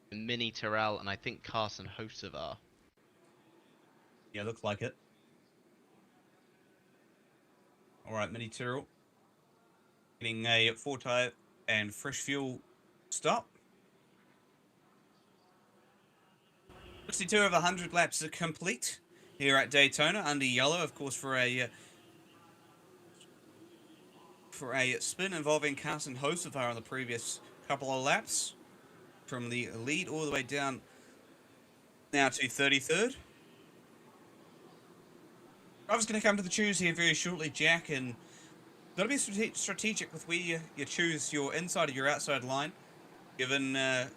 Mini Tyrrell and I think Carson Hocevar. Yeah, looks like it. Alright, Mini Tyrrell. Getting a 4-tire and fresh fuel stop. 62 of 100 laps are complete here at Daytona, under yellow, of course, for a spin involving Carson Hocevar on the previous couple of laps, from the lead all the way down now to 33rd. I was going to come to the choose here very shortly, Jack, and got to be strategic with where you choose your inside or your outside line, given the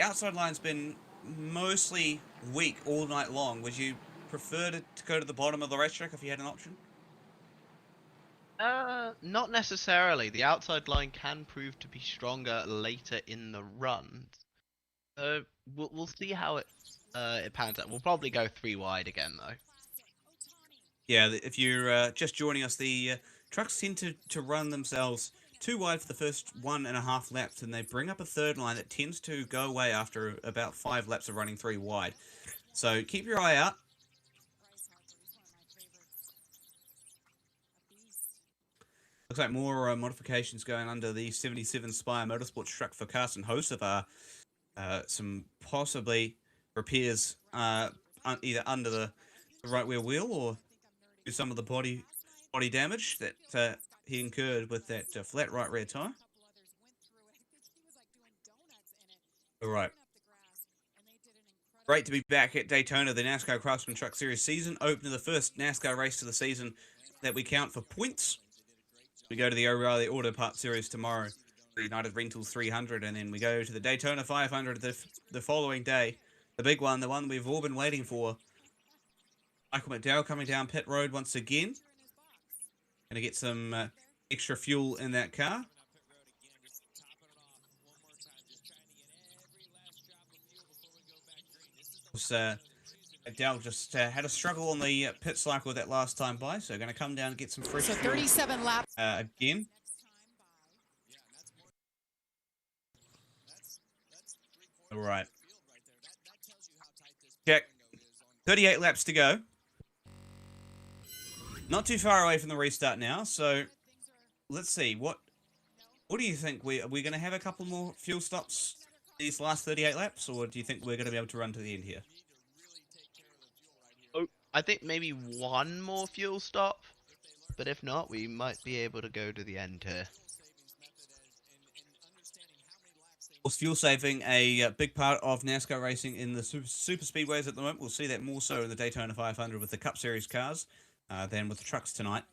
outside line's been mostly weak all night long. Would you prefer to go to the bottom of the racetrack if you had an option? Not necessarily. The outside line can prove to be stronger later in the run. We'll see how it pans out. We'll probably go 3 wide again, though. Yeah, if you're just joining us, the trucks tend to run themselves 2 wide for the first 1.5 laps, and they bring up a third line that tends to go away after about 5 laps of running 3 wide. So keep your eye out. Looks like more modifications going under the 77 Spire Motorsports truck for Carson Hocevar. Some possibly repairs either under the right rear wheel or some of the body damage that he incurred with that flat right rear tire. All right. Great to be back at Daytona, the NASCAR Craftsman Truck Series season opener, the first NASCAR race of the season that we count for points. We go to the O'Reilly Auto Parts Series tomorrow United Rentals 300, and then we go to the Daytona 500 the following day. The big one, the one we've all been waiting for. Michael McDowell coming down pit road once again. Going to get some extra fuel in that car. McDowell just had a struggle on the pit cycle that last time by, so going to come down and get some fresh So fuel 37 laps. again. All right. Check. 38 laps to go. Not too far away from the restart now, so let's see. What do you think? Are we going to have a couple more fuel stops these last 38 laps, or do you think we're going to be able to run to the end here? Oh, I think maybe one more fuel stop, but if not, we might be able to go to the end here. Was fuel saving a big part of NASCAR racing in the super speedways at the moment? We'll see that more so in the Daytona 500 with the Cup Series cars than with the trucks tonight.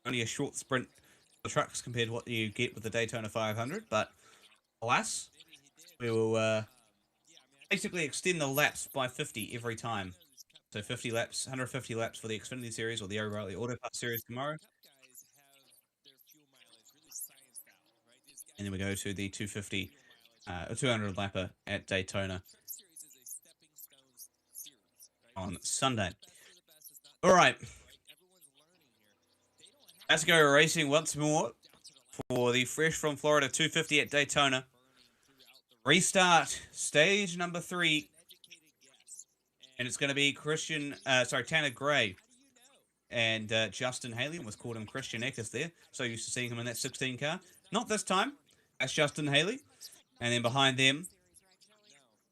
Only a short sprint for the trucks compared to what you get with the Daytona 500, but alas, we will basically extend the laps by 50 every time. So 50 laps, 150 laps for the Xfinity Series or the O'Reilly Auto Parts Series tomorrow. And then we go to the 250. A 200 lapper at Daytona on Sunday. All right. Let's go racing once more for the Fresh from Florida 250 at Daytona. Restart stage number 3. And it's going to be Tanner Gray and Justin Haley. Almost called him Christian Eckes there. So used to seeing him in that 16 car. Not this time. That's Justin Haley. And then behind them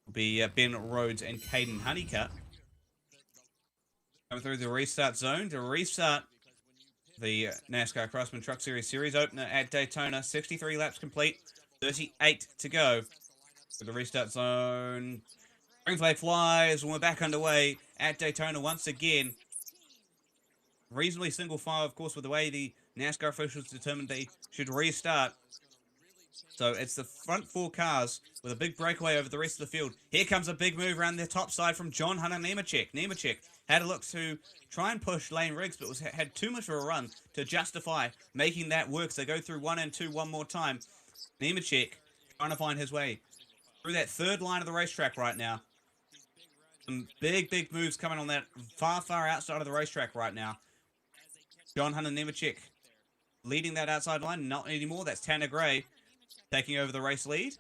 will be Ben Rhodes and Caden Honeycutt. Coming through the restart zone to restart the NASCAR Craftsman Truck Series opener at Daytona. 63 laps complete, 38 to go. For the restart zone, green flag flies, and we're back underway at Daytona once again. Reasonably single file, of course, with the way the NASCAR officials determined they should restart. So it's the front 4 cars with a big breakaway over the rest of the field. Here comes a big move around the top side from John Hunter Nemechek. Nemechek had a look to try and push Lane Riggs, but had too much of a run to justify making that work. So go through 1 and 2 one more time. Nemechek trying to find his way through that third line of the racetrack right now. Some big moves coming on that far outside of the racetrack right now. John Hunter Nemechek leading that outside line. Not anymore. That's Tanner Gray taking over the race lead.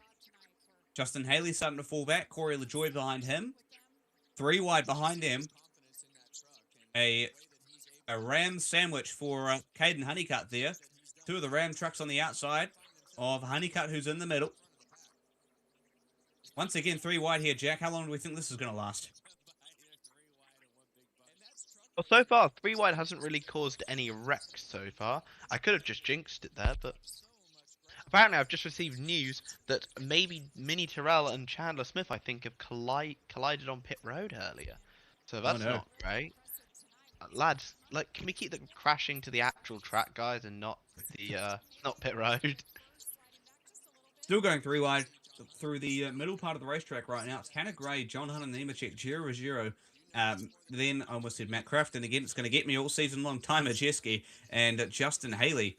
Justin Haley starting to fall back. Corey LaJoie behind him. 3 wide behind them. A Ram sandwich for Caden Honeycutt there. 2 of the Ram trucks on the outside of Honeycutt, who's in the middle. Once again, 3 wide here, Jack. How long do we think this is going to last? Well, so far, 3 wide hasn't really caused any wrecks so far. I could have just jinxed it there, but apparently I've just received news that maybe Minnie Terrell and Chandler Smith, I think, have collided on pit road earlier. So that's not great. Lads, like, can we keep them crashing to the actual track, guys, and not the not pit road? Still going 3 wide through the middle part of the racetrack right now. It's Tanner Gray, John Hunter Nemechek, Giro Ruggiero. Then I almost said Matt Craft, and again, it's going to get me all season long. Ty Majeski and Justin Haley.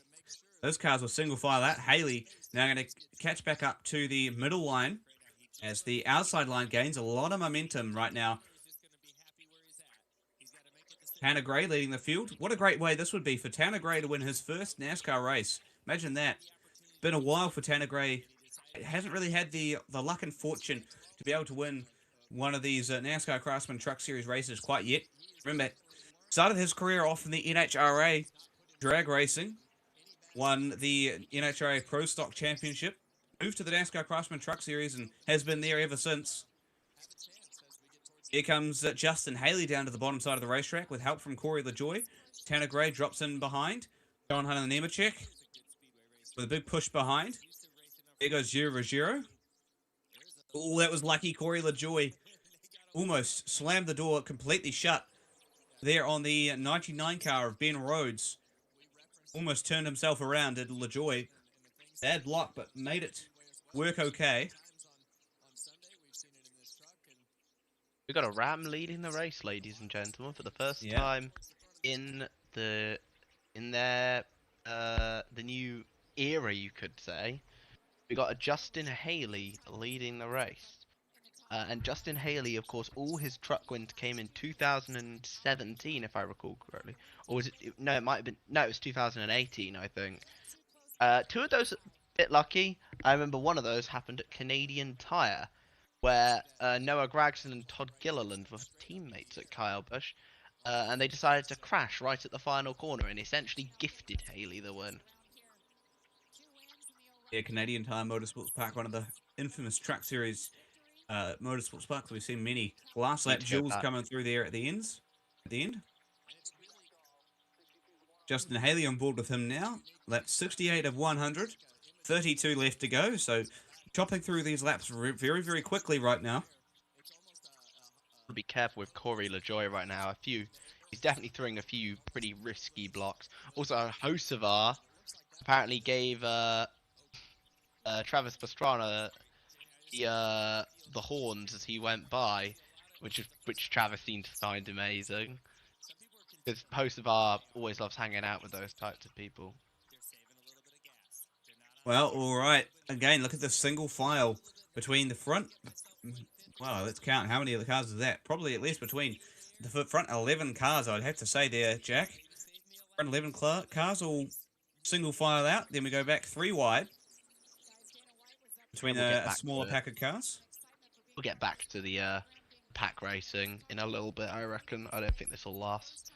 Those cars were single file out. Haley now going to catch back up to the middle line as the outside line gains a lot of momentum right now. Tanner Gray leading the field. What a great way this would be for Tanner Gray to win his first NASCAR race. Imagine that. Been a while for Tanner Gray. Hasn't really had the luck and fortune to be able to win one of these NASCAR Craftsman Truck Series races quite yet. Remember, started his career off in the NHRA drag racing. Won the NHRA Pro Stock Championship. Moved to the NASCAR Craftsman Truck Series and has been there ever since. Here comes Justin Haley down to the bottom side of the racetrack with help from Corey LaJoie. Tanner Gray drops in behind. John Hunter Nemechek with a big push behind. There goes Giro Ruggiero. Oh, that was lucky. Corey LaJoie almost slammed the door completely shut there on the 99 car of Ben Rhodes. Almost turned himself around, did LaJoie. Bad block, but made it work okay. We got a Ram leading the race, ladies and gentlemen, for the first time in the new era, you could say. We got a Justin Haley leading the race. And Justin Haley, of course, all his truck wins came in 2017, if I recall correctly. Or was it? No, it might have been. No, it was 2018, I think. Two of those a bit lucky. I remember one of those happened at Canadian Tire, where Noah Gragson and Todd Gilliland were teammates at Kyle Busch, and they decided to crash right at the final corner and essentially gifted Haley the win. Yeah, Canadian Tire Motorsports Park, one of the infamous Truck Series motorsports parks. We've seen many last lap duels coming through there at the end. Justin Haley on board with him now. Lap 68 of 100. 32 left to go. So chopping through these laps very, very quickly right now. Be careful with Corey LaJoy right now. He's definitely throwing a few pretty risky blocks. Also, Hocevar apparently gave Travis Pastrana the horns as he went by, which Travis seemed to find amazing. Because Hocevar always loves hanging out with those types of people. Well, all right. Again, look at the single file between the front. Wow, let's count. How many of the cars is that? Probably at least between the front 11 cars, I'd have to say there, Jack. Front 11 cars all single file out. Then we go back 3 wide between a smaller pack of cars. We'll get back to the pack racing in a little bit, I reckon. I don't think this will last.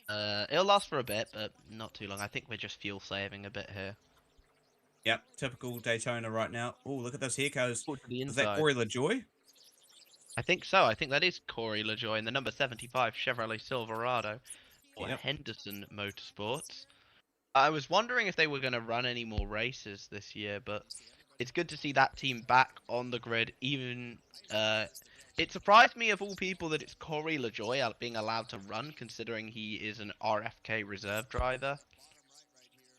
It'll last for a bit, but not too long. I think we're just fuel saving a bit here. Yep, typical Daytona right now. Oh, look at those haircos. Is that Corey LaJoy? I think so. I think that is Corey LaJoy in the number 75 Chevrolet Silverado or Henderson Motorsports. I was wondering if they were going to run any more races this year, but it's good to see that team back on the grid. Even it surprised me of all people that it's Corey LaJoy being allowed to run, considering he is an RFK reserve driver.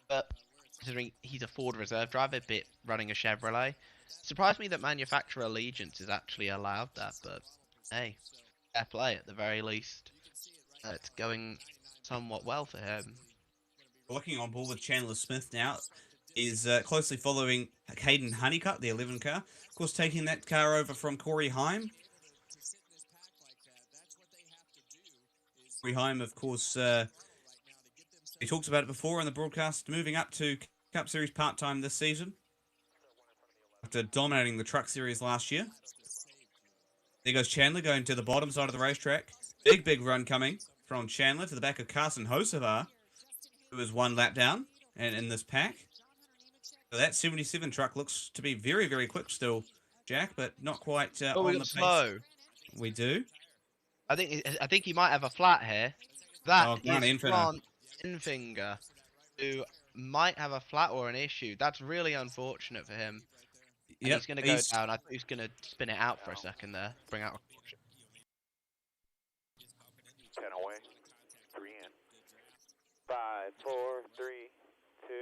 But considering he's a Ford reserve driver, bit running a Chevrolet, surprised me that manufacturer allegiance is actually allowed that. But hey, fair play at the very least. It's going somewhat well for him. Looking on board with Chandler Smith now is closely following Hayden Honeycutt, the 11 car. Of course, taking that car over from Corey Heim. Corey Heim, of course, we talked about it before in the broadcast, moving up to Cup Series part-time this season after dominating the Truck Series last year. There goes Chandler going to the bottom side of the racetrack. Big run coming from Chandler to the back of Carson Hocevar, who is 1 lap down and in this pack. So that 77 truck looks to be very, very quick still, Jack, but not quite on the pace. Slow. We do. I think he might have a flat here. That is Grant Enfinger, who might have a flat or an issue. That's really unfortunate for him. And he's going to go down. I thought he was going to spin it out for a second there. Bring out a caution. 10 away. 3 in. 5, 4, 3, 2,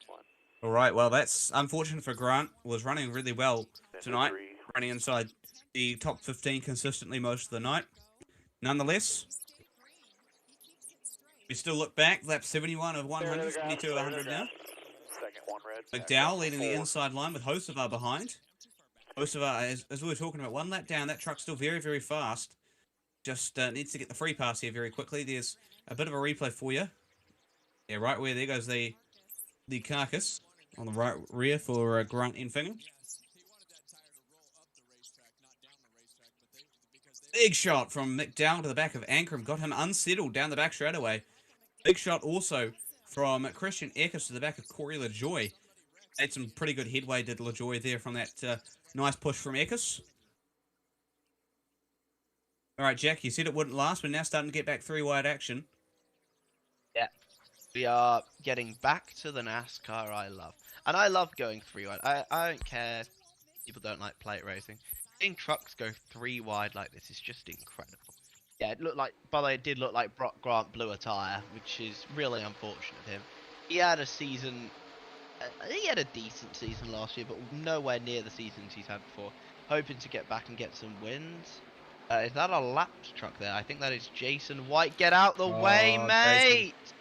1. All right, well, that's unfortunate for Grant. Was running really well tonight, running inside the top 15 consistently most of the night. Nonetheless, we still look back. Lap 71 of 100, 72 of 100 now. McDowell leading the inside line with Hocevar behind. Hocevar, as we were talking about, 1 lap down. That truck's still very, very fast. Just needs to get the free pass here very quickly. There's a bit of a replay for you. Yeah, right where there goes the carcass on the right rear for Grant Enfinger. Big shot from McDowell to the back of Ankrum. Got him unsettled down the back straightaway. Big shot also from Christian Eckes to the back of Corey LaJoy. Had some pretty good headway, did LaJoy there from that nice push from Eckes. All right, Jack, you said it wouldn't last. We're now starting to get back 3 wide action. Yeah. We are getting back to the NASCAR I love. And I love going 3 wide. I don't care if people don't like plate racing. Seeing trucks go 3 wide like this is just incredible. Yeah, it looked like, by the way, it did look like Brock Grant blew a tyre, which is really unfortunate of him. He had a season He had a decent season last year, but nowhere near the seasons he's had before. Hoping to get back and get some wins. Is that a lapped truck there? I think that is Jason White. Get out the way, mate! Jason.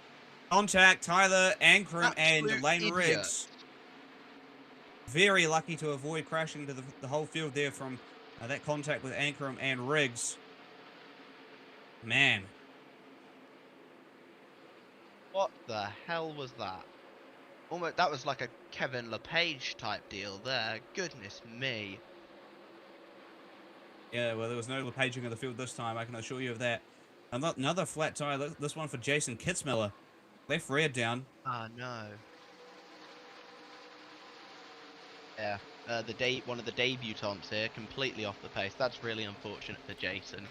Contact Tyler Ankrum and Absolute Lane idiot. Riggs. Very lucky to avoid crashing to the whole field there from that contact with Ankrum and Riggs. Man. What the hell was that? Almost, that was like a Kevin LePage type deal there. Goodness me. Yeah, well, there was no LePaging of the field this time, I can assure you of that. Another flat tire, this one for Jason Kitzmiller. Left rear down. Ah, no. Yeah, one of the debutants here, completely off the pace. That's really unfortunate for Jason.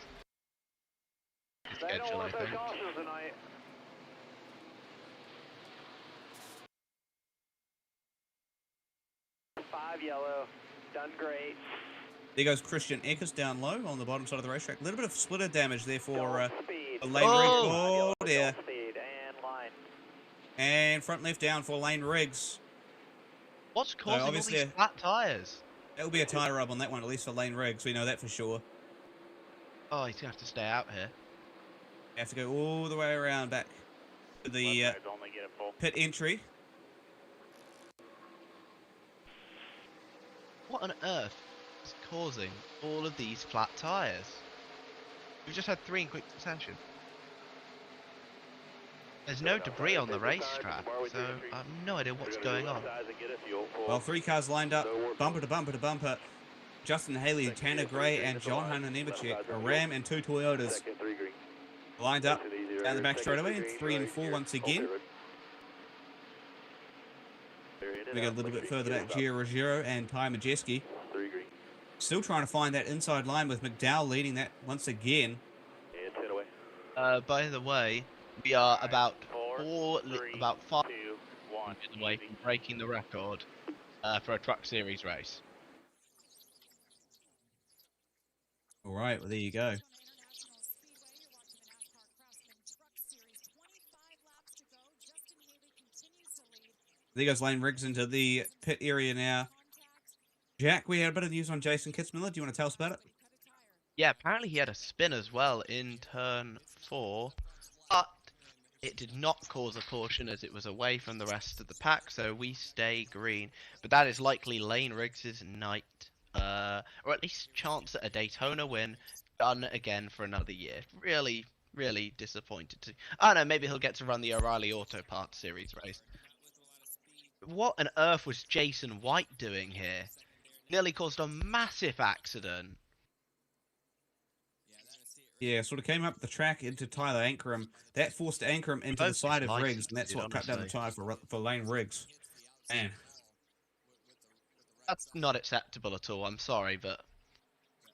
Schedule, I think. 5 yellow, done great. There goes Christian Eckers down low on the bottom side of the racetrack. A little bit of splitter damage there for Lane Riggs. Oh, dear. And front left down for Lane Riggs. What's causing all these flat tyres? That will be a tyre rub on that one, at least for Lane Riggs. We know that for sure. Oh, he's going to have to stay out here. Have to go all the way around back to the pit entry. What on earth is causing all of these flat tyres? We've just had 3 in quick succession. There's no debris on the racetrack, so I have no idea what's going on. Well, 3 cars lined up, bumper to bumper to bumper. Justin Haley, Tanner Gray, and John Hunter Nemechek, a Ram and 2 Toyotas. Lined up down the back straightaway, 3 and 4 once again. We go a little bit further back, Gio Ruggiero and Ty Majeski. Still trying to find that inside line with McDowell leading that once again. By the way, we are about 5 away from breaking the record for a Truck Series race. All right, well, there you go. There goes Lane Riggs into the pit area now. Jack, we had a bit of news on Jason Kitzmiller. Do you want to tell us about it? Yeah, apparently he had a spin as well in turn 4, but it did not cause a caution as it was away from the rest of the pack, so we stay green. But that is likely Lane Riggs' night, or at least chance at a Daytona win, done again for another year. Really, really disappointed to... Oh no, maybe he'll get to run the O'Reilly Auto Parts Series race. What on earth was Jason White doing here? Nearly caused a massive accident. Yeah, sort of came up the track into Tyler Ankrum. That forced Ankrum into the side of Riggs, and that's what cut down the tyre for Lane Riggs. Man. That's not acceptable at all, I'm sorry, but...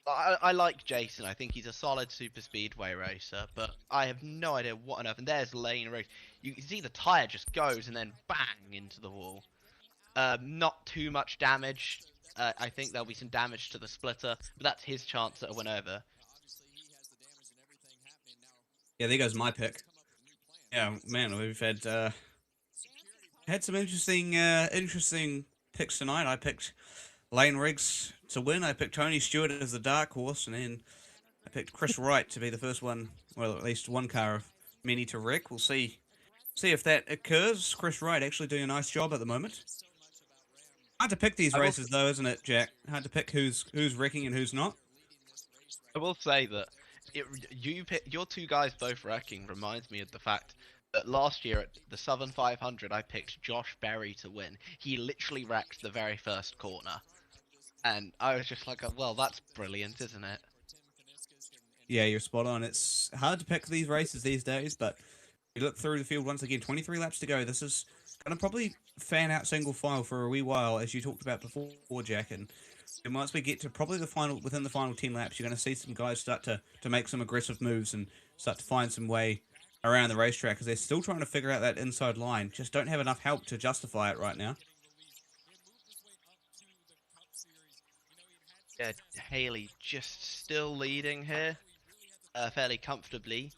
I like Jason, I think he's a solid super speedway racer, but I have no idea what on earth. And there's Lane Riggs. You can see the tyre just goes and then bang into the wall. Not too much damage. I think there'll be some damage to the splitter, but that's his chance at a win over. Yeah, there goes my pick. Yeah, man, we've had some interesting picks tonight. I picked Lane Riggs to win. I picked Tony Stewart as the dark horse, and then I picked Chris Wright to be the first one, well, at least one car of many to wreck. We'll see if that occurs. Chris Wright actually doing a nice job at the moment. Hard to pick these races, though, isn't it, Jack? Hard to pick who's wrecking and who's not. I will say that your 2 guys both wrecking reminds me of the fact that last year at the Southern 500, I picked Josh Berry to win. He literally wrecked the very first corner. And I was just like, well, that's brilliant, isn't it? Yeah, you're spot on. It's hard to pick these races these days, but you look through the field once again, 23 laps to go. This is going to probably fan out single file for a wee while, as you talked about before, Jack. And once we get to probably within the final 10 laps, you're going to see some guys start to make some aggressive moves and start to find some way around the racetrack, because they're still trying to figure out that inside line. Just don't have enough help to justify it right now. Yeah, Haley just still leading here, fairly comfortably.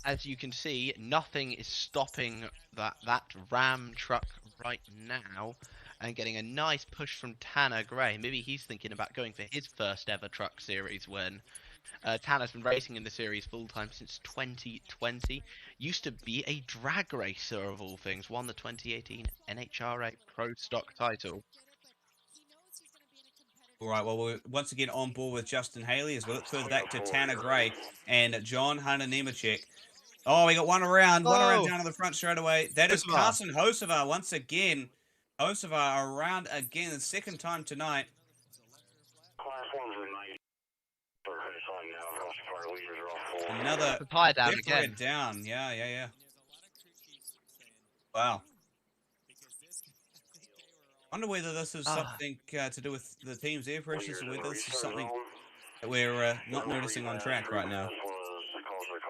As you can see, nothing is stopping that Ram truck right now and getting a nice push from Tanner Gray. Maybe he's thinking about going for his first ever Truck Series win. Tanner's been racing in the series full-time since 2020. Used to be a drag racer of all things. Won the 2018 NHRA Pro Stock title. All right, well, we're once again on board with Justin Haley as we look further back to Tanner Gray and John Hunter Nemechek. Oh, we got one around down to the front straight away. That is Carson Hocevar once again. Hocevar around again, the second time tonight. Another tire down left again. rear down. Yeah. Wow. Wonder whether this is something to do with the team's air pressures, or whether this is something that we're not noticing on track right now.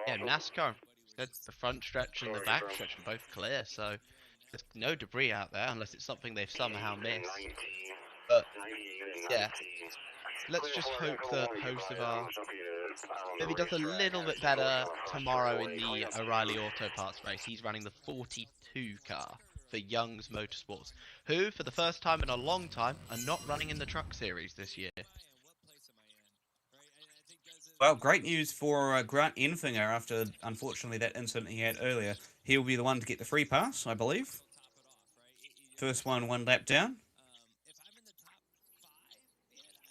Yeah, NASCAR. The front stretch and the back stretch are both clear, so there's no debris out there unless it's something they've somehow missed. But yeah, let's just hope that Hocevar maybe does a little bit better tomorrow in the O'Reilly Auto Parts race. He's running the 42 car for Young's Motorsports, who, for the first time in a long time, are not running in the Truck Series this year. Well, great news for Grant Enfinger after, unfortunately, that incident he had earlier. He'll be the one to get the free pass, I believe. First one lap down.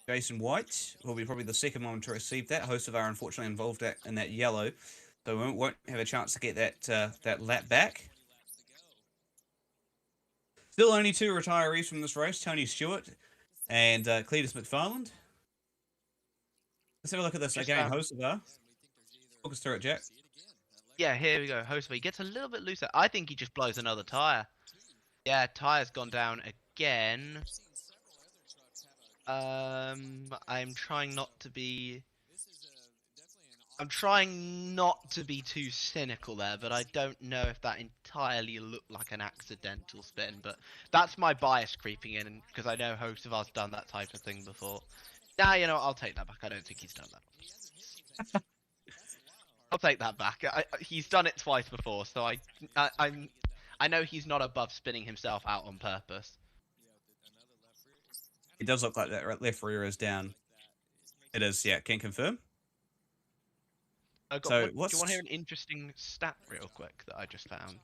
Jason White will be probably the second one to receive that. Hocevar, unfortunately, involved in that yellow, so we won't have a chance to get that lap back. Still only two retirees from this race, Tony Stewart and Cletus McFarland. Let's have a look at this again. Hocevar. Talk us through it, Jack. Yeah, here we go. Hocevar gets a little bit looser. I think he just blows another tyre. Yeah, tyre's gone down again. I'm trying not to be too cynical there, but I don't know if that entirely looked like an accidental spin, but that's my bias creeping in, because I know Hocevar's done that type of thing before. Nah, you know, I'll take that back. I don't think he's done that. I'll take that back. He's done it twice before, so I know he's not above spinning himself out on purpose. It does look like that left rear is down. It is, yeah. Can confirm. Do you want to hear an interesting stat real quick that I just found?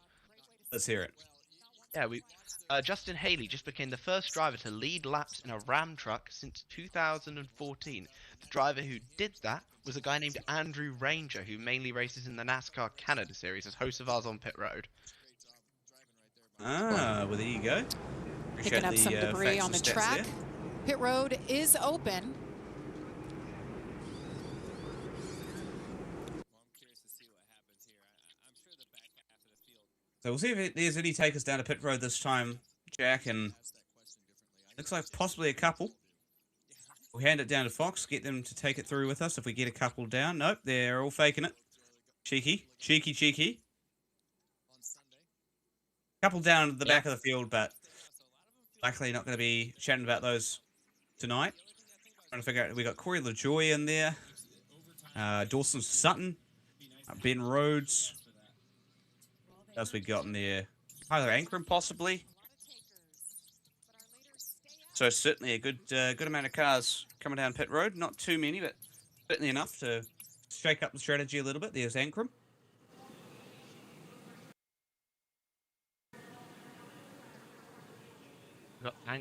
Let's hear it. Yeah, Justin Haley just became the first driver to lead laps in a Ram truck since 2014. The driver who did that was a guy named Andrew Ranger, who mainly races in the NASCAR Canada Series as Hocevar's on pit road. Ah, well, there you go. Picking up some debris on the track. There. Pit road is open. So we'll see if there's any takers down to pit road this time, Jack, and looks like possibly a couple. We'll hand it down to Fox, get them to take it through with us if we get a couple down. Nope, they're all faking it. Cheeky. Couple down at the back of the field, but likely not going to be chatting about those tonight. Trying to figure out, we got Corey LaJoy in there, Dawson Sutton, Ben Rhodes. What else we got in there? Tyler Ankrum, possibly. So certainly a good amount of cars coming down pit road. Not too many, but certainly enough to shake up the strategy a little bit. There's Ankrum.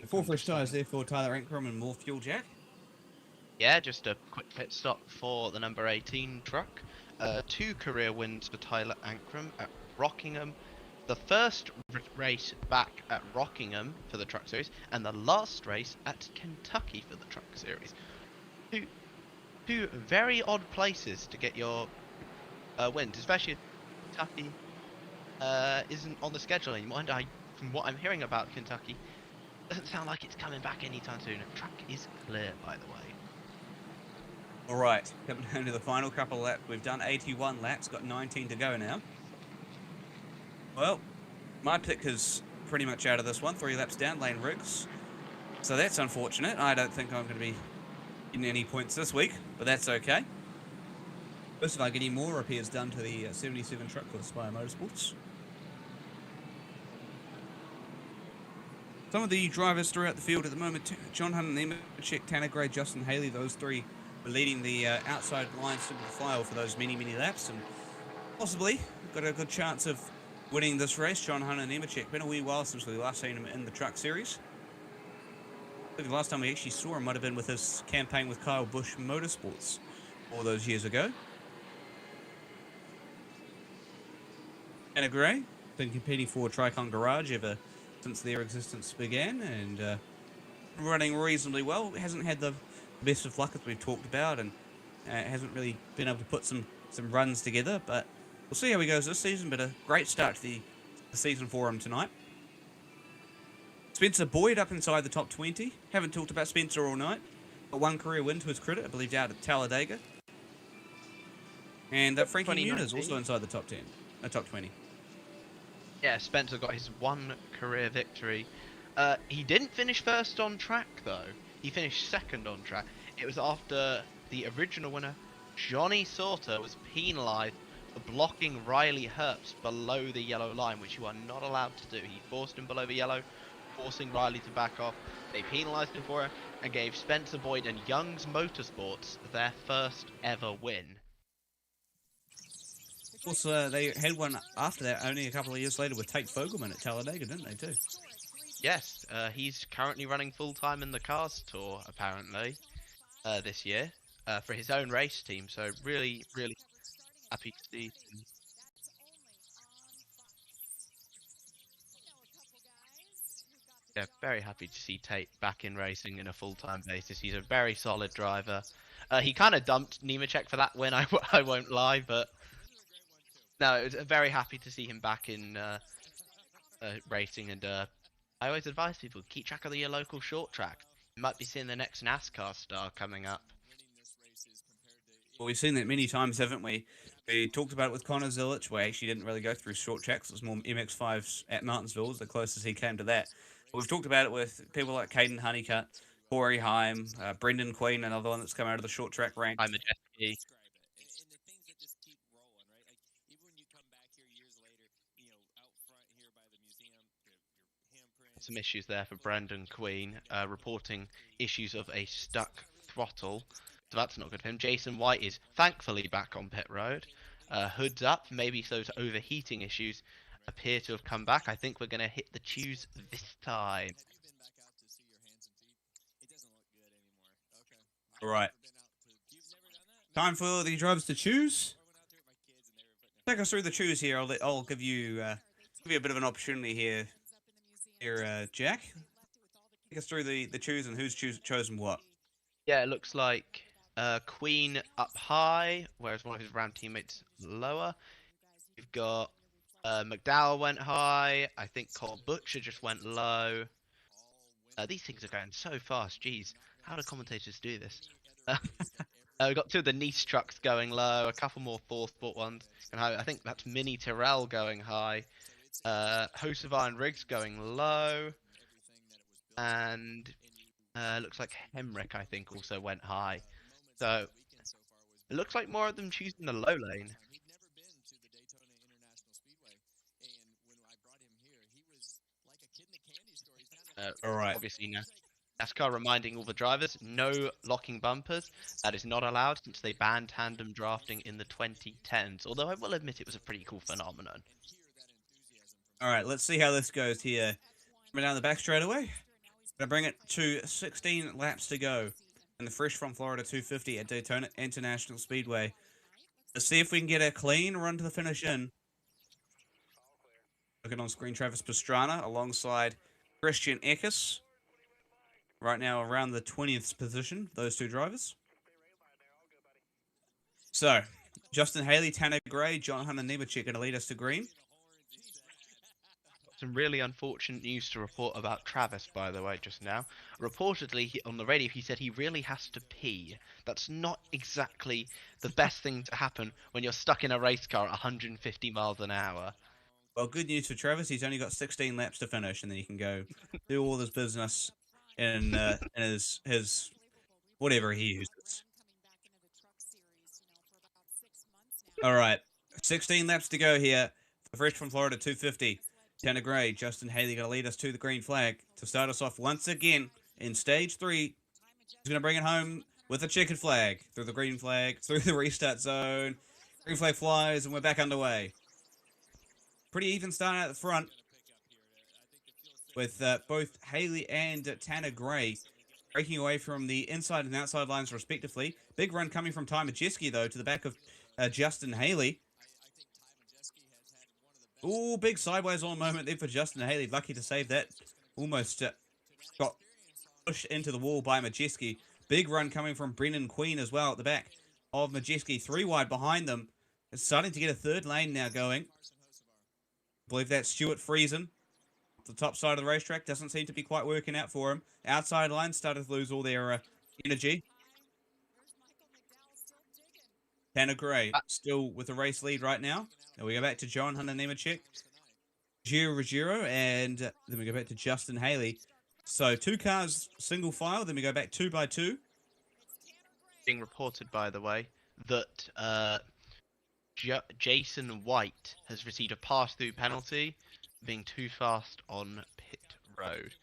Four fresh tyres there for Tyler Ankrum and more fuel, Jack. Yeah, just a quick pit stop for the number 18 truck. 2 career wins for Tyler Ankrum at Rockingham. The first race back at Rockingham for the Truck Series, and the last race at Kentucky for the Truck Series. Two very odd places to get your wins, especially if Kentucky isn't on the schedule anymore. And from what I'm hearing about Kentucky, doesn't sound like it's coming back anytime soon. The track is clear, by the way. All right, coming down to the final couple of laps. We've done 81 laps, got 19 to go now. Well, my pick is pretty much out of this one. 3 laps down, Lane Riggs. So that's unfortunate. I don't think I'm going to be getting any points this week, but that's okay. First of all, getting more repairs done to the 77 truck for Aspire Motorsports. Some of the drivers throughout the field at the moment, John Hunt, Nemechek, Tanner Gray, Justin Haley, those three were leading the outside lines to the file for those many, many laps, and possibly got a good chance of winning this race. John Hunt and Nemechek. Been a wee while since we last seen him in the truck series. I think the last time we actually saw him might have been with his campaign with Kyle Busch Motorsports all those years ago. Tanner Gray, been competing for Tricon Garage ever since their existence began, and running reasonably well. Hasn't had the best of luck as we've talked about, and hasn't really been able to put some runs together, but we'll see how he goes this season. But a great start to the season for him tonight. Spencer Boyd up inside the top 20. Haven't talked about Spencer all night. Got one career win to his credit, I believe, out at Talladega. And Frankie Muniz also inside the top 10, top 20. Yeah, Spencer got his one career victory. He didn't finish first on track, though. He finished second on track. It was after the original winner, Johnny Sauter, was penalised for blocking Riley Herbst below the yellow line, which you are not allowed to do. He forced him below the yellow, forcing Riley to back off. They penalised him for it and gave Spencer Boyd and Young's Motorsports their first ever win. Of course, they had one after that only a couple of years later with Tate Fogelman at Talladega, didn't they, too? Yes, he's currently running full-time in the Cars Tour, apparently, this year, for his own race team, so really, really happy to see him. Yeah, very happy to see Tate back in racing in a full-time basis. He's a very solid driver. He kind of dumped Nemechek for that win, I won't lie, but no, it was very happy to see him back in racing, and I always advise people, keep track of your local short track. You might be seeing the next NASCAR star coming up. Well, we've seen that many times, haven't we? We talked about it with Connor Zilic, where he actually didn't really go through short tracks. It was more MX5s at Martinsville, was the closest he came to that. But we've talked about it with people like Caden Honeycutt, Corey Heim, Brendan Queen, another one that's come out of the short track ranks. I'm a Majeski. Some issues there for Brandon Queen, reporting issues of a stuck throttle, so that's not good for him. Jason White is thankfully back on pit road. Hoods up, maybe those overheating issues appear to have come back. I think we're going to hit the choose this time. All right. Time for the drivers to choose. Take us through the choose here. I'll give you a bit of an opportunity here. Jack, take us through the choose and who's chosen what. Yeah, it looks like Queen up high, whereas one of his round teammates lower. You've got McDowell went high. I think Cole Butcher just went low. These things are going so fast. Jeez, how do commentators do this? We've got two of the Nice trucks going low. A couple more fourth spot ones. And I think that's Mini Tyrrell going high. Hocevar and Riggs going low, and looks like Hemrick, I think, also went high. So it looks like more of them choosing the low lane. All right. Obviously, NASCAR reminding all the drivers, no locking bumpers. That is not allowed since they banned tandem drafting in the 2010s. Although I will admit it was a pretty cool phenomenon. All right, let's see how this goes here. Coming down the back straight away. Gonna bring it to 16 laps to go in the Fresh from Florida 250 at Daytona International Speedway. Let's see if we can get a clean run to the finish in. Looking on screen, Travis Pastrana alongside Christian Eckes. Right now around the 20th position, those two drivers. So, Justin Haley, Tanner Gray, John Hunter, Nemechek going to lead us to green. Some really unfortunate news to report about Travis, by the way, just now. Reportedly, on the radio, he said he really has to pee. That's not exactly the best thing to happen when you're stuck in a race car at 150 miles an hour. Well, good news for Travis. He's only got 16 laps to finish, and then he can go do all his business in his whatever he uses. All right, 16 laps to go here. The Fresh from Florida 250. Tanner Gray, Justin Haley going to lead us to the green flag to start us off once again in stage 3. He's going to bring it home with a checkered flag through the green flag, through the restart zone. Green flag flies, and we're back underway. Pretty even start out the front with both Haley and Tanner Gray breaking away from the inside and outside lines respectively. Big run coming from Ty Majeski, though, to the back of Justin Haley. Ooh, big sideways on moment there for Justin Haley. Lucky to save that. Almost got pushed into the wall by Majeski. Big run coming from Brendan Queen as well at the back of Majeski. 3 wide behind them. It's starting to get a third lane now going. I believe that's Stewart Friesen. The top side of the racetrack doesn't seem to be quite working out for him. Outside line started to lose all their energy. Tanner Gray still with the race lead right now. Then we go back to John Hunter Nemechek, Giro Ruggiero, and then we go back to Justin Haley. So 2 cars single file, then we go back 2 by 2. Being reported, by the way, that Jason White has received a pass-through penalty being too fast on pit road.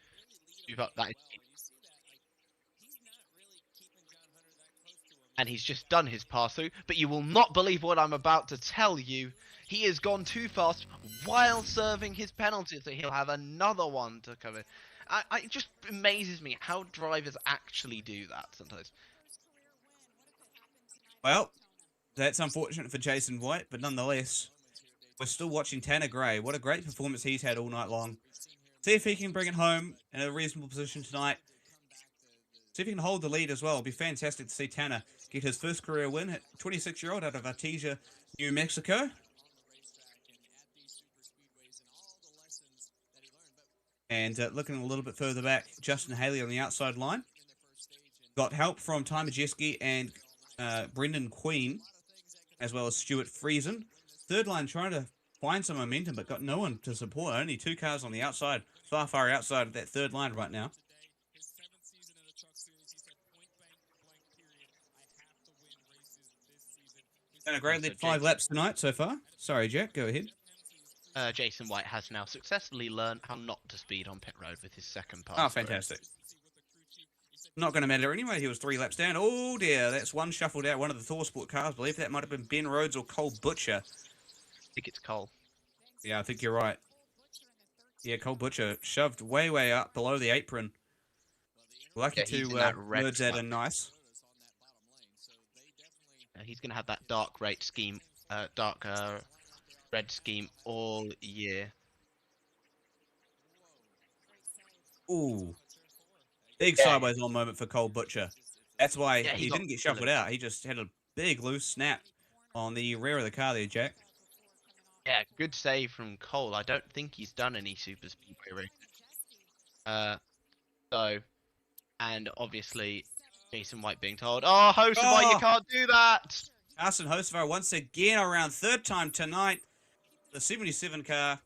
And he's just done his pass-through, but you will not believe what I'm about to tell you. He has gone too fast while serving his penalty, so he'll have another one to come in. It just amazes me how drivers actually do that sometimes. Well, that's unfortunate for Jason White, but nonetheless, we're still watching Tanner Gray. What a great performance he's had all night long. See if he can bring it home in a reasonable position tonight. See if he can hold the lead as well. It'll be fantastic to see Tanner get his first career win. 26-year-old out of Artesia, New Mexico. And looking a little bit further back, Justin Haley on the outside line. Got help from Ty Majeski and Brendan Queen, as well as Stewart Friesen. Third line trying to find some momentum, but got no one to support. Only 2 cars on the outside, far outside of that third line right now. Done a great lead 5 laps tonight so far. Sorry, Jack, go ahead. Jason White has now successfully learned how not to speed on pit road with his second pass. Oh, fantastic. Not going to matter anyway. He was 3 laps down. Oh, dear. That's one shuffled out. One of the ThorSport cars. I believe that might have been Ben Rhodes or Cole Butcher. I think it's Cole. Yeah, I think you're right. Yeah, Cole Butcher shoved way up below the apron. Lucky to merge that in nice. He's going to have that dark red scheme all year. Ooh. Big sideways on moment for Cole Butcher. That's why he didn't get shuffled out. He just had a big loose snap on the rear of the car there, Jack. Yeah, good save from Cole. I don't think he's done any super speedway racing. And obviously Jason White being told, "Oh, Hosevar, you can't do that." Carson Hosevar once again around 3rd time tonight. The 77 car.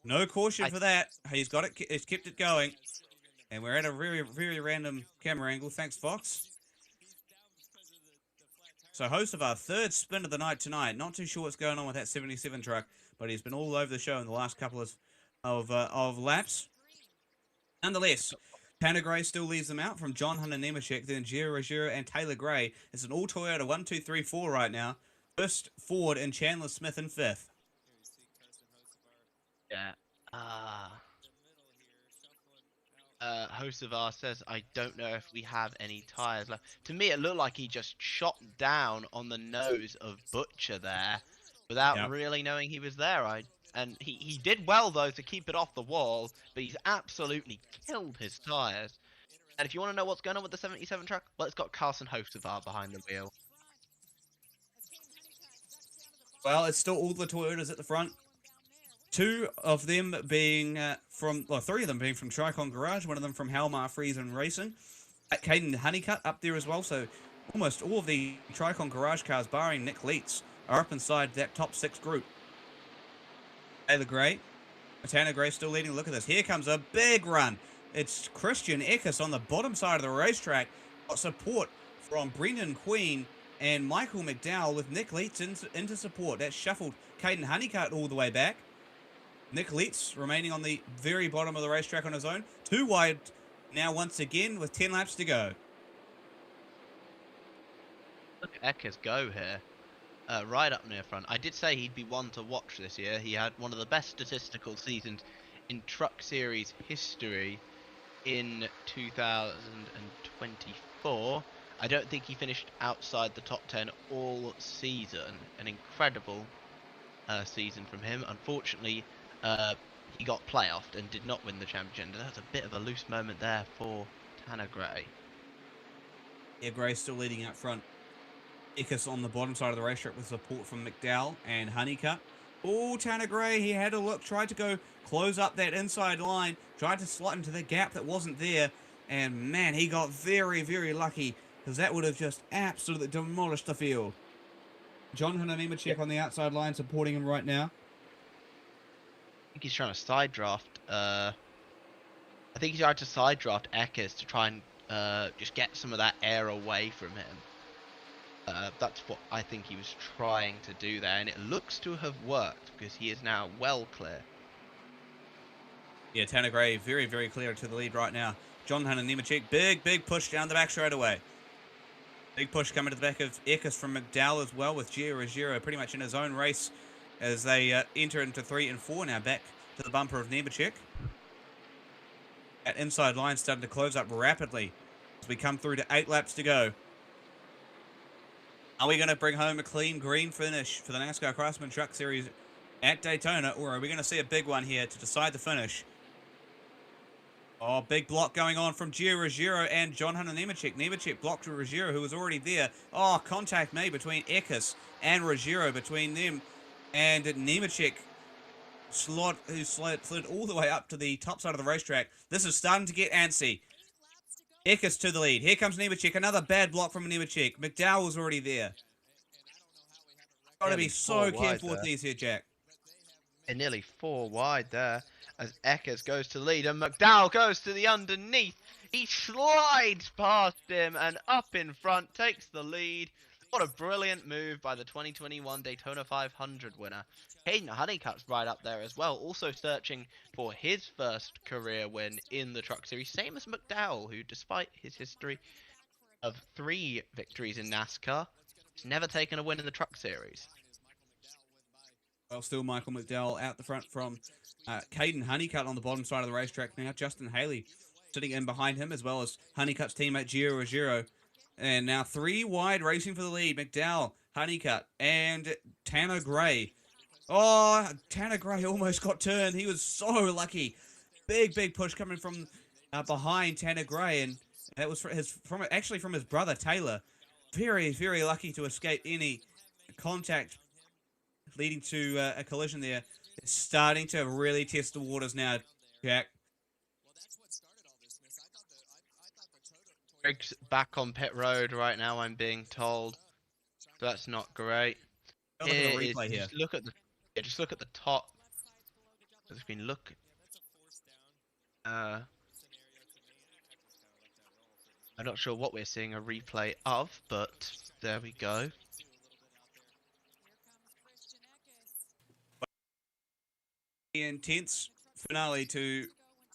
No caution for that. He's got it. He's kept it going. And we're at a very random camera angle. Thanks, Fox. So Hosevar, 3rd spin of the night tonight. Not too sure what's going on with that 77 truck, but he's been all over the show in the last couple of laps. Nonetheless, Tanner Gray still leaves them out from John Hunter Nemechek, then Giro Ruggiero and Taylor Gray. It's an all Toyota 1, 2, 3, 4 right now. First Ford and Chandler Smith in 5th. Yeah. Hosevar says, "I don't know if we have any tires left." To me, it looked like he just shot down on the nose of Butcher there without really knowing he was there. And he did well, though, to keep it off the wall, but he's absolutely killed his tires. And if you want to know what's going on with the 77 truck, well, it's got Carson Hosevar behind the wheel. Well, it's still all the Toyotas at the front. 2 of them being 3 of them being from Tricon Garage, 1 of them from Halmar Friesen Racing. Caden Honeycutt up there as well, so almost all of the Tricon Garage cars, barring Nick Leitz, are up inside that top 6 group. Taylor Gray. Tanner Gray still leading. Look at this. Here comes a big run. It's Christian Eckes on the bottom side of the racetrack. Got support from Brendan Queen and Michael McDowell with Nick Leitz into support. That shuffled Caden Honeycutt all the way back. Nick Leitz remaining on the very bottom of the racetrack on his own. 2 wide now once again with 10 laps to go. Look at Eckers go here. Right up near front. I did say he'd be one to watch this year. He had one of the best statistical seasons in Truck Series history in 2024. I don't think he finished outside the top 10 all season. An incredible season from him. Unfortunately, he got playoffed and did not win the championship. That's a bit of a loose moment there for Tanner Gray. Yeah, Gray still leading up front. Eckes on the bottom side of the racetrack with support from McDowell and Honeycutt. Oh, Tanner Gray, he had a look, tried to go close up that inside line, tried to slot into the gap that wasn't there, and man, he got very, very lucky, because that would have just absolutely demolished the field. John Hunter Nemechek on the outside line supporting him right now. I think he's trying to side draft. I think he's trying to side draft Eckes to try and just get some of that air away from him. That's what I think he was trying to do there, and it looks to have worked because he is now well clear. Yeah, Tanner Gray very, very clear to the lead right now. John Hunter Nemechek, big push down the back straight away. Big push coming to the back of Eckes from McDowell as well, with Gio Ruggiero pretty much in his own race as they enter into 3 and 4 now, back to the bumper of Nemechek. That inside line starting to close up rapidly as we come through to 8 laps to go. Are we going to bring home a clean green finish for the NASCAR Craftsman Truck Series at Daytona, or are we going to see a big one here to decide the finish? Oh, big block going on from Gio Ruggiero and John Hunter Nemechek. Nemechek blocked Ruggiero, who was already there. Oh, contact made between Eckes and Ruggiero, between them and Nemechek, who slid all the way up to the top side of the racetrack. This is starting to get antsy. Eckes to the lead. Here comes Nemechek. Another bad block from Nemechek. McDowell was already there. Got to be so careful with these here, Jack. They're nearly 4 wide there as Eckes goes to lead and McDowell goes to the underneath. He slides past him and up in front, takes the lead. What a brilliant move by the 2021 Daytona 500 winner. Hayden Honeycutt's right up there as well, also searching for his first career win in the Truck Series, same as McDowell, who despite his history of 3 victories in NASCAR, has never taken a win in the Truck Series. Well, still Michael McDowell out the front from Caden Honeycutt on the bottom side of the racetrack now. Justin Haley sitting in behind him, as well as Honeycutt's teammate Gio Ruggiero. And now 3 wide racing for the lead. McDowell, Honeycutt, and Tanner Gray. Oh, Tanner Gray almost got turned. He was so lucky. Big push coming from behind Tanner Gray, and that was actually from his brother Taylor. Very lucky to escape any contact, leading to a collision there. It's starting to really test the waters now, Jack. Griggs back on pit road right now, I'm being told. So that's not great. Look at the replay here. Just look at the top of the screen. Look. I'm not sure what we're seeing a replay of, but there we go. Intense finale to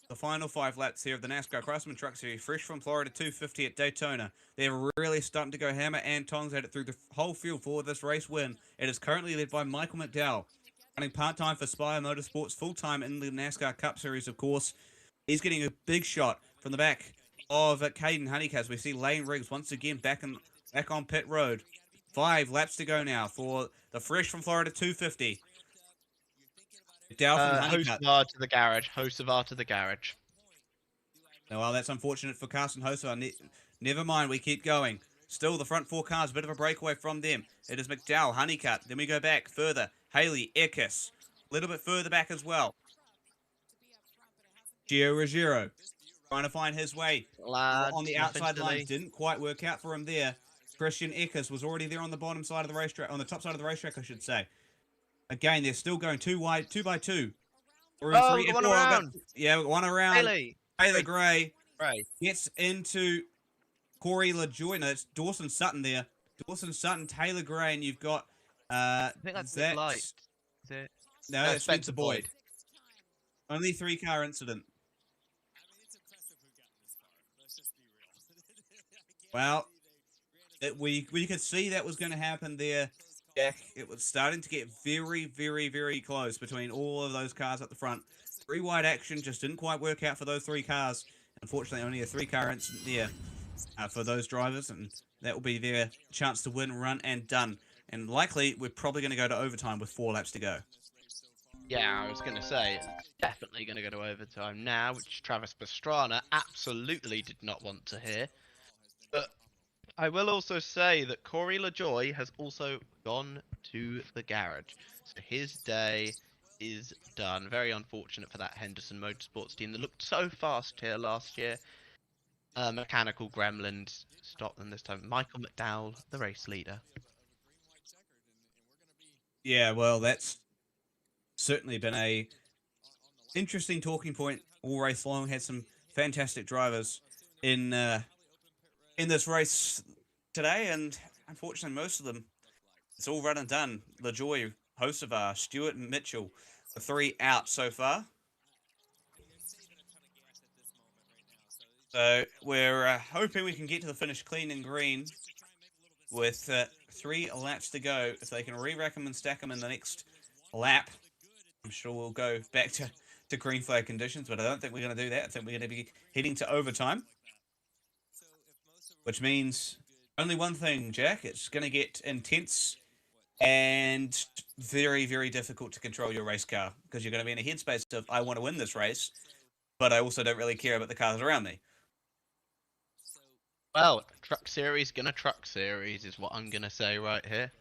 the final 5 laps here of the NASCAR Craftsman Truck Series, fresh from Florida 250 at Daytona. They're really starting to go hammer and tongs at it through the whole field for this race win. It is currently led by Michael McDowell, running part-time for Spire Motorsports, full-time in the NASCAR Cup Series, of course. He's getting a big shot from the back of Caden Honeycutt. We see Lane Riggs once again back on pit road. 5 laps to go now for the fresh from Florida 250. Hocevar to the garage. Hocevar to the garage. Oh, well, that's unfortunate for Carson Hocevar. Never mind, we keep going. Still, the front 4 cars, a bit of a breakaway from them. It is McDowell, Honeycutt. Then we go back further. Haley, Eckes. A little bit further back as well. Gio Ruggiero trying to find his way on the outside line. Didn't quite work out for him there. Christian Eckes was already there on the bottom side of the racetrack, on the top side of the racetrack, I should say. Again, they're still going 2 wide, 2 by 2. One around. One around. Haley. Taylor Gray gets into Corey LaJoy. No, it's Dawson Sutton there. Dawson Sutton, Taylor Gray, and you've got I think that's Light. Is it? No, it's Spencer Boyd. Only 3-car incident. Well, we could see that was going to happen there, Jack. It was starting to get very, very, very close between all of those cars at the front. 3-wide action just didn't quite work out for those 3 cars. Unfortunately, only a 3-car incident there for those drivers, and that will be their chance to win, run, and done. And likely, we're probably going to go to overtime with 4 laps to go. Yeah, I was going to say, it's definitely going to go to overtime now, which Travis Pastrana absolutely did not want to hear. But I will also say that Corey LaJoy has also gone to the garage. So his day is done. Very unfortunate for that Henderson Motorsports team that looked so fast here last year. Mechanical gremlins stopped them this time. Michael McDowell, the race leader. Yeah, well, that's certainly been a interesting talking point all race long. Had some fantastic drivers in this race today, and unfortunately most of them, it's all run and done. LaJoy, Hocevar, Stewart, and Mitchell, the 3 out so far. So we're hoping we can get to the finish clean and green with 3 laps to go. If they can re-rack them and stack them in the next lap, I'm sure we'll go back to green flag conditions, but I don't think we're going to do that. I think we're going to be heading to overtime, which means only one thing, Jack. It's going to get intense and very, very difficult to control your race car, because you're going to be in a headspace of, I want to win this race, but I also don't really care about the cars around me. Well, Truck Series gonna Truck Series is what I'm gonna say right here.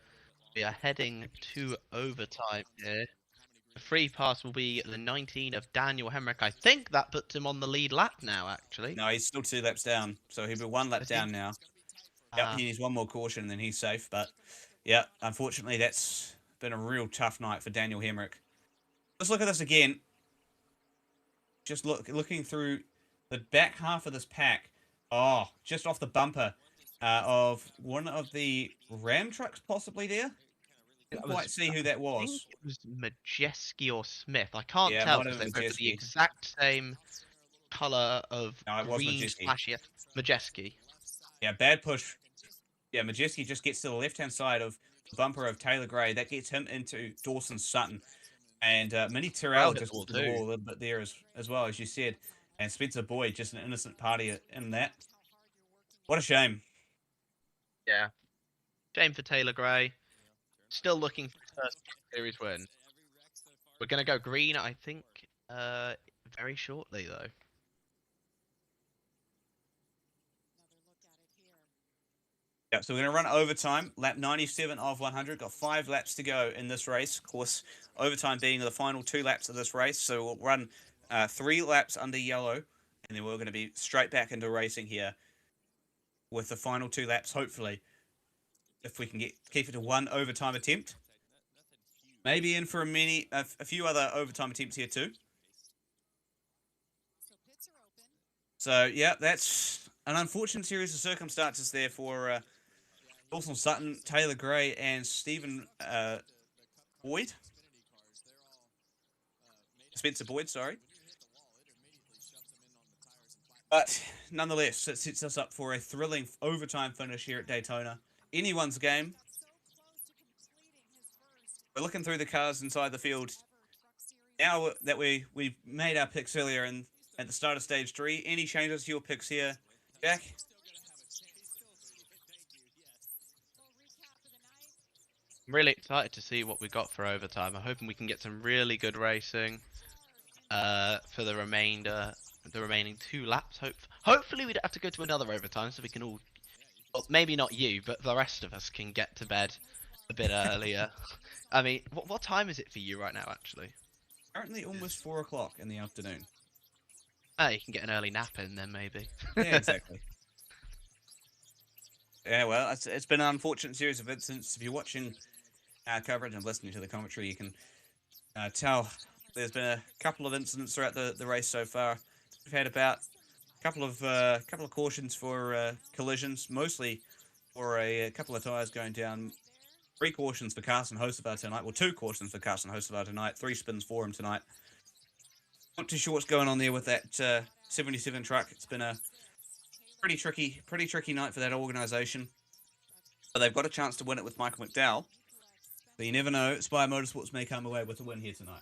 We are heading to overtime here. The free pass will be the 19 of Daniel Hemrick. I think that puts him on the lead lap now, actually. No, he's still 2 laps down, so he'll be 1 lap down now. Yep, he needs 1 more caution, and then he's safe. But yeah, unfortunately, that's been a real tough night for Daniel Hemrick. Let's look at this again. Just looking through the back half of this pack. Oh, just off the bumper of one of the Ram trucks, possibly there. Didn't quite see who that was. I think it was Majeski or Smith. I can't Yeah, tell might because have they been both the Majeski. exact same color of No, it was green Majeski. flashy. Majeski. Yeah, bad push. Yeah, Majeski just gets to the left-hand side of the bumper of Taylor Gray. That gets him into Dawson Sutton. And Minnie Terrell just will to the do. wall a little bit there as well, as you said. And Spencer Boyd, just an innocent party in that. What a shame. Yeah. Shame for Taylor Gray. Still looking for his first series win. We're going to go green, I think, very shortly, though. Yeah, so we're going to run overtime. Lap 97 of 100. Got 5 laps to go in this race. Of course, overtime being the final 2 laps of this race. So we'll run 3 laps under yellow, and then we're going to be straight back into racing here with the final 2 laps, hopefully, if we can keep it to 1 overtime attempt. Maybe in for a few other overtime attempts here too. So, yeah, that's an unfortunate series of circumstances there for Dawson Sutton, Taylor Gray, and Stephen Boyd. Spencer Boyd, sorry. But nonetheless, it sets us up for a thrilling overtime finish here at Daytona. Anyone's game. We're looking through the cars inside the field. Now that we made our picks earlier at the start of stage 3, any changes to your picks here, Jack? I'm really excited to see what we got for overtime. I'm hoping we can get some really good racing for the remaining 2 laps. Hopefully we don't have to go to another overtime, so we can all, well, maybe not you, but the rest of us can get to bed a bit earlier. I mean, what time is it for you right now, actually? Currently almost 4 o'clock in the afternoon. Oh, you can get an early nap in then, maybe. Yeah, exactly. Yeah, well, it's been an unfortunate series of incidents. If you're watching our coverage and listening to the commentary, you can tell there's been a couple of incidents throughout the race so far. We've had about a couple of cautions for collisions, mostly for a couple of tyres going down. 3 cautions for Carson Hocevar tonight. Well, 2 cautions for Carson Hocevar tonight. 3 spins for him tonight. Not too sure what's going on there with that 77 truck. It's been a pretty tricky night for that organization. But they've got a chance to win it with Michael McDowell. But you never know. Spire Motorsports may come away with a win here tonight.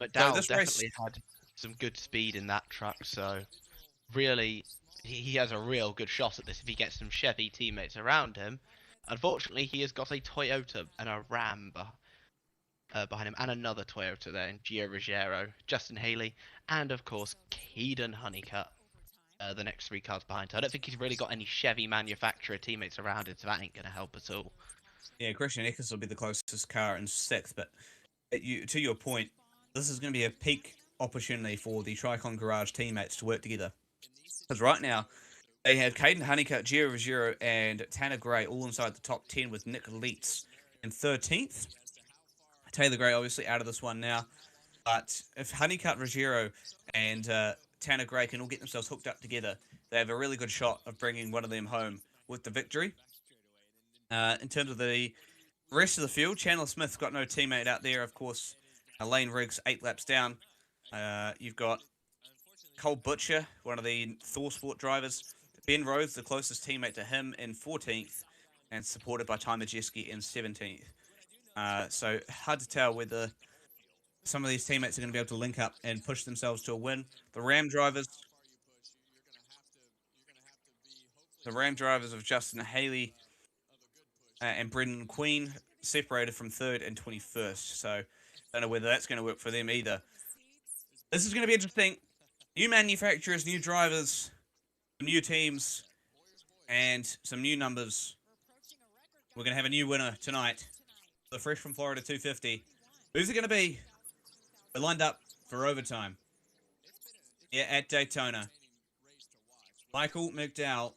But Dow definitely had some good speed in that truck, so really he has a real good shot at this if he gets some Chevy teammates around him. Unfortunately, he has got a Toyota and a Ram behind him, and another Toyota there in Gio Ruggiero, Justin Haley, and of course Caden Honeycutt, the next 3 cars behind. So I don't think he's really got any Chevy manufacturer teammates around him, so that ain't going to help at all. Yeah, Christian Eckes will be the closest car in 6th, but to your point, this is going to be a peak opportunity for the Tricon Garage teammates to work together. Because right now, they have Caden Honeycutt, Gio Ruggiero, and Tanner Gray all inside the top 10 with Nick Leitz in 13th. Taylor Gray obviously out of this one now. But if Honeycutt, Ruggiero, and Tanner Gray can all get themselves hooked up together, they have a really good shot of bringing one of them home with the victory. In terms of the rest of the field, Chandler Smith's got no teammate out there, of course. Lane Riggs, 8 laps down. You've got Cole Butcher, one of the Thor Sport drivers. Ben Rhodes, the closest teammate to him, in 14th, and supported by Ty Majeski in 17th. So hard to tell whether some of these teammates are going to be able to link up and push themselves to a win. The Ram drivers of Justin Haley and Brendan Queen separated from 3rd and 21st. So don't know whether that's going to work for them either. This is going to be interesting. New manufacturers, new drivers, new teams, and some new numbers. We're going to have a new winner tonight. The Fresh from Florida 250. Who's it going to be? We're lined up for overtime. Yeah, at Daytona. Michael McDowell,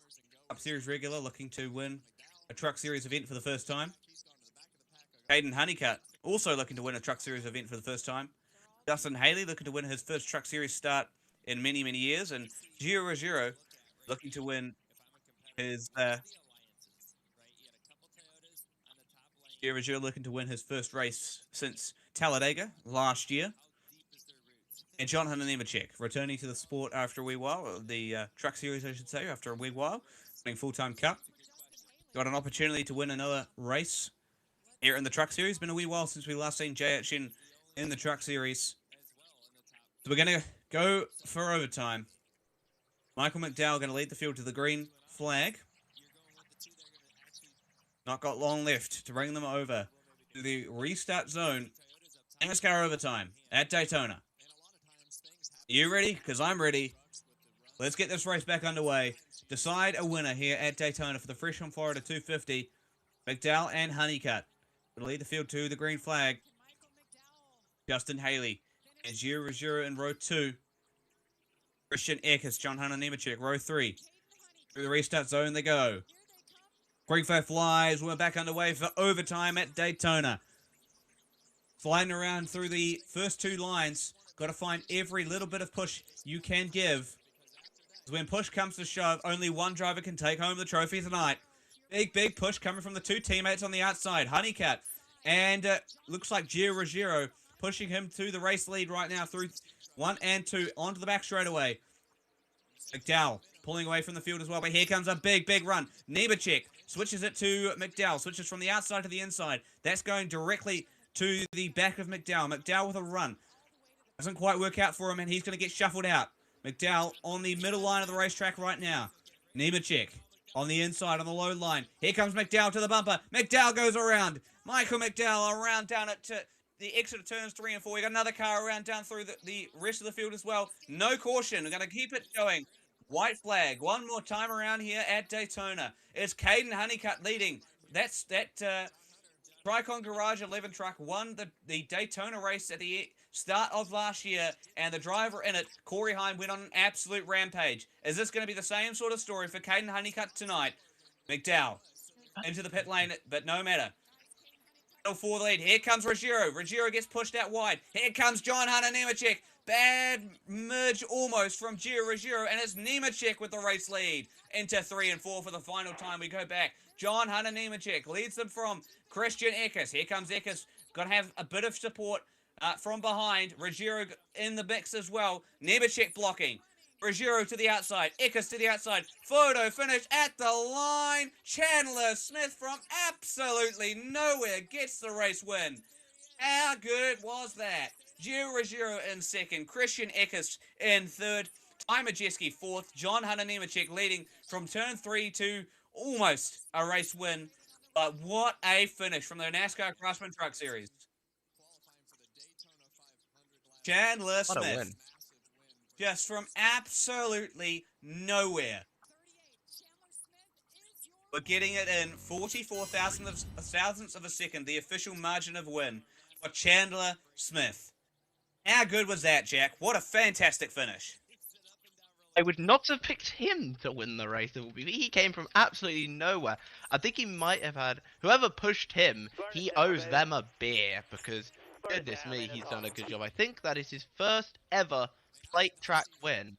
Cup Series regular, looking to win a Truck Series event for the first time. Caden Honeycutt, also looking to win a Truck Series event for the first time. Justin Haley, looking to win his first Truck Series start in many, many years. And Gio Ruggiero, looking to win his... Gio Ruggiero looking to win his first race since Talladega last year. And John Hunter Nemechek, returning to the sport after a wee while, the Truck Series, I should say, after a wee while, winning full-time Cup. Got an opportunity to win another race here in the Truck Series. Been a wee while since we last seen JHN in the Truck Series. So we're going to go for overtime. Michael McDowell going to lead the field to the green flag. Not got long left to bring them over to the restart zone. NASCAR overtime at Daytona. You ready? Because I'm ready. Let's get this race back underway. Decide a winner here at Daytona for the Fresh from Florida 250. McDowell and Honeycutt will lead the field to the green flag. Justin Haley and Gio Ruggiero in row 2. Christian Eckes, John Hunter Nemechek, row 3. Through the restart zone they go. Green flag flies. We're back underway for overtime at Daytona. Flying around through the first 2 lines. Got to find every little bit of push you can give. When push comes to shove, only one driver can take home the trophy tonight. Big push coming from the 2 teammates on the outside. Honeycutt and looks like Gio Ruggiero pushing him to the race lead right now through 1 and 2 onto the back straightaway. McDowell pulling away from the field as well, but here comes a big run. Nemechek switches it to McDowell, switches from the outside to the inside. That's going directly to the back of McDowell. McDowell with a run. Doesn't quite work out for him, and he's going to get shuffled out. McDowell on the middle line of the racetrack right now. Nemechek on the inside on the low line. Here comes McDowell to the bumper. McDowell goes around. Michael McDowell around down at the exit of turns 3 and 4. We got another car around down through the rest of the field as well. No caution. We're going to keep it going. White flag. One more time around here at Daytona. It's Caden Honeycutt leading. That's that Tricon Garage 11 truck won the Daytona race at the start of last year, and the driver in it, Corey Hine, went on an absolute rampage. Is this going to be the same sort of story for Caden Honeycutt tonight? McDowell into the pit lane, but no matter. For the lead. Here comes Ruggiero. Ruggiero gets pushed out wide. Here comes John Hunter Nemechek. Bad merge almost from Gio Ruggiero, and it's Nemechek with the race lead into 3 and 4 for the final time. We go back. John Hunter Nemechek leads them from Christian Eckes. Here comes Eckes. Got to have a bit of support from behind. Ruggiero in the mix as well. Nemechek blocking. Ruggiero to the outside. Eckes to the outside. Photo finish at the line. Chandler Smith from absolutely nowhere gets the race win. How good was that? Gio Ruggiero in second. Christian Eckes in third. Ty Majeski fourth. John Hunter Nemechek leading from turn 3 to almost a race win. But what a finish from the NASCAR Craftsman Truck Series. Chandler Smith. What a win. Just from absolutely nowhere. We're getting it in 44 thousandths of a second, the official margin of win for Chandler Smith. How good was that, Jack? What a fantastic finish. I would not have picked him to win the race. He came from absolutely nowhere. I think he might have had, whoever pushed him, he owes them a beer because, goodness me, he's done a good job. I think that is his first ever plate track win.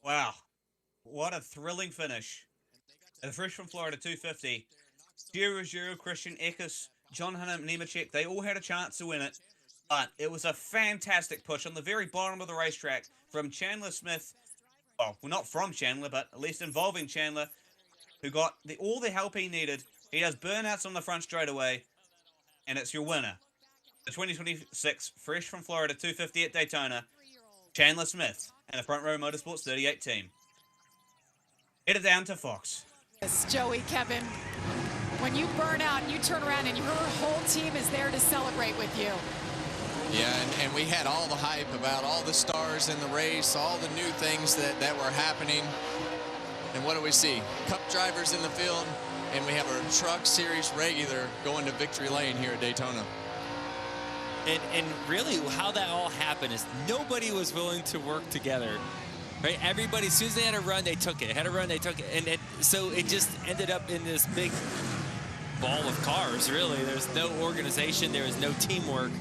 Wow. What a thrilling finish. The Fresh from Florida 250. Gio Ruggiero, Christian Eckes, John Hunter Nemechek, they all had a chance to win it. But it was a fantastic push on the very bottom of the racetrack from Chandler Smith. Well, not from Chandler, but at least involving Chandler, who got all the help he needed. He has burnouts on the front straightaway. And it's your winner. The 2026 Fresh from Florida 250 at Daytona, Chandler Smith and the Front Row Motorsports 38 team. Headed down to Fox. Yes, Joey, Kevin, when you burn out and you turn around and your whole team is there to celebrate with you. Yeah, and we had all the hype about all the stars in the race, all the new things that were happening. And what do we see? Cup drivers in the field, and we have a Truck Series regular going to victory lane here at Daytona. And really how that all happened is nobody was willing to work together. Right? Everybody, as soon as they had a run, they took it. Had a run, they took it. And so it just ended up in this big ball of cars, really. There's no organization. There was no teamwork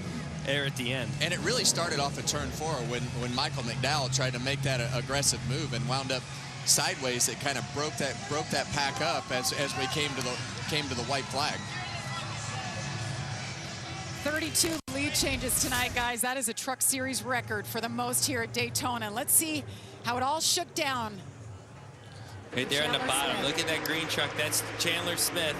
there at the end. And it really started off at turn 4 when Michael McDowell tried to make that aggressive move and wound up sideways. It kind of broke that pack up as we came to the white flag. 32 lead changes tonight, guys. That is a Truck Series record for the most here at Daytona. Let's see how it all shook down. Right there on the bottom. Smith. Look at that green truck. That's Chandler Smith.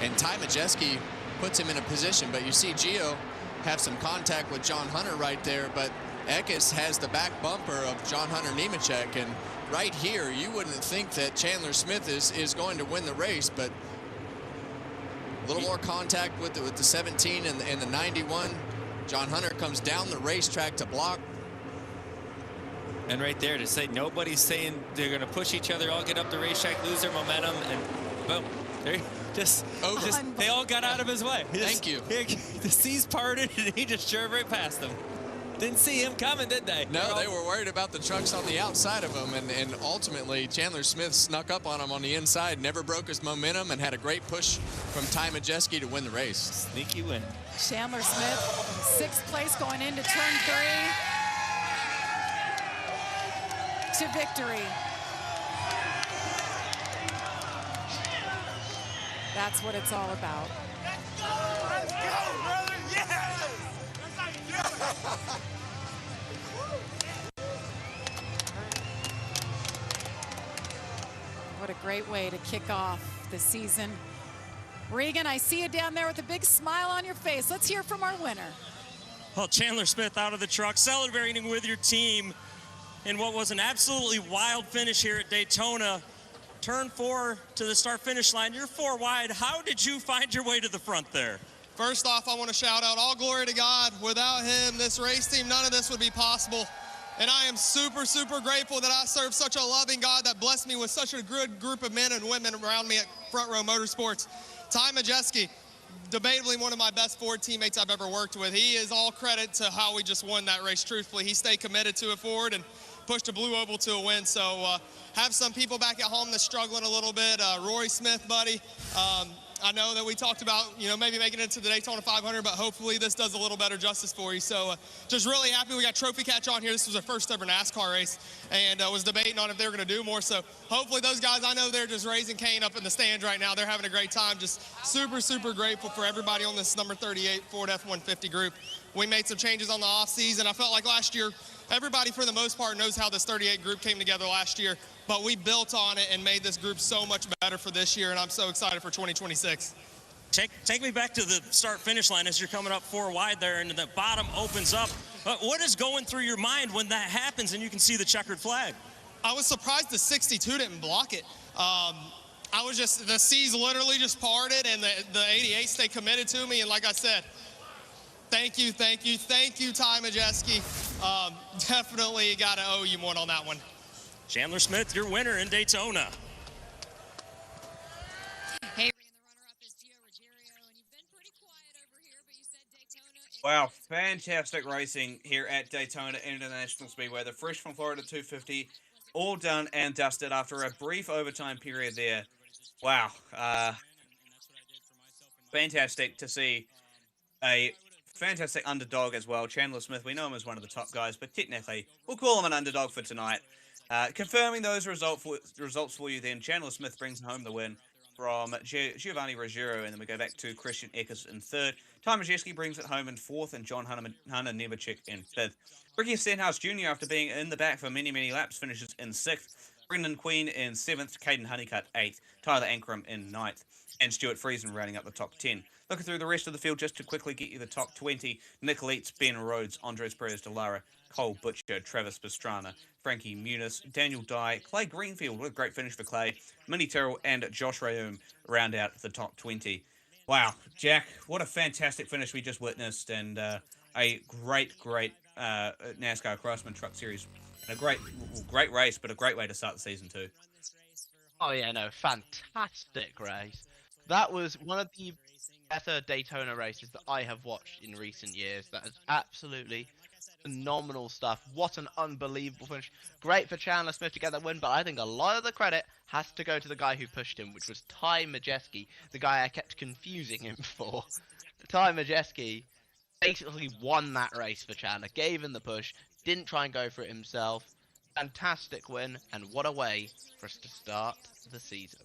And Ty Majeski puts him in a position, but you see Gio have some contact with John Hunter right there, but Eckes has the back bumper of John Hunter Nemechek, and right here you wouldn't think that Chandler Smith is going to win the race, but a little more contact with the 17 and the 91. John Hunter comes down the racetrack to block. And right there to say nobody's saying they're going to push each other, all get up the racetrack, lose their momentum, and boom. They're just they all got out of his way. Thank you. The seas parted, and he just drove right past them. Didn't see him coming, did they? No, they were worried about the trucks on the outside of him, and ultimately Chandler Smith snuck up on him on the inside, never broke his momentum, and had a great push from Ty Majeski to win the race. Sneaky win. Chandler Smith, 6th place going into turn 3 to victory. That's what it's all about. Let's go, brother! Yes! What a great way to kick off the season. Regan, I see you down there with a big smile on your face. Let's hear from our winner. Well, Chandler Smith out of the truck, celebrating with your team in what was an absolutely wild finish here at Daytona. Turn 4 to the start-finish line. You're 4 wide. How did you find your way to the front there? First off, I want to shout out all glory to God. Without him, this race team, none of this would be possible. And I am super, super grateful that I serve such a loving God that blessed me with such a good group of men and women around me at Front Row Motorsports. Ty Majeski, debatably one of my best Ford teammates I've ever worked with. He is all credit to how we just won that race, truthfully. He stayed committed to it forward, and pushed a blue oval to a win. So have some people back at home that's struggling a little bit. Rory Smith, buddy. I know that we talked about, maybe making it to the Daytona 500, but hopefully this does a little better justice for you. So just really happy we got Trophy Catch on here. This was our first ever NASCAR race, and was debating on if they were going to do more. So hopefully those guys, I know they're just raising Cain up in the stands right now. They're having a great time. Just super, super grateful for everybody on this number 38 Ford F-150 group. We made some changes on the off season. I felt like last year, everybody for the most part knows how this 38 group came together last year, but we built on it and made this group so much better for this year, and I'm so excited for 2026. Take me back to the start-finish line as you're coming up 4 wide there, and the bottom opens up. What is going through your mind when that happens and you can see the checkered flag? I was surprised the 62 didn't block it. The C's literally just parted, and the 88 stayed committed to me, and like I said, thank you, Ty Majeski. Definitely got to owe you one on that one. Chandler Smith, your winner in Daytona. Hey, wow, fantastic racing here at Daytona International Speedway. The Fresh from Florida 250, all done and dusted after a brief overtime period there. Wow, fantastic to see a fantastic underdog as well. Chandler Smith, we know him as one of the top guys, but technically, we'll call him an underdog for tonight. Confirming those results for you then, Chandler Smith brings home the win from Giovanni Ruggiero, and then we go back to Christian Eckes in third. Ty Majeski brings it home in fourth, and John Hunter Nemechek in fifth. Ricky Stenhouse Jr., after being in the back for many, many laps, finishes in sixth. Brendan Queen in seventh. Caden Honeycutt eighth. Tyler Ankrum in ninth. And Stuart Friesen rounding up the top 10. Looking through the rest of the field just to quickly get you the top 20. Nick Leitz, Ben Rhodes, Andres Perez de Lara, Cole Butcher, Travis Pastrana, Frankie Muniz, Daniel Dye, Clay Greenfield, what a great finish for Clay, Minnie Terrell, and Josh Rayum round out the top 20. Wow, Jack, what a fantastic finish we just witnessed, and a great NASCAR Craftsman Truck Series. And a great race, but a great way to start the season too. Oh yeah, no, fantastic race. That was one of the better Daytona races that I have watched in recent years. That is absolutely phenomenal stuff. What an unbelievable finish. Great for Chandler Smith to get that win, but I think a lot of the credit has to go to the guy who pushed him, which was Ty Majeski, the guy I kept confusing him for. Ty Majeski basically won that race for Chandler, gave him the push, didn't try and go for it himself. Fantastic win, and what a way for us to start the season.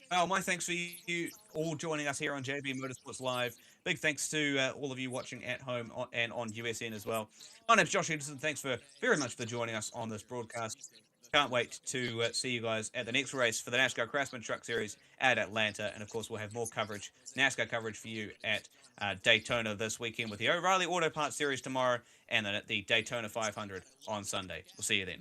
Well, my thanks for you all joining us here on JB Motorsports Live. Big thanks to all of you watching at home and on USN as well. My name's Josh Henderson. Thanks very much for joining us on this broadcast. Can't wait to see you guys at the next race for the NASCAR Craftsman Truck Series at Atlanta. And, of course, we'll have more coverage, NASCAR coverage for you at Daytona this weekend with the O'Reilly Auto Parts Series tomorrow and then at the Daytona 500 on Sunday. We'll see you then.